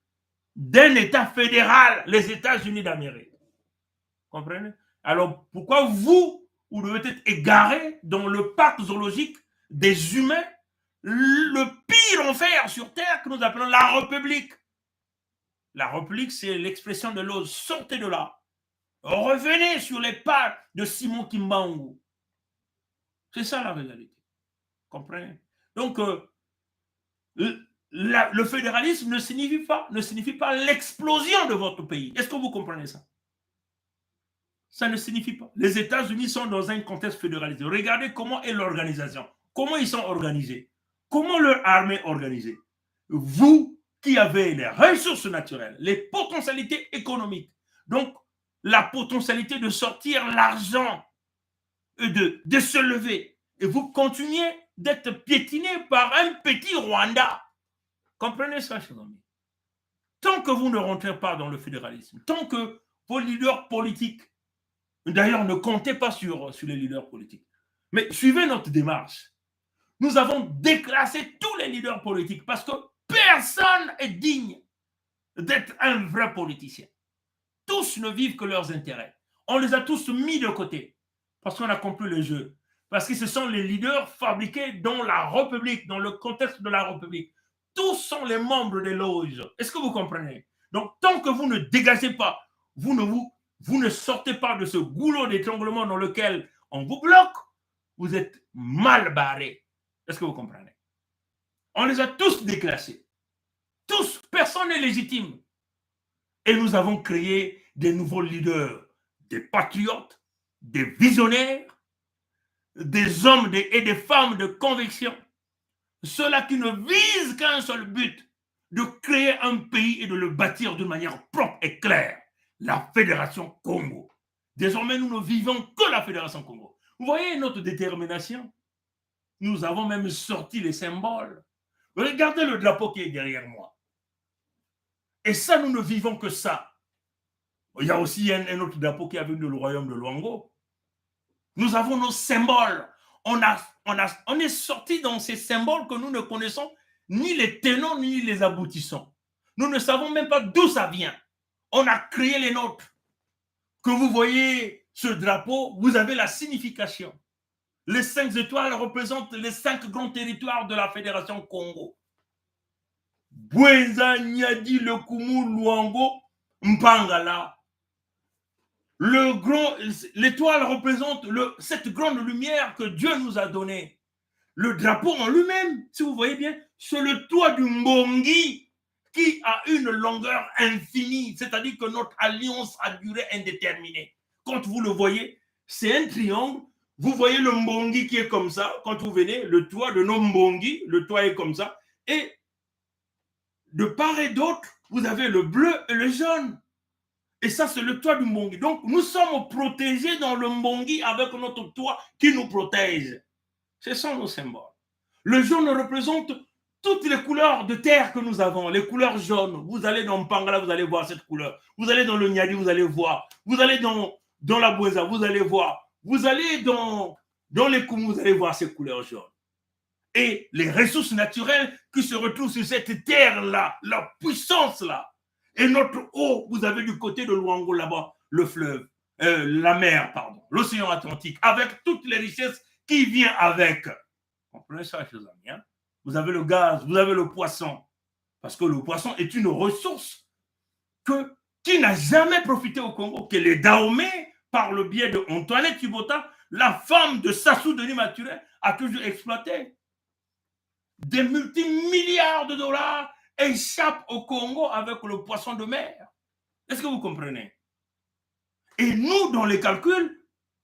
d'un État fédéral, les États-Unis d'Amérique. Vous comprenez? Alors pourquoi vous devez être égaré dans le parc zoologique des humains, le pire enfer sur Terre que nous appelons la République? La République, c'est l'expression de l'ose. Sortez de là. Revenez sur les pas de Simon Kimbangu. C'est ça la réalité. Comprenez? Donc, le fédéralisme ne signifie pas l'explosion de votre pays. Est-ce que vous comprenez ça? Ça ne signifie pas. Les États-Unis sont dans un contexte fédéralisé. Regardez comment est l'organisation. Comment ils sont organisés. Comment leur armée est organisée. Vous qui avez les ressources naturelles, les potentialités économiques, donc la potentialité de sortir l'argent et de se lever. Et vous continuez d'être piétiné par un petit Rwanda. Comprenez ça, chers amis. Tant que vous ne rentrez pas dans le fédéralisme, tant que vos leaders politiques, d'ailleurs ne comptez pas sur les leaders politiques, mais suivez notre démarche. Nous avons déclassé tous les leaders politiques parce que personne n'est digne d'être un vrai politicien. Tous ne vivent que leurs intérêts. On les a tous mis de côté parce qu'on a compris le jeu. Parce que ce sont les leaders fabriqués dans la République, dans le contexte de la République. Tous sont les membres des loges. Est-ce que vous comprenez? Donc, tant que vous ne dégagez pas, vous ne sortez pas de ce goulot d'étranglement dans lequel on vous bloque, vous êtes mal barré. Est-ce que vous comprenez? On les a tous déclassés. Tous, personne n'est légitime. Et nous avons créé des nouveaux leaders, des patriotes, des visionnaires, des hommes et des femmes de conviction. Ceux-là qui ne visent qu'un seul but, de créer un pays et de le bâtir de manière propre et claire. La Fédération Congo. Désormais, nous ne vivons que la Fédération Congo. Vous voyez notre détermination? Nous avons même sorti les symboles. Regardez le drapeau qui est derrière moi. Et ça, nous ne vivons que ça. Il y a aussi un autre drapeau qui est venu du royaume de Luango. Nous avons nos symboles. On est sorti dans ces symboles que nous ne connaissons ni les tenants ni les aboutissants. Nous ne savons même pas d'où ça vient. On a créé les nôtres. Que vous voyez ce drapeau, vous avez la signification. Les 5 étoiles représentent les 5 grands territoires de la Fédération Congo. Bwenza, Nyadi, Lekumu, Luango, Mpangala. L'étoile représente cette grande lumière que Dieu nous a donnée. Le drapeau en lui-même, si vous voyez bien, c'est le toit du Mbongi qui a une longueur infinie, c'est-à-dire que notre alliance a duré indéterminée. Quand vous le voyez, c'est un triangle. Vous voyez le Mbongi qui est comme ça. Quand vous venez, le toit de nos Mbongi, le toit est comme ça. Et de part et d'autre, vous avez le bleu et le jaune. Et ça, c'est le toit du Mbongi. Donc, nous sommes protégés dans le Mbongi avec notre toit qui nous protège. Ce sont nos symboles. Le jaune représente toutes les couleurs de terre que nous avons, les couleurs jaunes. Vous allez dans Mpangala, vous allez voir cette couleur. Vous allez dans le Nyadi, vous allez voir. Vous allez dans la Bwenza, vous allez voir. Vous allez dans les Koumou, vous allez voir ces couleurs jaunes. Et les ressources naturelles qui se retrouvent sur cette terre-là, la puissance-là. Et notre eau, vous avez du côté de Luango là-bas, le fleuve, la mer, pardon, l'océan Atlantique, avec toutes les richesses qui viennent avec. Comprenez ça, chers amis, hein? Vous avez le gaz, vous avez le poisson. Parce que le poisson est une ressource qui n'a jamais profité au Congo, que les Dahomey, par le biais de Antoinette Tibota, la femme de Sassou Denis Maturin, a toujours exploité. Des multimilliards de dollars échappent au Congo avec le poisson de mer. Est-ce que vous comprenez? Et nous, dans les calculs,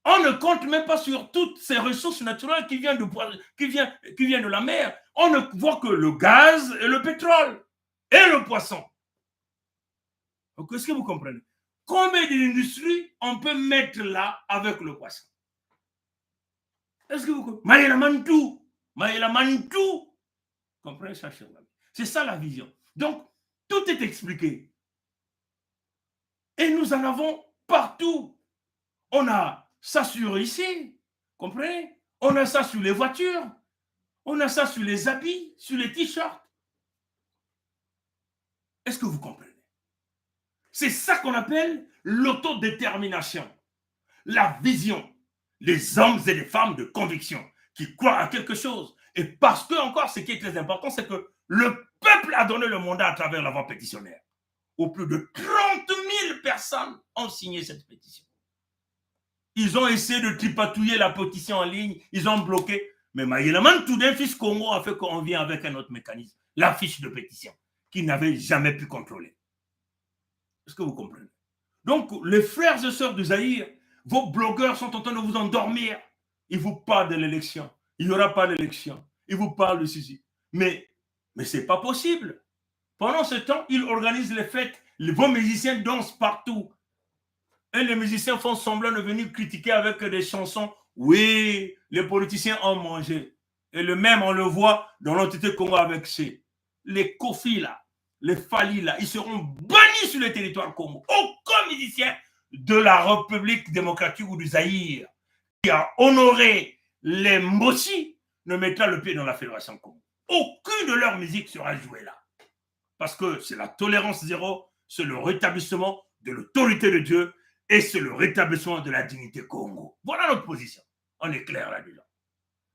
on ne compte même pas sur toutes ces ressources naturelles qui viennent de la mer. On ne voit que le gaz et le pétrole. et le poisson. Donc, est-ce que vous comprenez? Combien d'industries on peut mettre là avec le poisson? Est-ce que vous comprenez? Maïla Mantou. Comprenez ça, cher ami? C'est ça la vision. Donc, tout est expliqué. Et nous en avons partout. On a ça sur ici. Comprenez? On a ça sur les voitures. On a ça sur les habits, sur les t-shirts. Est-ce que vous comprenez? C'est ça qu'on appelle l'autodétermination. La vision. Les hommes et les femmes de conviction qui croient à quelque chose. Et parce que, encore, ce qui est très important, c'est que le peuple a donné le mandat à travers la voie pétitionnaire. Où plus de 30 000 personnes ont signé cette pétition. Ils ont essayé de tripatouiller la pétition en ligne, ils ont bloqué. Mais Maïelaman, tout d'un fils Congo a fait qu'on vient avec un autre mécanisme, la fiche de pétition, qu'ils n'avaient jamais pu contrôler. Est-ce que vous comprenez? Donc, les frères et sœurs du Zaïre, vos blogueurs sont en train de vous endormir. Ils vous parlent de l'élection. Il n'y aura pas d'élection. Ils vous parlent de ceci. Mais ce n'est pas possible. Pendant ce temps, ils organisent les fêtes. Vos musiciens dansent partout. Et les musiciens font semblant de venir critiquer avec des chansons. Oui, les politiciens ont mangé. Et le même, on le voit dans l'entité Congo avec les Kofi là, les Fali là, ils seront bannis sur le territoire Congo. Aucun musicien de la République démocratique ou du Zaïre qui a honoré les Mboshi ne mettra le pied dans la Fédération Congo. Aucune de leur musique sera jouée là. Parce que c'est la tolérance zéro, c'est le rétablissement de l'autorité de Dieu et c'est le rétablissement de la dignité Congo. Voilà notre position. On est clair là-dedans.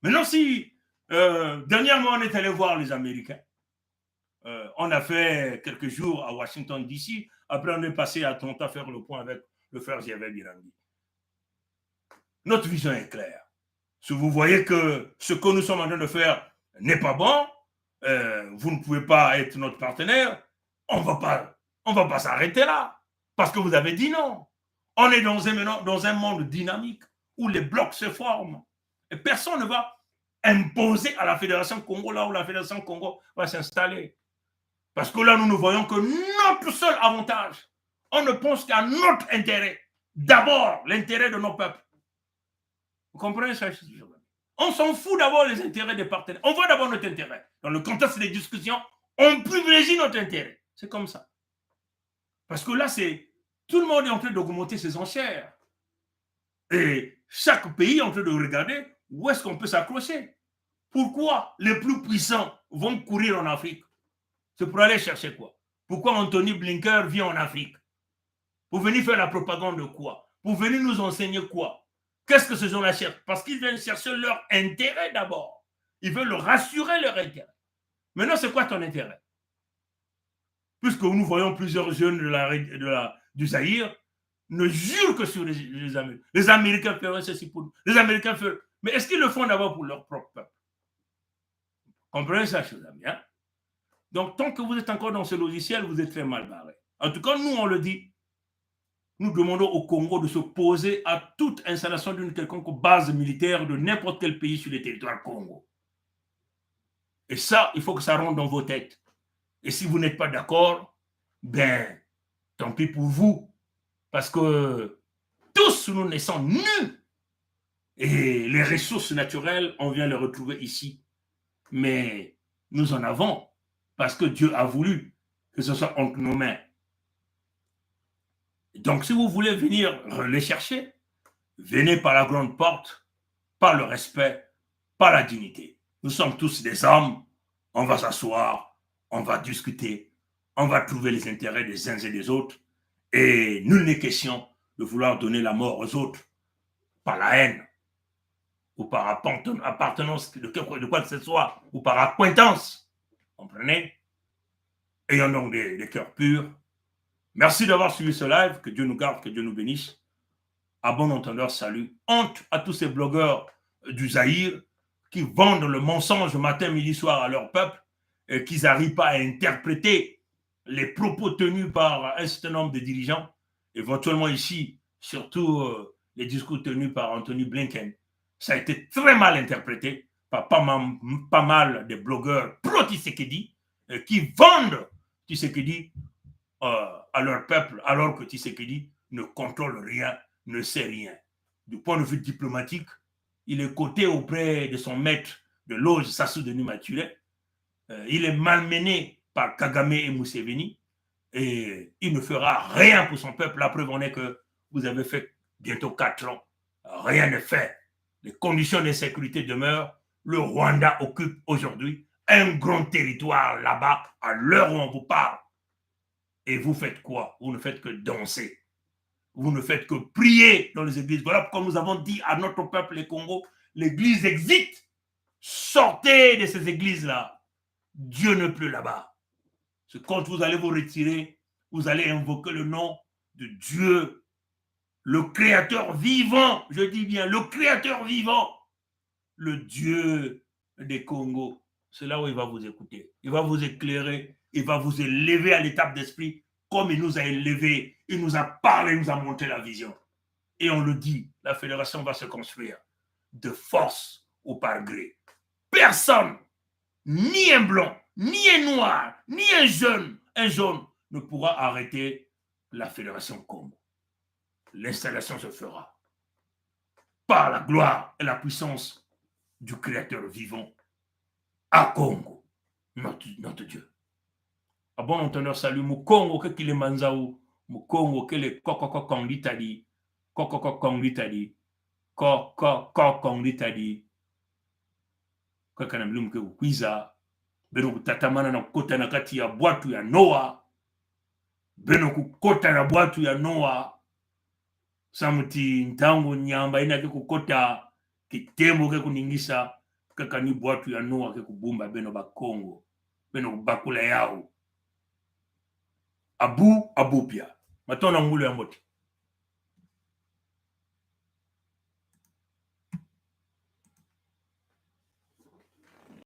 Maintenant, si dernièrement on est allé voir les Américains, on a fait quelques jours à Washington DC, après on est passé à Toronto faire le point avec le frère Javel Birangui. Notre vision est claire. Si vous voyez que ce que nous sommes en train de faire n'est pas bon, vous ne pouvez pas être notre partenaire, on va pas s'arrêter là. Parce que vous avez dit non. On est dans un monde dynamique où les blocs se forment. Et personne ne va imposer à la Fédération Congo là où la Fédération Congo va s'installer. Parce que là, nous ne voyons que notre seul avantage. On ne pense qu'à notre intérêt. D'abord, l'intérêt de nos peuples. Vous comprenez ça? On s'en fout d'abord des intérêts des partenaires. On voit d'abord notre intérêt. Dans le contexte des discussions, on privilégie notre intérêt. C'est comme ça. Parce que là, tout le monde est en train d'augmenter ses enchères. Et chaque pays est en train de regarder où est-ce qu'on peut s'accrocher. Pourquoi les plus puissants vont courir en Afrique? C'est pour aller chercher quoi? Pourquoi Anthony Blinken vient en Afrique? Pour venir faire la propagande de quoi? Pour venir nous enseigner quoi? Qu'est-ce que ces gens-là cherchent? Parce qu'ils viennent chercher leur intérêt d'abord. Ils veulent rassurer leur intérêt. Maintenant, c'est quoi ton intérêt? Puisque nous voyons plusieurs jeunes du Zaïre ne jurent que sur les Américains. Les Américains feront ceci pour nous. Les Américains feront... Mais est-ce qu'ils le font d'abord pour leur propre peuple? Comprenez ça, chers amis, hein? Donc, tant que vous êtes encore dans ce logiciel, vous êtes très mal barré. En tout cas, nous, on le dit. Nous demandons au Congo de s'opposer à toute installation d'une quelconque base militaire de n'importe quel pays sur le territoire Congo. Et ça, il faut que ça rentre dans vos têtes. Et si vous n'êtes pas d'accord, ben, tant pis pour vous. Parce que tous nous naissons nus. Et les ressources naturelles, on vient les retrouver ici. Mais nous en avons. Parce que Dieu a voulu que ce soit entre nos mains. Donc, si vous voulez venir les chercher, venez par la grande porte, par le respect, par la dignité. Nous sommes tous des hommes, on va s'asseoir, on va discuter, on va trouver les intérêts des uns et des autres, et nul n'est question de vouloir donner la mort aux autres par la haine, ou par appartenance de quoi que ce soit, ou par acquaintance. Comprenez? Ayons donc des cœurs purs. Merci d'avoir suivi ce live. Que Dieu nous garde, que Dieu nous bénisse. À bon entendeur, salut. Honte à tous ces blogueurs du Zaïre qui vendent le mensonge matin, midi, soir à leur peuple et qu'ils n'arrivent pas à interpréter les propos tenus par un certain nombre de dirigeants, éventuellement ici, surtout les discours tenus par Anthony Blinken. Ça a été très mal interprété par pas mal de blogueurs pro-Tshisekedi qui vendent Tshisekedi à leur peuple, alors que Tshisekedi ne contrôle rien, ne sait rien. Du point de vue diplomatique, il est coté auprès de son maître de loge, Sassou Denis Mature. Il est malmené par Kagame et Museveni et il ne fera rien pour son peuple. La preuve en est que vous avez fait bientôt 4 ans. Rien n'est fait. Les conditions d'insécurité demeurent. Le Rwanda occupe aujourd'hui un grand territoire là-bas à l'heure où on vous parle. Et vous faites quoi? Vous ne faites que danser. Vous ne faites que prier dans les églises. Voilà pourquoi nous avons dit à notre peuple, les Congos, l'église existe. Sortez de ces églises-là. Dieu n'est plus là-bas. Quand vous allez vous retirer, vous allez invoquer le nom de Dieu, le Créateur vivant. Je dis bien, le Créateur vivant. Le Dieu des Congos. C'est là où il va vous écouter. Il va vous éclairer. Il va vous élever à l'étape d'esprit comme il nous a élevés. Il nous a parlé, il nous a montré la vision. Et on le dit, la fédération va se construire de force ou par gré. Personne, ni un blanc, ni un noir, ni un jaune ne pourra arrêter la fédération Congo. L'installation se fera par la gloire et la puissance du Créateur vivant à Congo, notre Dieu. À bon entendeur, salut, Mukongo, que qu'il est manzaou, Mukongo, que les kokokokongitadi, kokokokongitadi, kokokongitadi, kakanamlum ke ukwiza, beno kutatamana na kukota na kati ya bwatu ya Noa, beno kukota na bwatu ya Noa, samuti ntango nyamba ina ke kukota kitembo ke kuningisa, kakani bwatu ya Noa ke kubumba beno bakongo, beno bakula yao. Abu Abupia. Matona ngulu ya moti.